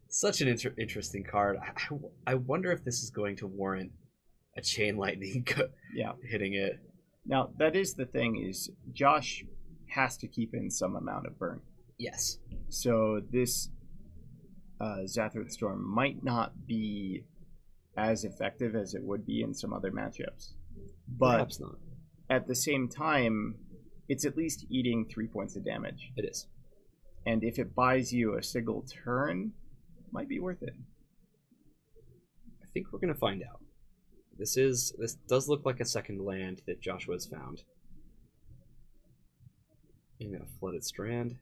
such an interesting card. I wonder if this is going to warrant a Chain Lightning hitting it. Now, that is the thing, is Josh has to keep in some amount of burn. Yes. So this Xanthid Storm might not be as effective as it would be in some other matchups. But perhaps not. At the same time, it's at least eating 3 points of damage. It is. And if it buys you a single turn, it might be worth it. I think we're going to find out. This does look like a second land that Joshua's found. In a Flooded Strand.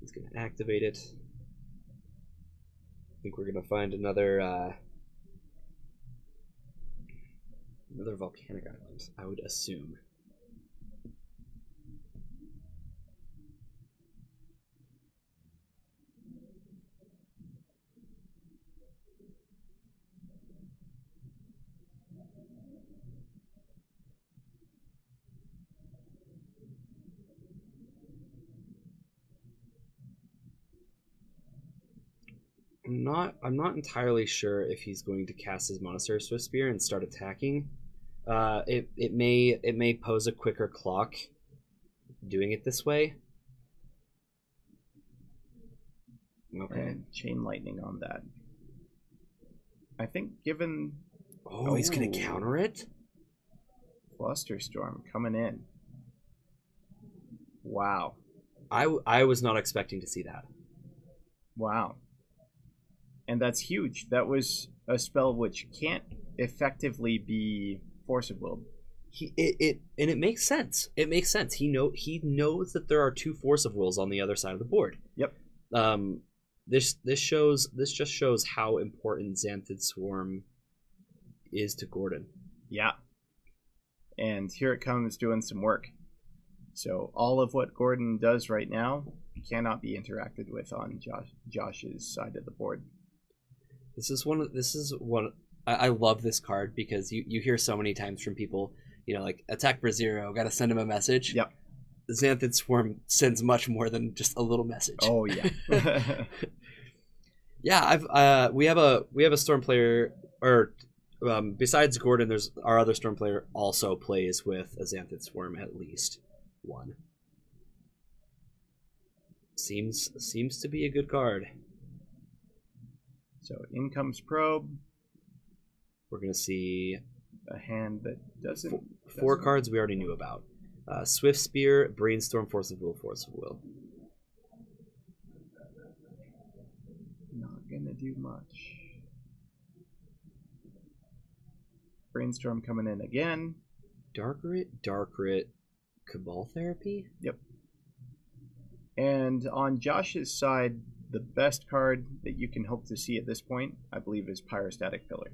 He's going to activate it. I think we're going to find another volcanic island, I would assume. I'm not entirely sure if he's going to cast his Monastery Swift Spear and start attacking. It may pose a quicker clock doing it this way. Okay. And Chain Lightning on that. I think given... Oh, he's going to counter it? Flusterstorm coming in. Wow. I was not expecting to see that. Wow. And that's huge. That was a spell which can't effectively be Force of Will. It makes sense. It makes sense. He knows that there are 2 Force of Wills on the other side of the board. Yep. This just shows how important Xanthid Swarm is to Gordon. Yeah. And here it comes doing some work. So all of what Gordon does right now cannot be interacted with on Josh's side of the board. This is one. I love this card because you hear so many times from people, like attack for 0, got to send him a message. Yep. The Xanthid Swarm sends much more than just a little message. Oh yeah. Yeah, we have a Storm player, or besides Gordon, there's our other Storm player also plays with a Xanthid Swarm at least one. Seems to be a good card. So in comes Probe. We're gonna see a hand that doesn't. 4 cards we already knew about. Swift Spear, Brainstorm, Force of Will, Force of Will. Not gonna do much. Brainstorm coming in again. Darkrit, Cabal Therapy? Yep. And on Josh's side, the best card that you can hope to see at this point, I believe, is Pyrostatic Pillar.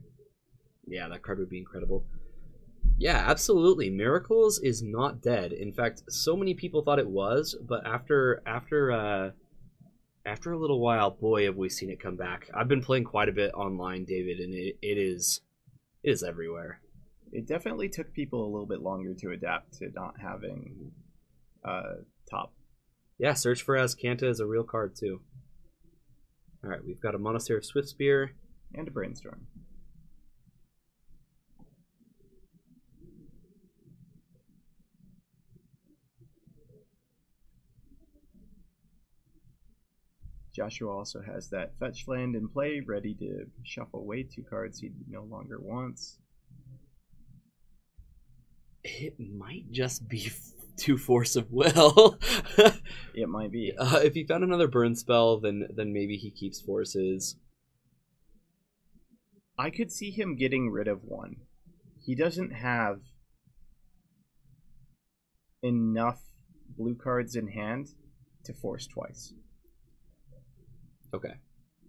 Yeah, that card would be incredible. Yeah, absolutely. Miracles is not dead. In fact, so many people thought it was, but after a little while, boy, have we seen it come back. I've been playing quite a bit online, David, and it is everywhere. It definitely took people a little bit longer to adapt to not having top. Yeah, Search for Azcanta is a real card too. All right, we've got a Monastery of Swift Spear and a Brainstorm. Joshua also has that fetch land in play, ready to shuffle away 2 cards he no longer wants. It might just be 2 Force of Will. It might be. If he found another burn spell, then maybe he keeps forces. I could see him getting rid of 1. He doesn't have enough blue cards in hand to force twice. Okay.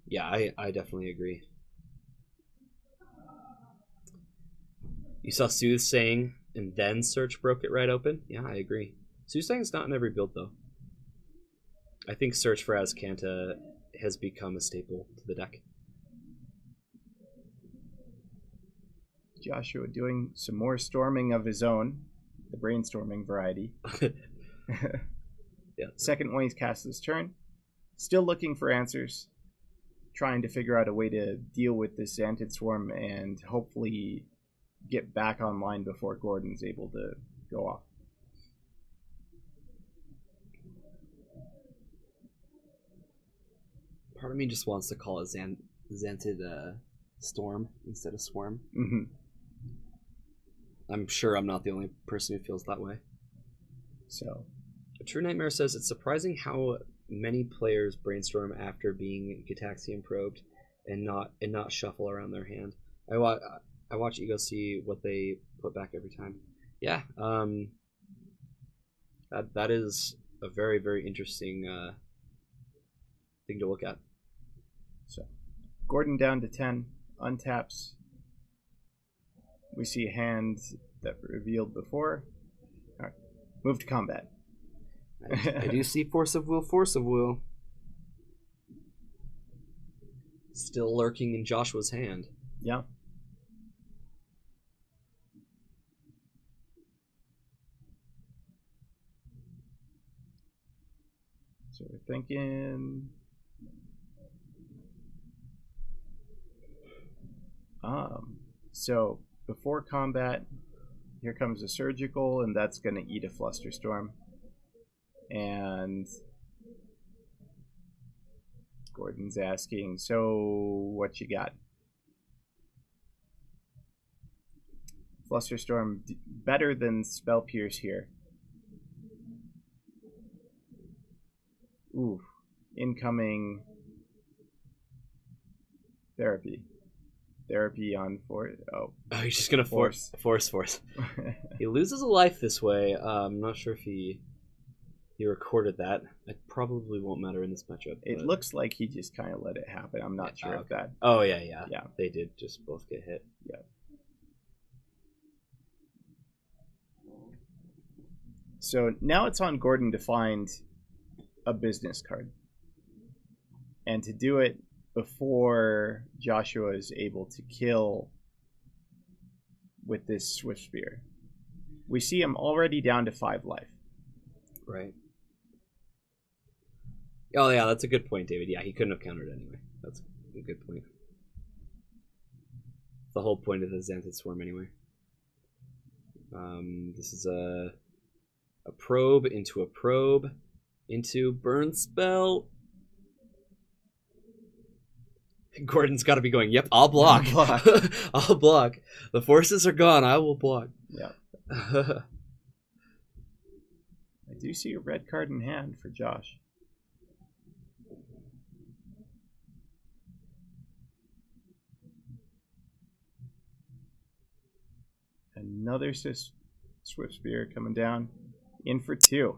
Yeah, I definitely agree. You saw Soothsaying and then Search broke it right open? Yeah, I agree. Soothsaying's not in every build, though. I think Search for Azcanta has become a staple to the deck. Joshua doing some more storming of his own, the brainstorming variety. Yeah. Second one he's cast this turn. Still looking for answers. Trying to figure out a way to deal with this Xanthid Swarm and hopefully get back online before Gordon's able to go off. Part of me just wants to call it Xanthid Storm instead of Swarm. Mm-hmm. I'm sure I'm not the only person who feels that way. So, A True Nightmare says it's surprising how many players brainstorm after being Gitaxian probed and not shuffle around their hand. I watch Ego see what they put back every time. Yeah, that is a very, very interesting thing to look at. So, Gordon down to 10, untaps. We see a hand that revealed before. All right, move to combat. I do see Force of Will. Still lurking in Joshua's hand. Yeah. So we're thinking... So before combat, here comes a Surgical, and that's going to eat a Flusterstorm. And Gordon's asking, so what you got? Flusterstorm better than Spell Pierce here. Ooh, incoming Therapy on force. Oh, he's just gonna force. He loses a life this way. I'm not sure if he recorded that. It probably won't matter in this matchup. It looks like he just kind of let it happen. I'm not sure if that. Oh yeah. They did just both get hit. Yeah. So now it's on Gordon to find a business card, and to do it before Joshua is able to kill with this Swift Spear. We see him already down to 5 life. Right. Oh yeah, that's a good point, David. Yeah, he couldn't have countered anyway. That's a good point. The whole point of the Xanthid Swarm anyway. This is a probe into burn spell. Gordon's got to be going, yep, I'll block. I'll block. The forces are gone. I will block. Yeah. I do see a red card in hand for Josh. Another Swift Spear coming down. In for 2.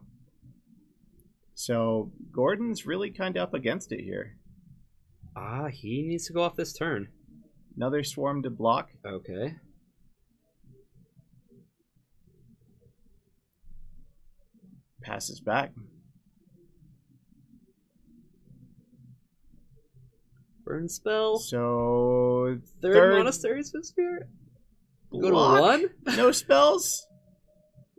So Gordon's really kind of up against it here. He needs to go off this turn. Another swarm to block. Okay. Passes back. Burn spell. So third Monastery Swift Spear. Go to 1. No spells.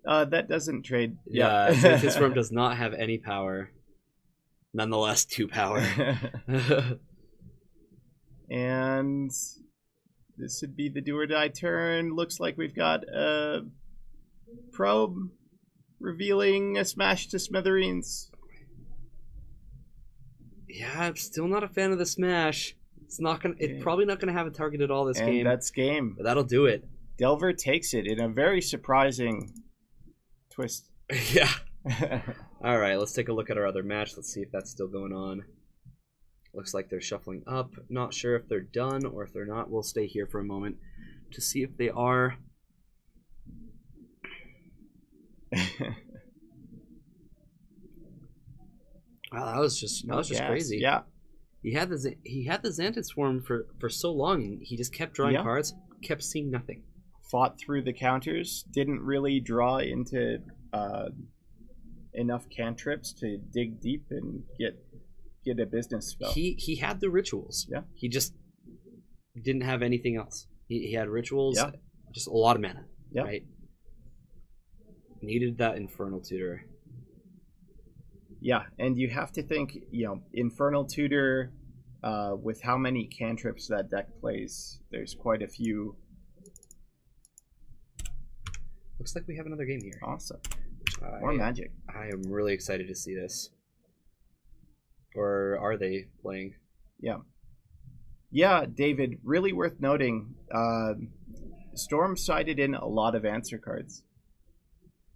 That doesn't trade. Yeah, Xanthid Swarm does not have any power. Nonetheless, 2 power. And this would be the do or die turn. Looks like we've got a probe revealing a smash to smithereens. Yeah, I'm still not a fan of the smash. It's probably not gonna have a target at all this game. That's game. But that'll do it. Delver takes it in a very surprising twist. Yeah. All right, let's take a look at our other match. Let's see if that's still going on. Looks like they're shuffling up. Not sure if they're done or if they're not. We'll stay here for a moment to see if they are. Wow, that was just crazy. Yeah. He had the Xanthid Swarm for so long, and he just kept drawing cards, kept seeing nothing. Fought through the counters, didn't really draw into enough cantrips to dig deep and get a business spell. He had the rituals. Yeah. He just didn't have anything else. He had rituals, just a lot of mana. Yeah. Right. Needed that Infernal Tutor. Yeah, and you have to think, Infernal Tutor, with how many cantrips that deck plays, there's quite a few. Looks like we have another game here. Awesome. More magic. I am really excited to see this. Or are they playing? Yeah. Yeah, David, really worth noting, Storm sided in a lot of answer cards.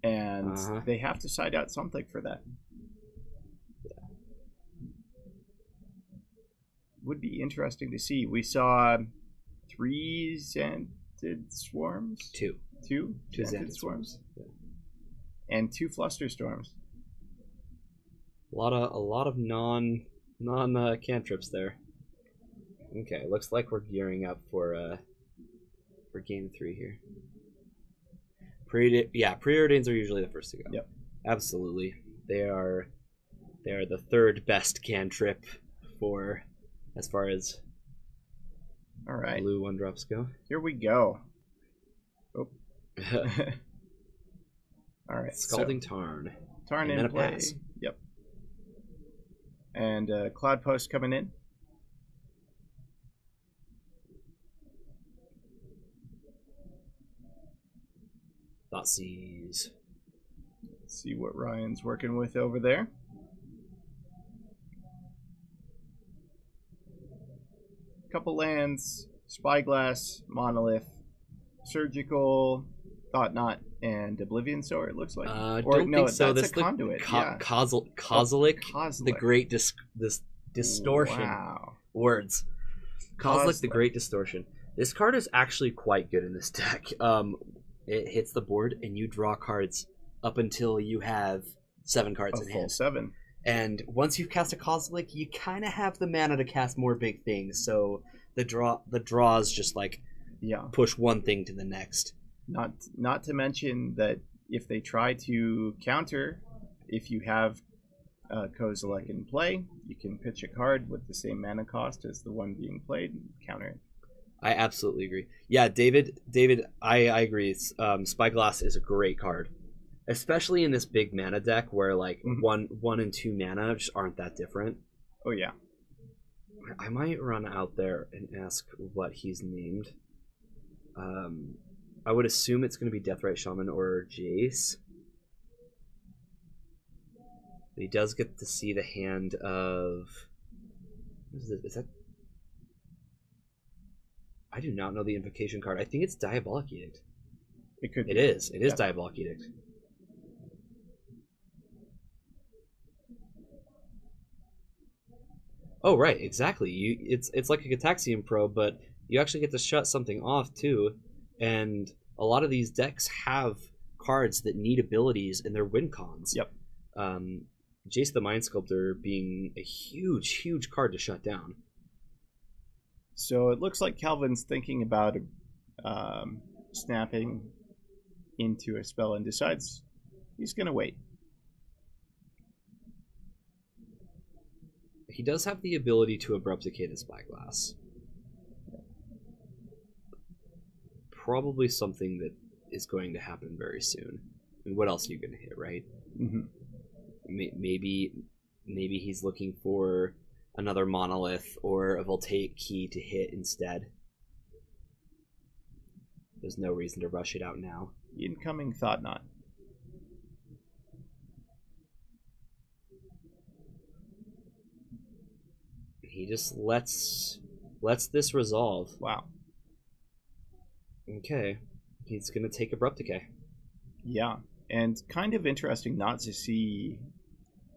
And they have to side out something for that. Would be interesting to see. We saw 3 Xanthid Swarms? 2. 2 Xanthid Swarms? Yeah. And 2 Fluster Storms. A lot of non cantrips there. Okay, looks like we're gearing up for game 3 here. Preordains are usually the first to go. Yep. Absolutely. They are the third best cantrip for as far as blue 1-drops go. Here we go. Oh. All right. Scalding Tarn. Tarn in play. Pass. Yep. And Cloud Post coming in. Thoughtseize. Let's see what Ryan's working with over there. Couple lands, Spyglass, Monolith, Surgical, Thought Knot, and Oblivion Sower, it looks like. Don't think so. That's a conduit. Kozilek, the great distortion. Wow. Words. Kozilek the Great Distortion. This card is actually quite good in this deck. It hits the board and you draw cards up until you have 7 cards in full hand. 7. And once you've cast a Kozilek, you kind of have the mana to cast more big things. So the draws just like push one thing to the next. Not to mention that if they try to counter, if you have Kozilek in play, you can pitch a card with the same mana cost as the one being played and counter it. I absolutely agree. Yeah, David, I agree. Spyglass is a great card, especially in this big mana deck where like 1 and 2 mana just aren't that different. Oh yeah. I might run out there and ask what he's named. I would assume it's going to be Deathrite Shaman or Jace. But he does get to see the hand of... What is it? Is that... I do not know the invocation card. I think it's Diabolic Edict. It could be. It is. It is Diabolic Edict. Oh, right. Exactly. It's like a Gataxian Probe, but you actually get to shut something off, too. And a lot of these decks have cards that need abilities in their win cons. Yep. Jace the Mind Sculptor being a huge, huge card to shut down. So it looks like Calvin's thinking about snapping into a spell and decides he's going to wait. He does have the ability to Abrupt Decay the Spyglass. Probably something that is going to happen very soon. I mean, what else are you going to hit, right? Mm-hmm. Maybe he's looking for another Monolith or a Voltaic Key to hit instead. There's no reason to rush it out now. Incoming Thought Knot. He just lets this resolve. Wow. Okay. He's going to take Abrupt Decay. Yeah, and kind of interesting not to see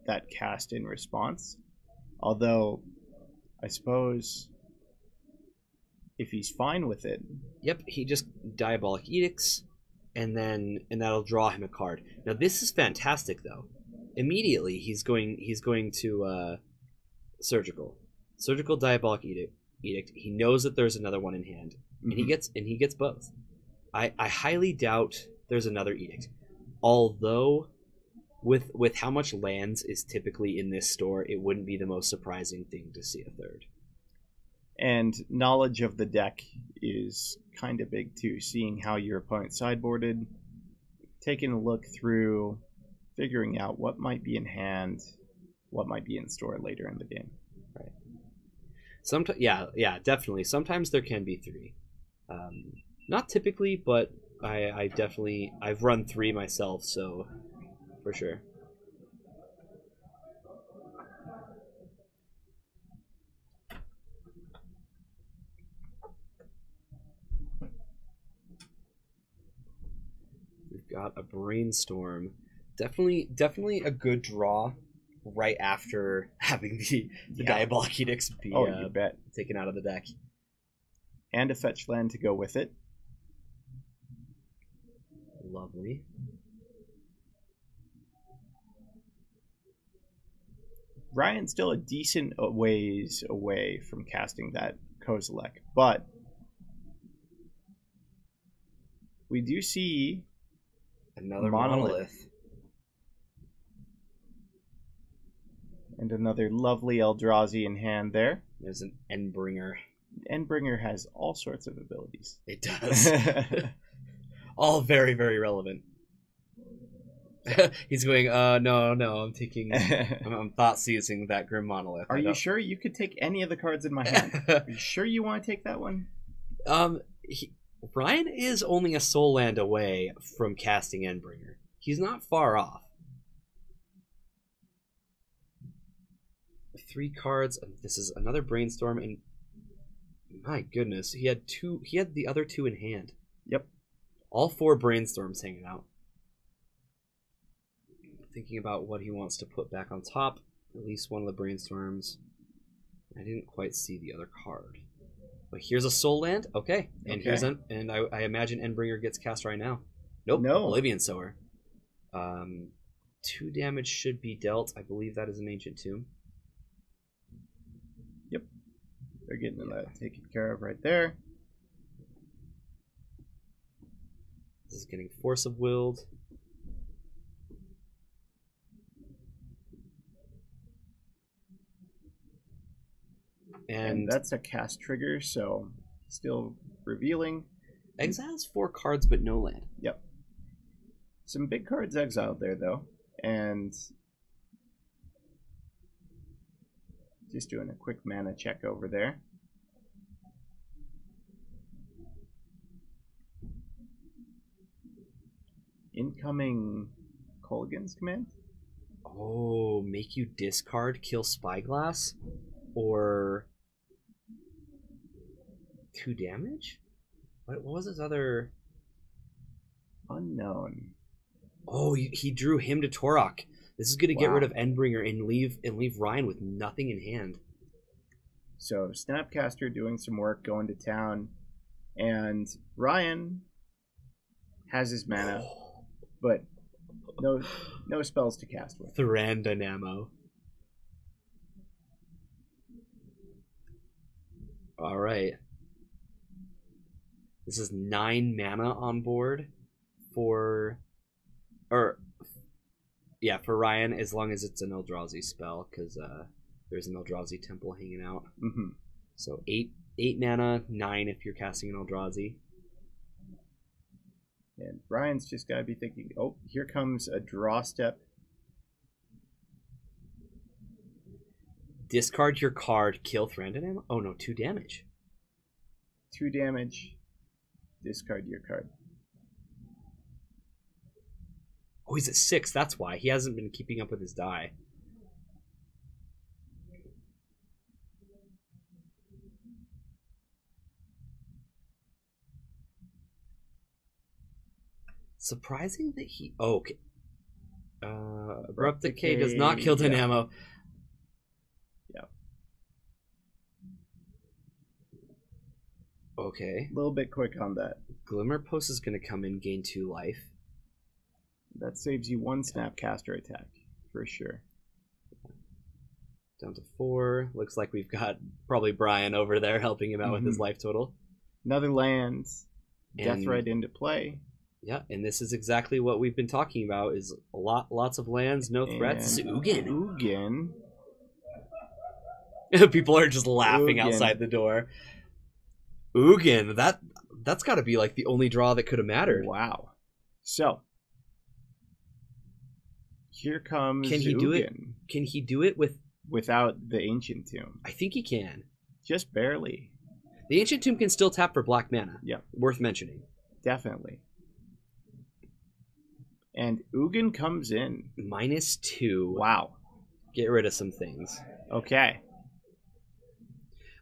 that cast in response. Although, I suppose if he's fine with it... Yep, he just Diabolic Edicts, and that'll draw him a card. Now this is fantastic, though. Immediately, he's going to Surgical Diabolic Edict. He knows that there's another one in hand, and he gets both. I highly doubt there's another Edict, although with how much lands is typically in this store, it wouldn't be the most surprising thing to see a third. And knowledge of the deck is kind of big too, seeing how your opponent sideboarded, taking a look through, figuring out what might be in hand, what might be in store later in the game. Right. Yeah, definitely. Sometimes there can be 3. Not typically, but I've run 3 myself, so for sure. We've got a Brainstorm. Definitely a good draw right after having the Diabolic Edicts be you bet. Taken out of the deck. And a fetch land to go with it. Lovely. Ryan's still a decent ways away from casting that Kozilek, but we do see another Monolith. And another lovely Eldrazi in hand there. There's an Endbringer. Endbringer has all sorts of abilities. It does. All very, very relevant. He's going, no, I'm taking... I'm thought seizing that Grim Monolith. Are you sure you could take any of the cards in my hand? Are you sure you want to take that one? Ryan is only a soul land away from casting Endbringer. He's not far off. 3 cards. This is another Brainstorm, and my goodness, he had the other 2 in hand. Yep. All 4 Brainstorms hanging out. Thinking about what he wants to put back on top. At least one of the Brainstorms. I didn't quite see the other card. But here's a soul land. Okay. And Okay. here's and I imagine Endbringer gets cast right now. Nope. No. Oblivion Sower. 2 damage should be dealt. I believe that is an Ancient Tomb. Yep. They're getting that taken care of right there. This is getting Force of Willed. And that's a cast trigger, so still revealing. Exiles 4 cards, but no land. Yep. Some big cards exiled there, though. And just doing a quick mana check over there. Incoming Colgan's command? Oh, make you discard, kill Spyglass? Or 2 damage? What was his other... Unknown. Oh, he drew him to Torok. This is going to get Wow. rid of Endbringer and leave Ryan with nothing in hand. So Snapcaster doing some work, going to town, and Ryan has his mana, but no spells to cast with. Thran Dynamo. All right. This is 9 mana on board for Ryan, as long as it's an Eldrazi spell, because there's an Eldrazi temple hanging out. Mm-hmm. So 8 mana, 9 if you're casting an Eldrazi. And Ryan's just got to be thinking, oh, here comes a draw step. Discard your card, kill Thranduil. Oh no, 2 damage. 2 damage. Discard your card. Oh, he's at 6. That's why he hasn't been keeping up with his die. Surprising that he. Oh, okay. Abrupt Decay does not kill Dynamo. Yeah. Okay. A little bit quick on that. Glimmer Post is going to come in, gain 2 life. That saves you 1 Snapcaster attack, for sure. Down to 4. Looks like we've got probably Brian over there helping him out with his life total. Another land. Death And- right into play. Yeah, and this is exactly what we've been talking about: is lots of lands, no threats. And Ugin. Ugin. People are just laughing Ugin. outside the door. Ugin, that's got to be like the only draw that could have mattered. Wow. So, here comes Can he do it? Ugin Can he do it with? without the Ancient Tomb. I think he can. Just barely. The Ancient Tomb can still tap for black mana. Yeah. Worth mentioning. Definitely. And Ugin comes in. -2. Wow. Get rid of some things. Okay.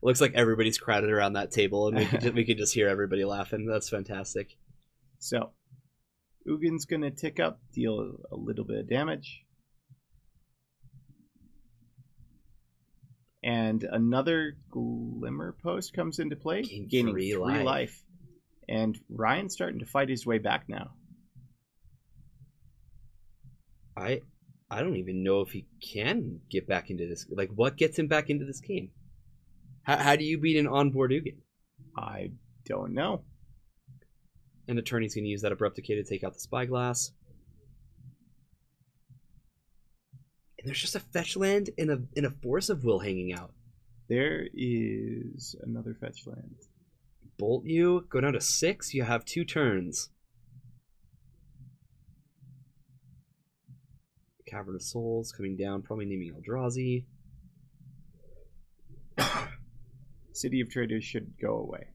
Looks like everybody's crowded around that table, and we could just hear everybody laughing. That's fantastic. So, Ugin's going to tick up, deal a little bit of damage. And another Glimmer Post comes into play, Gain gaining 3 3 life. life. And Ryan's starting to fight his way back now. I don't even know if he can get back into this. Like, what gets him back into this game? How do you beat an onboard Ugin? I don't know. An attorney's going to use that Abrupt Decay to take out the Spyglass. And there's just a fetch land and a Force of Will hanging out. There is another fetch land. Bolt you, go down to 6, you have 2 turns. Cavern of Souls coming down, probably naming Eldrazi. City of Traders should go away.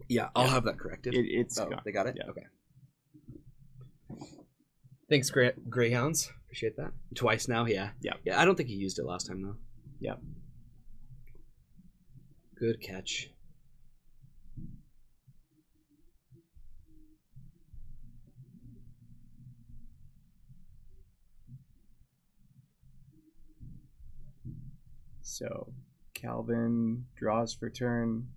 Yeah, I'll have that corrected. It's Oh, gone. they got it? Yeah. Okay. Thanks, Greyhounds. Appreciate that. Twice now, yeah. Yeah. Yeah, I don't think he used it last time, though. Yeah. Good catch. So, Calvin draws for turn.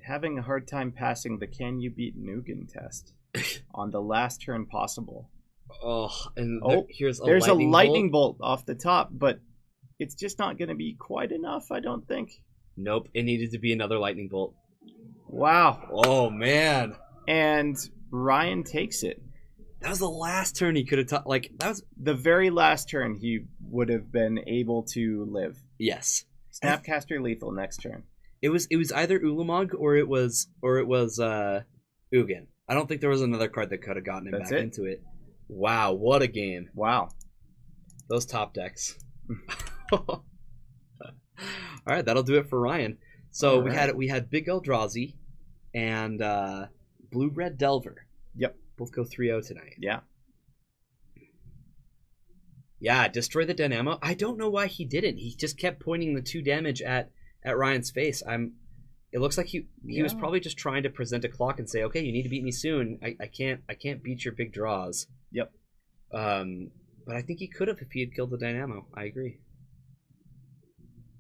having a hard time passing the can you beat Nugan test on the last turn possible. Oh, and here's there's a lightning bolt off the top, but it's just not going to be quite enough, I don't think. Nope, it needed to be another lightning bolt. Wow. Oh, man. And Ryan takes it. That was the last turn he could have like, that was the very last turn he would have been able to live. Yes. Snapcaster lethal next turn. It was either Ulamog or it was Ugin. I don't think there was another card that could have gotten him into it. Wow, what a game. Wow. Those top decks. All right, that'll do it for Ryan. So we had Big Eldrazi and Blue Red Delver. Yep. Both go 3-0 tonight. Yeah. Yeah, destroy the Dynamo. I don't know why he didn't. He just kept pointing the 2 damage at Ryan's face. It looks like he was probably just trying to present a clock and say, okay, you need to beat me soon. I can't beat your big draws. Yep. But I think he could have if he had killed the Dynamo. I agree.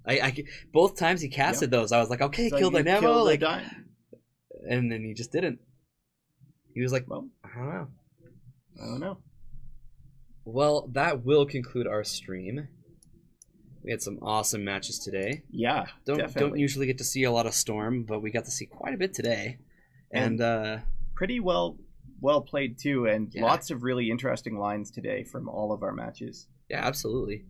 I both times he casted those, I was like, okay, kill Dynamo, like, and then he just didn't. He was like, well, I don't know. Well, that will conclude our stream. We had some awesome matches today. Yeah, don't usually get to see a lot of Storm, but we got to see quite a bit today, and pretty well played too, and lots of really interesting lines today from all of our matches. Yeah, absolutely.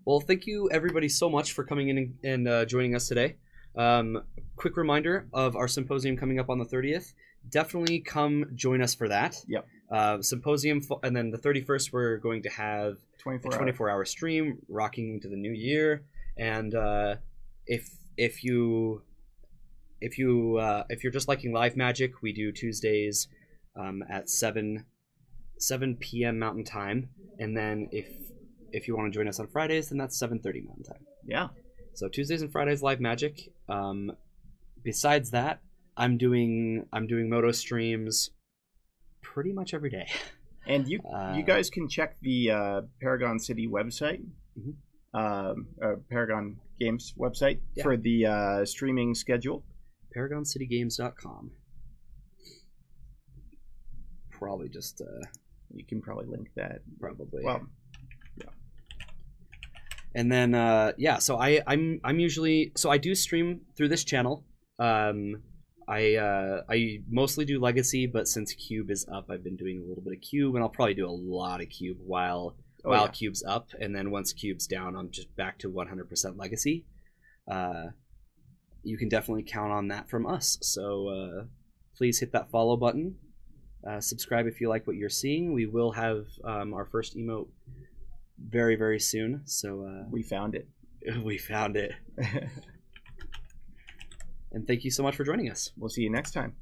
Well, thank you everybody so much for coming in and joining us today. Quick reminder of our symposium coming up on the 30th. Definitely come join us for that. Yep. Symposium, and then the 31st we're going to have a 24-hour stream rocking into the new year. And if you're just liking live Magic, we do Tuesdays at 7 p.m. Mountain Time, and then if you want to join us on Fridays, then that's 7:30 Mountain Time. Yeah. So Tuesdays and Fridays live Magic. Besides that, I'm doing Moto streams pretty much every day. And you guys can check the Paragon City website, Paragon Games website for the streaming schedule. ParagonCityGames.com. Probably just you can probably link that. Probably. Well, yeah. And then so I'm usually, so I do stream through this channel. I mostly do Legacy, but since Cube is up, I've been doing a little bit of Cube, and I'll probably do a lot of Cube while Cube's up, and then once Cube's down, I'm just back to 100% Legacy. You can definitely count on that from us. So please hit that follow button. Subscribe if you like what you're seeing. We will have our first emote very, very soon. So we found it. We found it. And thank you so much for joining us. We'll see you next time.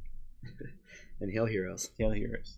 And hail heroes. Hail heroes.